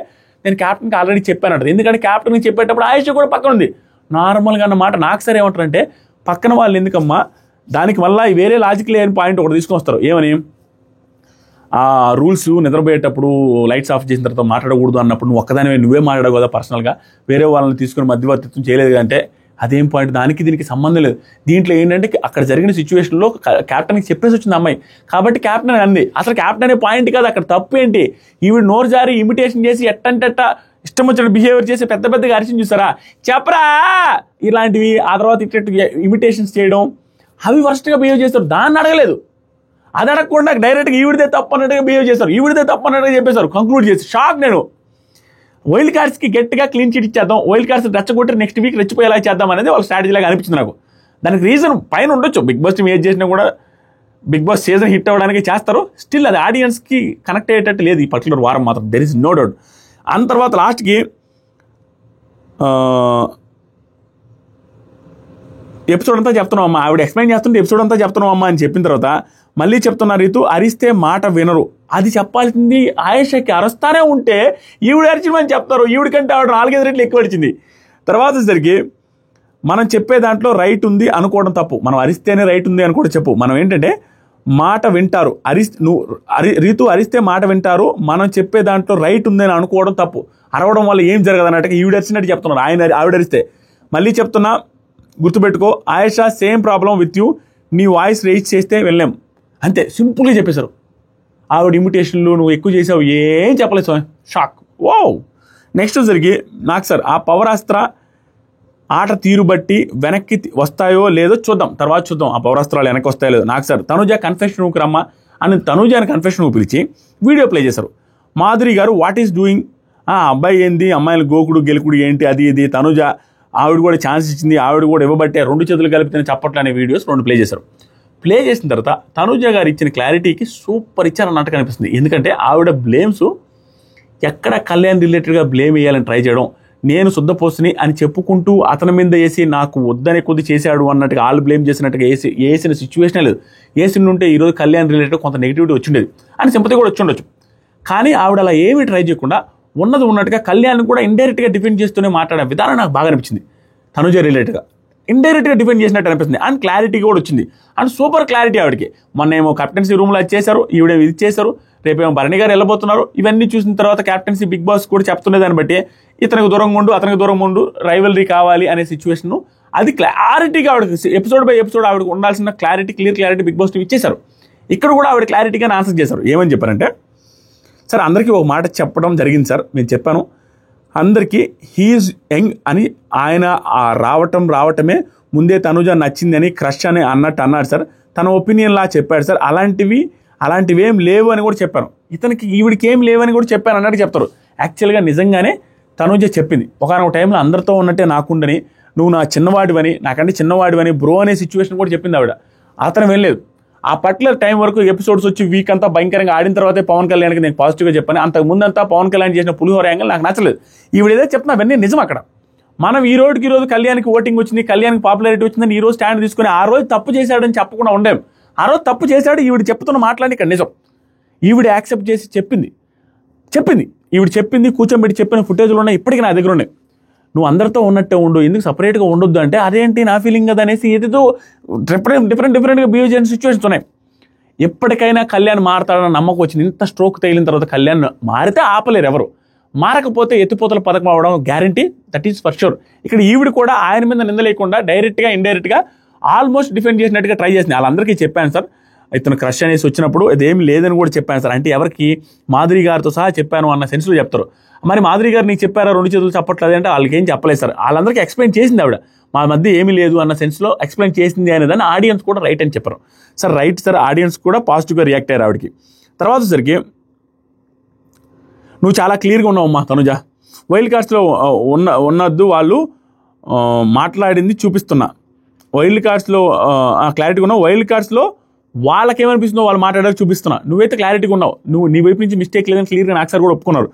నేను క్యాప్టెన్కి ఆల్రెడీ చెప్పానంట. ఎందుకంటే క్యాప్టెన్కి చెప్పేటప్పుడు ఆయేషా కూడా పక్కన ఉంది. నార్మల్గా అన్నమాట. నాకు సరే ఏమంటారంటే పక్కన వాళ్ళు ఎందుకమ్మా, దానికి మళ్ళీ వేరే లాజిక్ లేని పాయింట్ ఒకటి తీసుకొని వస్తారు. ఏమని, ఆ రూల్స్ నిద్రపోయేటప్పుడు లైట్స్ ఆఫ్ చేసిన తర్వాత మాట్లాడకూడదు అన్నప్పుడు నువ్వే మాట్లాడవు కదా పర్సనల్గా, వేరే వాళ్ళని తీసుకుని మధ్యవర్తిత్వం చేయలేదు అంటే అదేం పాయింట్? దానికి దీనికి సంబంధం లేదు. దీంట్లో ఏంటంటే అక్కడ జరిగిన సిచ్యువేషన్లో క్యాప్టెన్కి చెప్పేసి వచ్చింది అమ్మాయి కాబట్టి క్యాప్టెన్ అంది. అసలు క్యాప్టెన్ అనే పాయింట్ కాదు అక్కడ. తప్పు ఏంటి? ఈవిడ నోరు జారి ఇమిటేషన్ చేసి ఎట్టంటట్ట ఇష్టం వచ్చిన బిహేవియర్ చేసి పెద్దగా అరిచి చూసారా చెప్పరా ఇలాంటివి. ఆ తర్వాత ఇట్ట ఇమిటేషన్స్ చేయడం అవి వర్స్ట్గా బిహేవ్ చేస్తారు. దాన్ని అడగలేదు. అది అడగకుండా డైరెక్ట్గా ఈవిడిదే తప్పు అన్నట్టుగా బిహేవ్ చేస్తారు. ఈవిడిదే తప్పు అన్నట్టుగా చెప్పేశారు. కంక్లూడ్ చేసి షాక్ నేను. వైల్డ్ కార్డ్స్కి గట్టిగా క్లీన్ చిట్ ఇచ్చేద్దాం, వైల్డ్ కార్డ్స్ రెచ్చగొట్టి నెక్స్ట్ వీక్ రెచ్చిపోయేలా చేద్దాం అనేది వాళ్ళ స్ట్రాటజీలాగా అనిపించింది నాకు. దానికి రీజన్ పైన ఉండొచ్చు. బిగ్ బాస్ టీమ్ ఏది చేసినా కూడా బిగ్ బాస్ సీజన్ హిట్ అవ్వడానికి చేస్తారు. స్టిల్ అది ఆడియన్స్కి కనెక్ట్ అయ్యేటట్టు లేదు ఈ పర్టికులర్ వారం మాత్రం. There is no doubt. అంత తర్వాత లాస్ట్కి ఎపిసోడ్ అంతా చెప్తున్నాం అమ్మా, ఆవిడ ఎక్స్ప్లెయిన్ చేస్తుంటే ఎపిసోడ్ అంతా చెప్తున్నాం అమ్మా అని చెప్పిన తర్వాత మళ్ళీ చెప్తున్నారు రీతు అరిస్తే మాట వినరు. అది చెప్పాల్సింది ఆయేషాకి. అరుస్తానే ఉంటే ఈవిడ అరిచిమని చెప్తారు. ఈవిడ కంటే ఆవిడ 4-5 రెట్లు ఎక్కువ అరిచింది. తర్వాత సరికి మనం చెప్పే దాంట్లో రైట్ ఉంది అనుకోవడం తప్పు. మనం అరిస్తేనే రైట్ ఉంది అని కూడా చెప్పు. మనం ఏంటంటే మాట వింటారు. రీతు అరిస్తే మాట వింటారు, మనం చెప్పే దాంట్లో రైట్ ఉంది అని అనుకోవడం తప్పు. అరవడం వల్ల ఏం జరగదు అన్నట్టుగా ఈవిడ అరిచినట్టు చెప్తున్నారు. ఆవిడ అరిస్తే మళ్ళీ చెప్తున్నా గుర్తుపెట్టుకో Ayesha same problem with you, నీ వాయిస్ రేజ్ చేస్తే వెళ్ళాం అంతే. సింపుల్గా చెప్పేశారు. ఆవిడ ఇమిటేషన్లు నువ్వు ఎక్కువ చేసావు ఏం చెప్పలేదు స్వామి. షాక్. ఓ నెక్స్ట్ జరిగి నాకు సార్ ఆ పవరాస్త్ర ఆట తీరు బట్టి వెనక్కి వస్తాయో లేదో చూద్దాం, తర్వాత చూద్దాం ఆ పవరాస్త్రాలు వెనక్కి వస్తాయో లేదో. నాకు సార్ తనుజ కన్ఫెషన్ రూమ్కి రమ్మా అని తనుజాని కన్ఫెషన్ రూమ్ పిలిచి వీడియో ప్లే చేశారు. మాధురి గారు వాట్ ఈస్ డూయింగ్, అబ్బాయి ఏంది, అమ్మాయిలు గోకుడు గెలుకుడు ఏంటి అది ఇది. తనుజ ఆవిడ కూడా ఛాన్స్ ఇచ్చింది, ఆవిడ కూడా ఇవ్వబట్టే 2 చేతులు కలిపితే చప్పట్లు అనే వీడియోస్ 2 ప్లే చేశారు. ప్లే చేసిన తర్వాత తనుజ గారు ఇచ్చిన క్లారిటీకి సూపర్ ఇచ్చారన్నట్టు కనిపిస్తుంది. ఎందుకంటే ఆవిడ బ్లేమ్స్ ఎక్కడ కళ్యాణ్ రిలేటెడ్గా బ్లేమ్ వేయాలని ట్రై చేయడం, నేను శుద్ధపోసుని అని చెప్పుకుంటూ అతని మీద వేసి నాకు వద్దనే కొద్ది చేశాడు అన్నట్టుగా వాళ్ళు బ్లేమ్ చేసినట్టుగా వేసిన సిచ్యువేషనే లేదు. వేసిన ఉంటే ఈరోజు కళ్యాణ్ రిలేటెడ్ కొంత నెగిటివిటీ వచ్చిండేది అని సింపతి కూడా వచ్చి ఉండొచ్చు. కానీ ఆవిడ అలా ఏమీ ట్రై చేయకుండా ఉన్నది ఉన్నట్టుగా కళ్యాణ్ కూడా ఇండైరెక్ట్గా డిఫెండ్ చేస్తూనే మాట్లాడే విధానం నాకు బాగా అనిపించింది. తనుజ రిలేటెడ్గా ఇండైరెక్ట్గా డిఫెండ్ చేసినట్టు అనిపిస్తుంది. అండ్ క్లారిటీ కూడా వచ్చింది. అండ్ సూపర్ క్లారిటీ ఆవిడకి. మొన్న ఏమో కెప్టెన్సీ రూమ్లో చేశారు, ఈవిడేమో ఇది చేశారు, రేపేమో భరణి గారు వెళ్ళబోతున్నారు. ఇవన్నీ చూసిన తర్వాత కెప్టెన్సీ బిగ్ బాస్ కూడా చెప్తున్న దాన్ని బట్టి ఇతనికి దూరంగా ఉండు అతనికి దూరంగా ఉండు, రైవలరీ కావాలి అనే సిచ్యువేషన్ అది క్లారిటీగా ఆవిడకి ఎపిసోడ్ బై ఎపిసోడ్ ఆవిడకి ఉండాల్సిన క్లియర్ క్లారిటీ బిగ్ బాస్ ఇచ్చేశారు. ఇక్కడ కూడా ఆవిడ క్లారిటీగా ఆన్సర్ చేశారు. ఏమని చెప్పారంటే సార్ అందరికీ ఒక మాట చెప్పడం జరిగింది సార్, నేను చెప్పాను అందరికీ హీఈస్ యంగ్ అని. ఆయన రావటమే ముందే తనుజ నచ్చిందని క్రష్ అని అన్నాడు సార్. తన ఒపీనియన్ లా చెప్పాడు సార్. అలాంటివి ఏం లేవు అని కూడా చెప్పాను. ఇతనికి ఈవిడికి ఏం లేవని కూడా చెప్పాను అన్నట్టు చెప్తారు. యాక్చువల్గా నిజంగానే తనుజ చెప్పింది ఒకనొక టైంలో అందరితో ఉన్నట్టే నాకుండని, నువ్వు నా చిన్నవాడివని, నాకంటే చిన్నవాడివని బ్రో అనే సిచ్యువేషన్ కూడా చెప్పింది ఆవిడ. అతను వెళ్ళలేదు. ఆ పర్టికులర్ టైం వరకు ఎపిసోడ్స్ వచ్చి వీక్ అంతా భయంకరంగా ఆడిన తర్వాతే పవన్ కళ్యాణ్కి నేను పాజిటివ్గా చెప్పాను. అంతకు ముందంతా పవన్ కళ్యాణ్ చేసిన పులిహోర యాంగిల్ నాకు నచ్చలేదు. ఈవిడ ఏదో చెప్తున్నా అవన్నీ నిజం. అక్కడ మనం ఈ రోజు కళ్యాణ్కి ఓటింగ్ వచ్చింది, కళ్యాణ్కి పాపులారిటీ వచ్చిందని ఈ రోజు స్టాండ్ తీసుకుని ఆ రోజు తప్పు చేశాడని చెప్పకుండా ఉండేం. ఆ రోజు తప్పు చేశాడు ఈవిడ చెప్తున్న మాట్లాడి ఇక్కడ నిజం. ఈవిడ యాక్సెప్ట్ చేసి చెప్పింది. ఈవిడ చెప్పింది కూర్చోబెట్టి చెప్పిన ఫుటేజ్లు ఉన్నాయి, ఇప్పటికీ నా దగ్గర ఉన్నాయి. నువ్వు అందరితో ఉన్నట్టే ఉండు, ఎందుకు సపరేట్గా ఉండొద్దు అంటే అదేంటి నా ఫీలింగ్ కదా అనేసి ఏదేదో డిఫరెంట్గా బిహేవ్ చేసిన సిచ్యువేషన్స్ ఉన్నాయి. ఎప్పటికైనా కళ్యాణ్ మారతాడన్న నమ్మకం వచ్చింది. ఇంత స్ట్రోక్ తగిలిన తర్వాత కళ్యాణ్ మారితే ఆపలేరు ఎవరు. మారకపోతే ఎత్తిపోతల పథకం అవడం guarantee, that is for sure. ఇక్కడ ఈవిడ కూడా ఆయన మీద నింద లేకుండా డైరెక్ట్గా ఇండైరెక్ట్గా ఆల్మోస్ట్ డిఫెండ్ చేసినట్టుగా ట్రై చేసింది. వాళ్ళందరికీ చెప్పాను సార్, ఇతను క్రష్ అనేసి వచ్చినప్పుడు ఇదేమి లేదని కూడా చెప్పాను సార్. అంటే ఎవరికి? మాధురి గారితో సహా చెప్పాను అన్న సెన్స్లో చెప్తారు. మరి మాధురి గారు నీకు చెప్పారా 2 చేతులు చెప్పట్లేదు అంటే వాళ్ళకి ఏం చెప్పలేదు సార్. వాళ్ళందరికీ ఎక్స్ప్లెయిన్ చేసింది ఆవిడ, మా మధ్య ఏమీ లేదు అన్న సెన్స్లో ఎక్స్ప్లెయిన్ చేసింది అనేదాన్ని ఆడియన్స్ కూడా రైట్ అని చెప్పారు సార్. రైట్ సార్, ఆడియన్స్ కూడా పాజిటివ్గా రియాక్ట్ అయ్యారు ఆవిడకి. తర్వాత సరికి నువ్వు చాలా క్లియర్గా ఉన్నావు అమ్మా తనుజ, వైల్డ్ కార్డ్స్లో ఉన్నద్దు వాళ్ళు మాట్లాడింది చూపిస్తున్నా, వైల్డ్ కార్డ్స్లో క్లారిటీగా ఉన్నావు, వైల్డ్ కార్డ్స్లో వాళ్ళకేమనిపిస్తుందో వాళ్ళు మాట్లాడారు చూపిస్తున్నా, నువ్వైతే క్లారిటీగా ఉన్నావు, నీ వైపు నుంచి మిస్టేక్ లేదని క్లియర్గా నాకు సార్ కూడా ఒప్పుకున్నారు.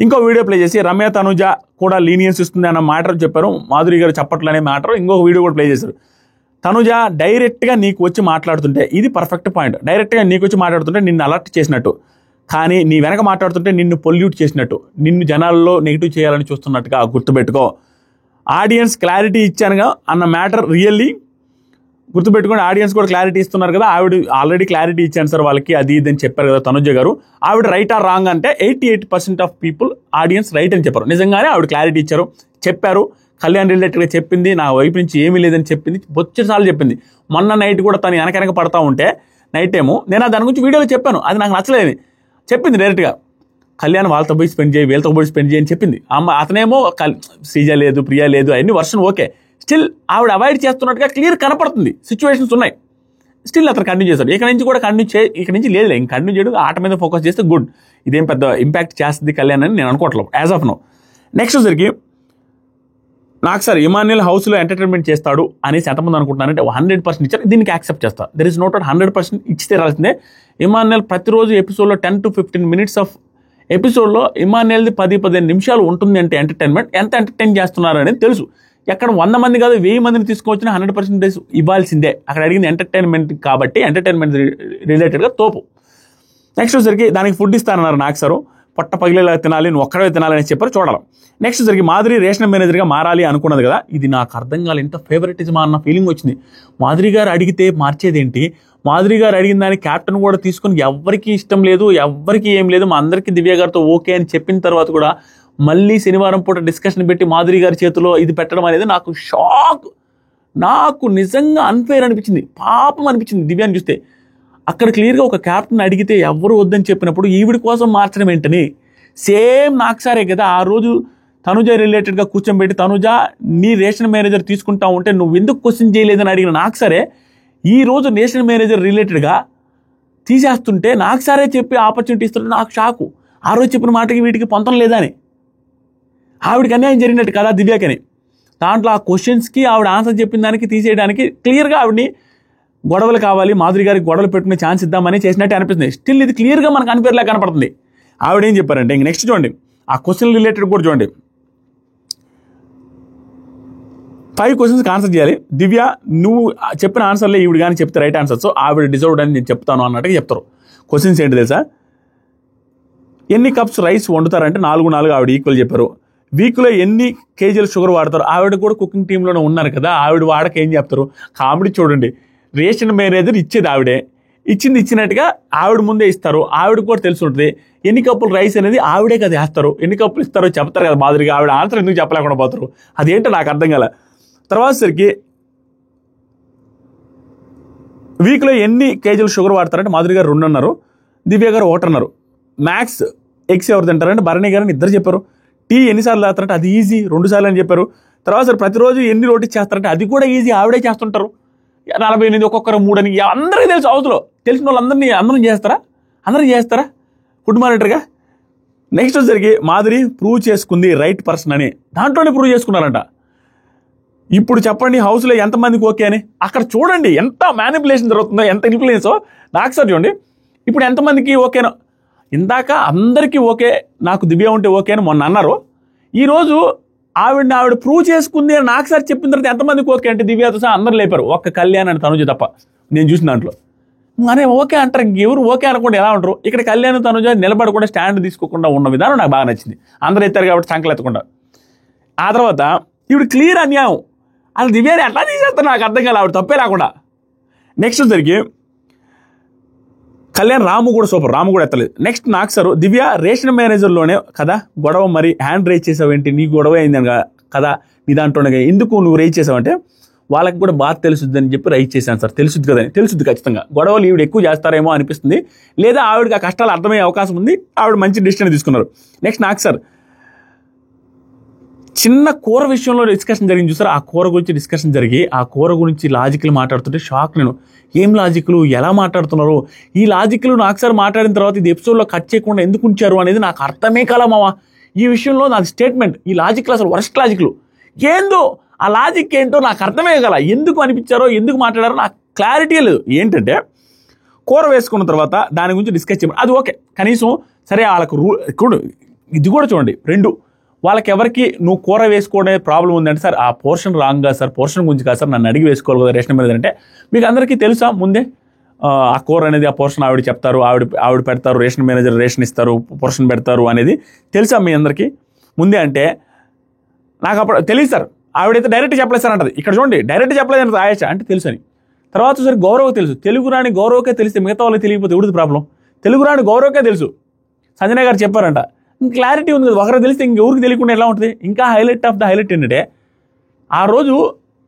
ఇంకో వీడియో ప్లే చేసి రమ్య తనుజ కూడా లీనియన్స్ ఇస్తుంది అన్న మ్యాటర్ చెప్పారు, మాధురి గారు చెప్పట్లు అనే మ్యాటర్ ఇంకొక వీడియో కూడా ప్లే చేశారు. తనుజ డైరెక్ట్గా నీకు వచ్చి మాట్లాడుతుంటే ఇది పర్ఫెక్ట్ పాయింట్, డైరెక్ట్గా నీకు వచ్చి మాట్లాడుతుంటే నిన్ను అలర్ట్ చేసినట్టు, కానీ నీ వెనక మాట్లాడుతుంటే నిన్ను పొల్యూట్ చేసినట్టు, నిన్ను జనాల్లో నెగిటివ్ చేయాలని చూస్తున్నట్టుగా గుర్తుపెట్టుకో. ఆడియన్స్ క్లారిటీ ఇచ్చానుగా అన్న మ్యాటర్ రియల్లీ గుర్తుపెట్టుకోండి. ఆడియన్స్ కూడా క్లారిటీ ఇస్తున్నారు కదా, ఆవిడ ఆల్రెడీ క్లారిటీ ఇచ్చాను సార్ వాళ్ళకి, అది ఇది అని చెప్పారు కదా తనుజ గారు. ఆవిడ రైట్ ఆర్ రాంగ్ అంటే 88% ఆఫ్ పీపుల్ ఆడియన్స్ రైట్ అని చెప్పారు. నిజంగానే ఆవిడ క్లారిటీ ఇచ్చారు, చెప్పారు. కళ్యాణ్ రిలేటెడ్గా చెప్పింది, నా వైపు నుంచి ఏమీ లేదని చెప్పింది, బొచ్చసార్లు చెప్పింది. మొన్న నైట్ కూడా తను వెనక పడతా ఉంటే నైట్ ఏమో నేను దాని గురించి వీడియోలో చెప్పాను, అది నాకు నచ్చలేదు చెప్పింది డైరెక్ట్గా. కళ్యాణ్ వాళ్ళతో పోయి స్పెండ్ చేయి, వీళ్ళతో పోయి స్పెండ్ చేయని చెప్పింది. అతనేమో శ్రీజ లేదు, ప్రియా లేదు, అవన్నీ వర్షన్ ఓకే, స్టిల్ ఆవిడ అవాయిడ్ చేస్తున్నట్టుగా క్లియర్ కనపడుతుంది, సిచ్యువేషన్స్ ఉన్నాయి. స్టిల్ అతను కంటిన్యూ చేస్తాడు. ఇక్కడ నుంచి కూడా ఇక్కడ నుంచి లేదు, ఇంక కంటిన్యూ చేయడం, ఆట మీద ఫోకస్ చేస్తే గుడ్, ఇదేం పెద్ద ఇంపాక్ట్ చేస్తుంది కళ్యాణ్ అని నేను అనుకోవట్లేదు యాజ్ ఆఫ్ నో. నెక్స్ట్ వచ్చరికి నాకు సార్ ఇమాన్యుయల్ హౌస్లో ఎంటర్టైన్మెంట్ చేస్తాడు అనేసి ఎంతమంది అనుకుంటున్నారంటే 100% ఇచ్చారు, దీనికి యాక్సెప్ట్ చేస్తా. దర్ ఇస్ నోట్ 100% ఇచ్చి తీరాల్సిందే. ఇమాన్యుయల్ ప్రతిరోజు ఎపిసోడ్లో 10 to 15 minutes ఆఫ్ ఎపిసోడ్లో ఇమాన్యుయల్ది 10-15 నిమిషాలు ఉంటుంది అంటే ఎంటర్టైన్మెంట్, ఎంత ఎంటర్టైన్ చేస్తున్నారు అనేది తెలుసు. ఎక్కడ 100 మంది కాదు 1000 మందిని తీసుకొచ్చినా 100% ఇవ్వాల్సిందే. అక్కడ అడిగింది ఎంటర్టైన్మెంట్ కాబట్టి ఎంటర్టైన్మెంట్ రిలేటెడ్గా తోపు. నెక్స్ట్ వచ్చరికి దానికి ఫుడ్ ఇస్తానన్నారు నాకు సారు, పొట్ట పగిలేలా తినాలి, నువ్వు ఒక్కడే తినాలని చెప్పారు, చూడాలి. నెక్స్ట్ వచ్చరికి మాధురి రేషన్ మేనేజర్గా మారాలి అనుకున్నది కదా, ఇది నాకు అర్థం కాలేదు, ఎంత ఫేవరెటిజమా అన్న ఫీలింగ్ వచ్చింది. మాధురి గారు అడిగితే మార్చేదేంటి, మాధురి గారు అడిగిన దాన్ని క్యాప్టెన్ కూడా తీసుకుని ఎవరికి ఇష్టం లేదు, ఎవరికి ఏం లేదు, మా అందరికీ దివ్య గారితో ఓకే అని చెప్పిన తర్వాత కూడా మళ్ళీ శనివారం పూట డిస్కషన్ పెట్టి మాధురి గారి చేతిలో ఇది పెట్టడం అనేది నాకు షాక్, నాకు నిజంగా అన్ఫేర్ అనిపించింది, పాపం అనిపించింది దివ్యాన్ని చూస్తే. అక్కడ క్లియర్గా ఒక క్యాప్టెన్ అడిగితే ఎవరు వద్దని చెప్పినప్పుడు ఈవిడి కోసం మార్చడం ఏంటని, సేమ్ నాకు సారే కదా ఆ రోజు తనుజ రిలేటెడ్గా కూర్చోబెట్టి తనుజ నీ రేషన్ మేనేజర్ తీసుకుంటా ఉంటే నువ్వు ఎందుకు క్వశ్చన్ చేయలేదని అడిగిన నాకు సరే ఈ రోజు రేషన్ మేనేజర్ రిలేటెడ్గా తీసేస్తుంటే నాకు సారే చెప్పి ఆపర్చునిటీ ఇస్తుంటే నాకు షాకు. ఆ రోజు చెప్పిన మాటకి వీటికి పొంతం లేదా అని, ఆవిడకి అన్యాయం జరిగినట్టు కదా దివ్యాకని. దాంట్లో ఆ క్వశ్చన్స్కి ఆవిడ ఆన్సర్ చెప్పిన దానికి తీసేయడానికి క్లియర్గా ఆవిడని గొడవలు కావాలి, మాధురి గారికి గొడవలు పెట్టుకునే ఛాన్స్ ఇద్దామని చేసినట్టు అనిపిస్తుంది. స్టిల్ ఇది క్లియర్గా మనకు అనిపేలా కనపడుతుంది. ఆవిడ ఏం చెప్పారంటే ఇంక నెక్స్ట్ చూడండి, ఆ క్వశ్చన్ రిలేటెడ్ కూడా చూడండి, 5 questions ఆన్సర్ చేయాలి. దివ్య నువ్వు చెప్పిన ఆన్సర్లే ఈవిడ కానీ చెప్తే రైట్ ఆన్సర్, సో ఆవిడ డిజర్వ్డ్ అని నేను చెప్తాను అన్నట్టుగా చెప్తారు. క్వశ్చన్స్ ఏంటి తెలుసా, ఎన్ని కప్స్ రైస్ వండుతారంటే 4 ఆవిడ ఈక్వల్ చెప్పారు. వీక్లో ఎన్ని కేజీలు షుగర్ వాడతారు, ఆవిడ కూడా కుకింగ్ టీంలోనే ఉన్నారు కదా, ఆవిడ వాడక ఏం చెప్తారు. కామెడీ చూడండి, రేషన్ మేనేజర్ ఇచ్చేది ఆవిడే, ఇచ్చినట్టుగా ఆవిడ ముందే ఇస్తారు, ఆవిడ కూడా తెలిసి ఉంటుంది ఎన్ని కప్పులు రైస్ అనేది ఆవిడే కదా వేస్తారు, ఎన్ని కప్పులు ఇస్తారో చెప్తారు కదా మాధురిగా, ఆవిడ ఆన్సర్ ఎందుకు చెప్పలేకుండా పోతారు, అదేంటో నాకు అర్థం కాలే. తర్వాత సరికి వీక్లో ఎన్ని కేజీలు షుగర్ వాడతారంటే మాధురి గారు 2 అన్నారు, దివ్య గారు 1 అన్నారు. మ్యాక్స్ ఎగ్స్ ఎవరు తింటారంటే భరణి గారు 2 చెప్పారు. టీ ఎన్నిసార్లు తాగుతారంటే అది ఈజీ 2 సార్లు అని చెప్పారు. తర్వాత సరే ప్రతిరోజు ఎన్ని రోటీ చేస్తారంటే అది కూడా ఈజీ, ఆవిడే చేస్తుంటారు. 48 ఒక్కొక్కరు 3 అని అందరికీ తెలుసు, అవతలో తెలిసిన వాళ్ళందరినీ అందరం చేస్తారా ఫుడ్ మానిటర్గా. నెక్స్ట్ వచ్చరికి మాధురి ప్రూవ్ చేసుకుంది రైట్ పర్సన్ అని, దాంట్లోనే ప్రూవ్ చేసుకున్నారంట. ఇప్పుడు చెప్పండి హౌస్లో ఎంతమందికి ఓకే అని, అక్కడ చూడండి ఎంత మ్యానిపులేషన్ జరుగుతుందో, ఎంత ఇన్ఫ్లుయెన్సో. నాకు సార్ చూడండి ఇప్పుడు ఎంతమందికి ఓకేనో, ఇందాక అందరికీ ఓకే నాకు దివ్య ఉంటే ఓకే అని మొన్న అన్నారు, ఈరోజు ఆవిడ ప్రూవ్ చేసుకుంది అని నాకు సార్ చెప్పిన తర్వాత ఎంతమందికి ఓకే అంటే దివ్యతో సహా అందరూ లేపారు, ఒక్క కళ్యాణ్ అని తనుజ తప్ప నేను చూసిన దాంట్లో. అనే ఓకే అంటారు, ఇంకెవరు ఓకే అనకుండా ఎలా ఉంటారు. ఇక్కడ కళ్యాణ్ తనుజ నిలబడకుండా స్టాండ్ తీసుకోకుండా ఉన్న విధానం నాకు బాగా నచ్చింది, అందరూ ఎత్తారు కాబట్టి సంకలు ఎత్తకుండా. ఆ తర్వాత ఇప్పుడు క్లియర్ అన్యాయం, అసలు దివ్యాని ఎట్లా తీసేస్తారు నాకు అర్థం కాదు, ఆవిడ తప్పే లేకుండా. నెక్స్ట్ వచ్చరికి కళ్యాణ్ రాము కూడా సూపర్, రాము కూడా ఎత్తలేదు. నెక్స్ట్ నాకు సార్ దివ్య రేషన్ మేనేజర్లోనే కదా గొడవ, మరి హ్యాండ్ రైజ్ చేసావేంటి, నీ గొడవ అయింది కదా నీ దాంట్లోనే ఎందుకు నువ్వు రైజ్ చేసావంటే వాళ్ళకి కూడా బాగా తెలుసుద్ది అని చెప్పి రైజ్ చేశాను సార్. తెలుసుద్ది కదా, తెలుసుద్ది ఖచ్చితంగా. గొడవలు ఈవిడ ఎక్కువ చేస్తారేమో అనిపిస్తుంది, లేదా ఆవిడకి ఆ కష్టాలు అర్థమయ్యే అవకాశం ఉంది, ఆవిడ మంచి డిసిషన్ తీసుకున్నారు. నెక్స్ట్ నాకు సార్ చిన్న కూర విషయంలో డిస్కషన్ జరిగింది చూసారు, ఆ కూర గురించి డిస్కషన్ జరిగి ఆ కూర గురించి లాజిక్లు మాట్లాడుతుంటే షాక్. నేను ఏం లాజిక్లు, ఎలా మాట్లాడుతున్నారు, ఈ లాజిక్లు నాకు సార్ మాట్లాడిన తర్వాత ఇది ఎపిసోడ్లో కట్ చేయకుండా ఎందుకు ఉంచారు అనేది నాకు అర్థమే కాలమావా. ఈ విషయంలో నాకు స్టేట్మెంట్, ఈ లాజిక్లు అసలు వరస్ట్ లాజిక్లు ఏందో, ఆ లాజిక్ ఏంటో నాకు అర్థమే కాల, ఎందుకు అనిపించారో ఎందుకు మాట్లాడారో నాకు క్లారిటీ లేదు. ఏంటంటే కూర వేసుకున్న తర్వాత దాని గురించి డిస్కస్ చేయమని, అది ఓకే కనీసం సరే. వాళ్ళకు ఇది కూడా చూడండి, రెండు వాళ్ళకి ఎవరికి నువ్వు కూర వేసుకోవడం ప్రాబ్లం ఉందంటే సార్ ఆ పోర్షన్ రాంగ్ కాదు సార్, పోర్షన్ గురించి కాదు సార్, నన్ను అడిగి వేసుకోవాలి కదా రేషన్ మీద అంటే మీకు అందరికీ తెలుసా ముందే ఆ కూర అనేది ఆ పోర్షన్ ఆవిడ చెప్తారు, ఆవిడ పెడతారు, రేషన్ మేనేజర్ రేషన్ ఇస్తారు, పోర్షన్ పెడతారు అనేది తెలుసా మీ అందరికీ ముందే? అంటే నాకు అప్పుడు తెలియదు సార్, ఆవిడైతే డైరెక్ట్ చెప్పలేదు సార్ అంటది. ఇక్కడ చూడండి డైరెక్ట్ చెప్పలేదు అంటే ఆయేష అంటే తెలుసు అని. తర్వాత సరే గౌరవ్ తెలుసు, తెలుగు రాని గౌరవకే తెలిస్తే మిగతా వాళ్ళకి తెలియకపోతే ఎవరిది ప్రాబ్లం? తెలుగు రాని గౌరవకే తెలుసు, సంజయ్ గారు చెప్పారంట. క్లారిటీ ఉంది కదా, ఒకరు తెలిస్తే ఇంకెవరికి తెలియకుండా ఎలా ఉంటుంది? ఇంకా హైలైట్ ఆఫ్ ద హైలైట్ ఏంటంటే ఆ రోజు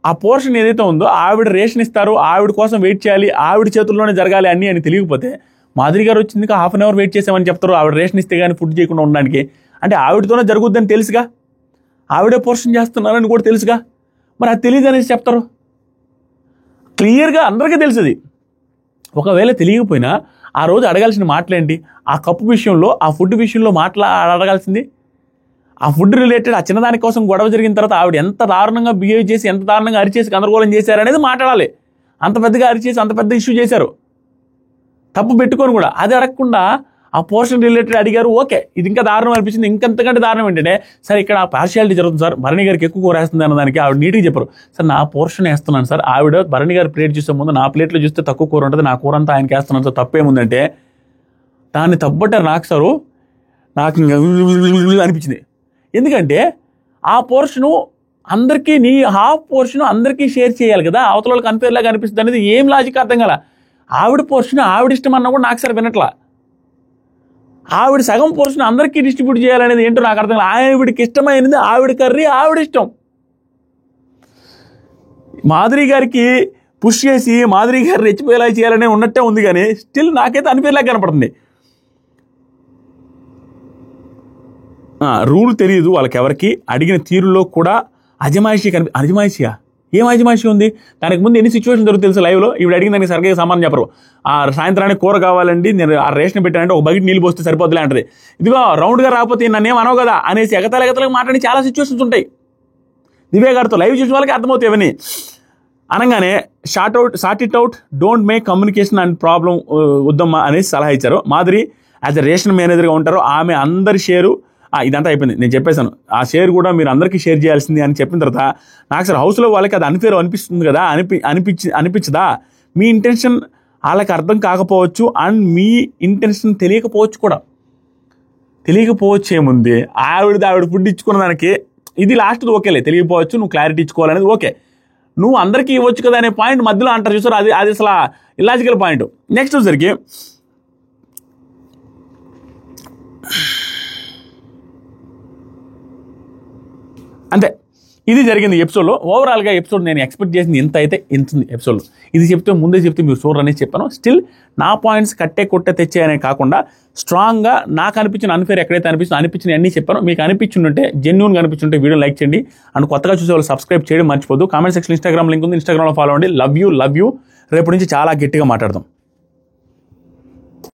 ఆ పోర్షన్ ఏదైతే ఉందో ఆవిడ రేషన్ ఇస్తారు, ఆవిడ కోసం వెయిట్ చేయాలి, ఆవిడ చేతుల్లోనే జరగాలి అన్నీ అని తెలియకపోతే మాధురి గారు వచ్చింది హాఫ్ అన్ అవర్ వెయిట్ చేసామని చెప్తారు ఆవిడ రేషన్ ఇస్తే కానీ ఫుడ్ చేయకుండా ఉండడానికి. అంటే ఆవిడతోనే జరుగుద్దని తెలుసుగా, ఆవిడే పోర్షన్ చేస్తున్నారని కూడా తెలుసుగా, మరి అది తెలియదు అనేసి చెప్తారు. క్లియర్గా అందరికీ తెలుసుది. ఒకవేళ తెలియకపోయినా ఆ రోజు అడగాల్సిన మాటలేంటి? ఆ కప్పు విషయంలో, ఆ ఫుడ్ విషయంలో అడగాల్సింది. ఆ ఫుడ్ రిలేటెడ్ ఆ చిన్నదాని కోసం గొడవ జరిగిన తర్వాత ఆవిడ ఎంత దారుణంగా బిహేవ్ చేసి, ఎంత దారుణంగా అరిచేసి గందరగోళం చేశారనేది మాట్లాడాలి. అంత పెద్దగా అరిచేసి అంత పెద్ద ఇష్యూ చేశారు, తప్పు పెట్టుకొని కూడా. అది అడగకుండా ఆ పోర్షన్ రిలేటెడ్ అడిగారు, ఓకే ఇది ఇంకా దారుణం అనిపించింది. ఇంకంతకంటే దారుణం ఏంటంటే సార్ ఇక్కడ పార్షియాలిటీ జరుగుతుంది సార్, భరణి గారికి ఎక్కువ కూర వేస్తుంది అన్నదానికి ఆవిడ నీట్గా చెప్పారు. సార్ నా పోర్షన్ వేస్తున్నాను సార్, ఆవిడ భరణి గారి ప్లేట్ చూసే ముందు నా ప్లేట్లో చూస్తే తక్కువ కూర ఉంటుంది, నా కూర అంతా ఆయనకి వేస్తున్నాను సార్, తప్పేముందంటే దాన్ని తప్పట్టారు నాకు సారు. నాకు అనిపించింది, ఎందుకంటే ఆ పోర్షను అందరికీ, నీ హాఫ్ పోర్షన్ అందరికీ షేర్ చేయాలి కదా, అవతల వాళ్ళకి అన్ఫేర్లాగా అనిపిస్తుంది అనేది ఏం లాజిక్ అర్థం కదా. ఆవిడ పోర్షన్ ఆవిడ ఇష్టం అన్నా కూడా నాకు సార్ వినట్లా. ఆవిడ సగం పోర్షన్ అందరికీ డిస్ట్రిబ్యూట్ చేయాలనేది ఏంటో నాకు అర్థం కాదు. ఆవిడకి ఇష్టమైనది ఆవిడ కర్రీ ఆవిడ ఇష్టం. మాధురి గారికి పుష్ చేసి మాధురి గారు రెచ్చిపోయేలా చేయాలనే ఉన్నట్టే ఉంది, కానీ స్టిల్ నాకైతే అనిపేలాగా కనపడుతుంది. రూల్ తెలియదు వాళ్ళకి ఎవరికి. అడిగిన తీరులో కూడా అజమాయిషీ అజమాయిషియా ఏం అజమాయిషీ ఉంది? దానికి ముందు ఎన్ని సిచ్యువేషన్ జరుగుతుంది తెలుసు లైవ్లో. ఇవి అడిగిన దానికి సరిగ్గా సమానం చెప్పరు. ఆ సాయంత్రానికి కూర కావాలండి, నేను ఆ రేషన్ పెట్టానంటే ఒక బకెట్ నీళ్ళు పోస్తే సరిపోతులే అంటది. ఇదిగో రౌండ్గా రాకపోతే నన్ను ఏం అనవు కదా అనేసి ఎగతలకు మాట్లాడి చాలా సిచ్యువేషన్స్ ఉంటాయి. దివ్య గారితో లైవ్ చూసిన వాళ్ళకి అర్థమవుతాయి అవన్నీ. అనగానే short it out, don't make communication and problem వద్దమ్మా అనేసి సలహా ఇచ్చారు. మాధురి యాజ్ అ రేషన్ మేనేజర్గా ఉంటారు, ఆమె అందరి షేరు ఇదంతా అయిపోయింది, నేను చెప్పేశాను. ఆ షేర్ కూడా మీరు అందరికీ షేర్ చేయాల్సింది అని చెప్పిన తర్వాత నాకు సార్ హౌస్లో వాళ్ళకి అది అన్ఫేర్ అనిపిస్తుంది కదా, అనిపించదా? మీ ఇంటెన్షన్ వాళ్ళకి అర్థం కాకపోవచ్చు, అండ్ మీ ఇంటెన్షన్ తెలియకపోవచ్చు కూడా. తెలియకపోవచ్చు ఏముంది, ఆవిడ ఫుడ్ ఇచ్చుకున్న దానికి ఇది లాస్ట్ది ఓకేలే, తెలియకపోవచ్చు, నువ్వు క్లారిటీ ఇచ్చుకోవాలనేది ఓకే, నువ్వు అందరికీ ఇవ్వచ్చు కదా అనే పాయింట్ మధ్యలో అంటారు చూసారు, అది అసలు ఇల్లాజికల్ పాయింట్. నెక్స్ట్ వచ్చేసరికి అంతే, ఇది జరిగింది ఎపిసోడ్లో. ఓవరాల్గా ఎపిసోడ్ నేను ఎక్స్పెక్ట్ చేసింది ఇంత అయితే ఇంత ఉంది ఎపిసోడ్లో. ఇది ముందే చెప్తే మీరు చూడరు అనేసి చెప్పాను. స్టిల్ నా పాయింట్స్ కొట్టే తెచ్చాయనే కాకుండా స్ట్రాంగ్గా నాకు అనిపించిన అన్ఫేర్ ఎక్కడైతే అనిపించిన అన్నీ చెప్పాను. మీకు అనిపించుంటే, జెన్యూన్గా అనిపించుంటే వీడియో లైక్ చేయండి. అండ్ కొత్తగా చూసే వాళ్ళు సబ్స్క్రైబ్ చేయడం మర్చిపోద్దు. కామెంట్ సెక్షన్ ఇన్స్టాగ్రామ్ లింక్ ఉంది, ఇన్స్టాగ్రామ్లో ఫాలో అవ్వండి. Love you. రేపు నుంచి చాలా గట్టిగా మాట్లాడదాం.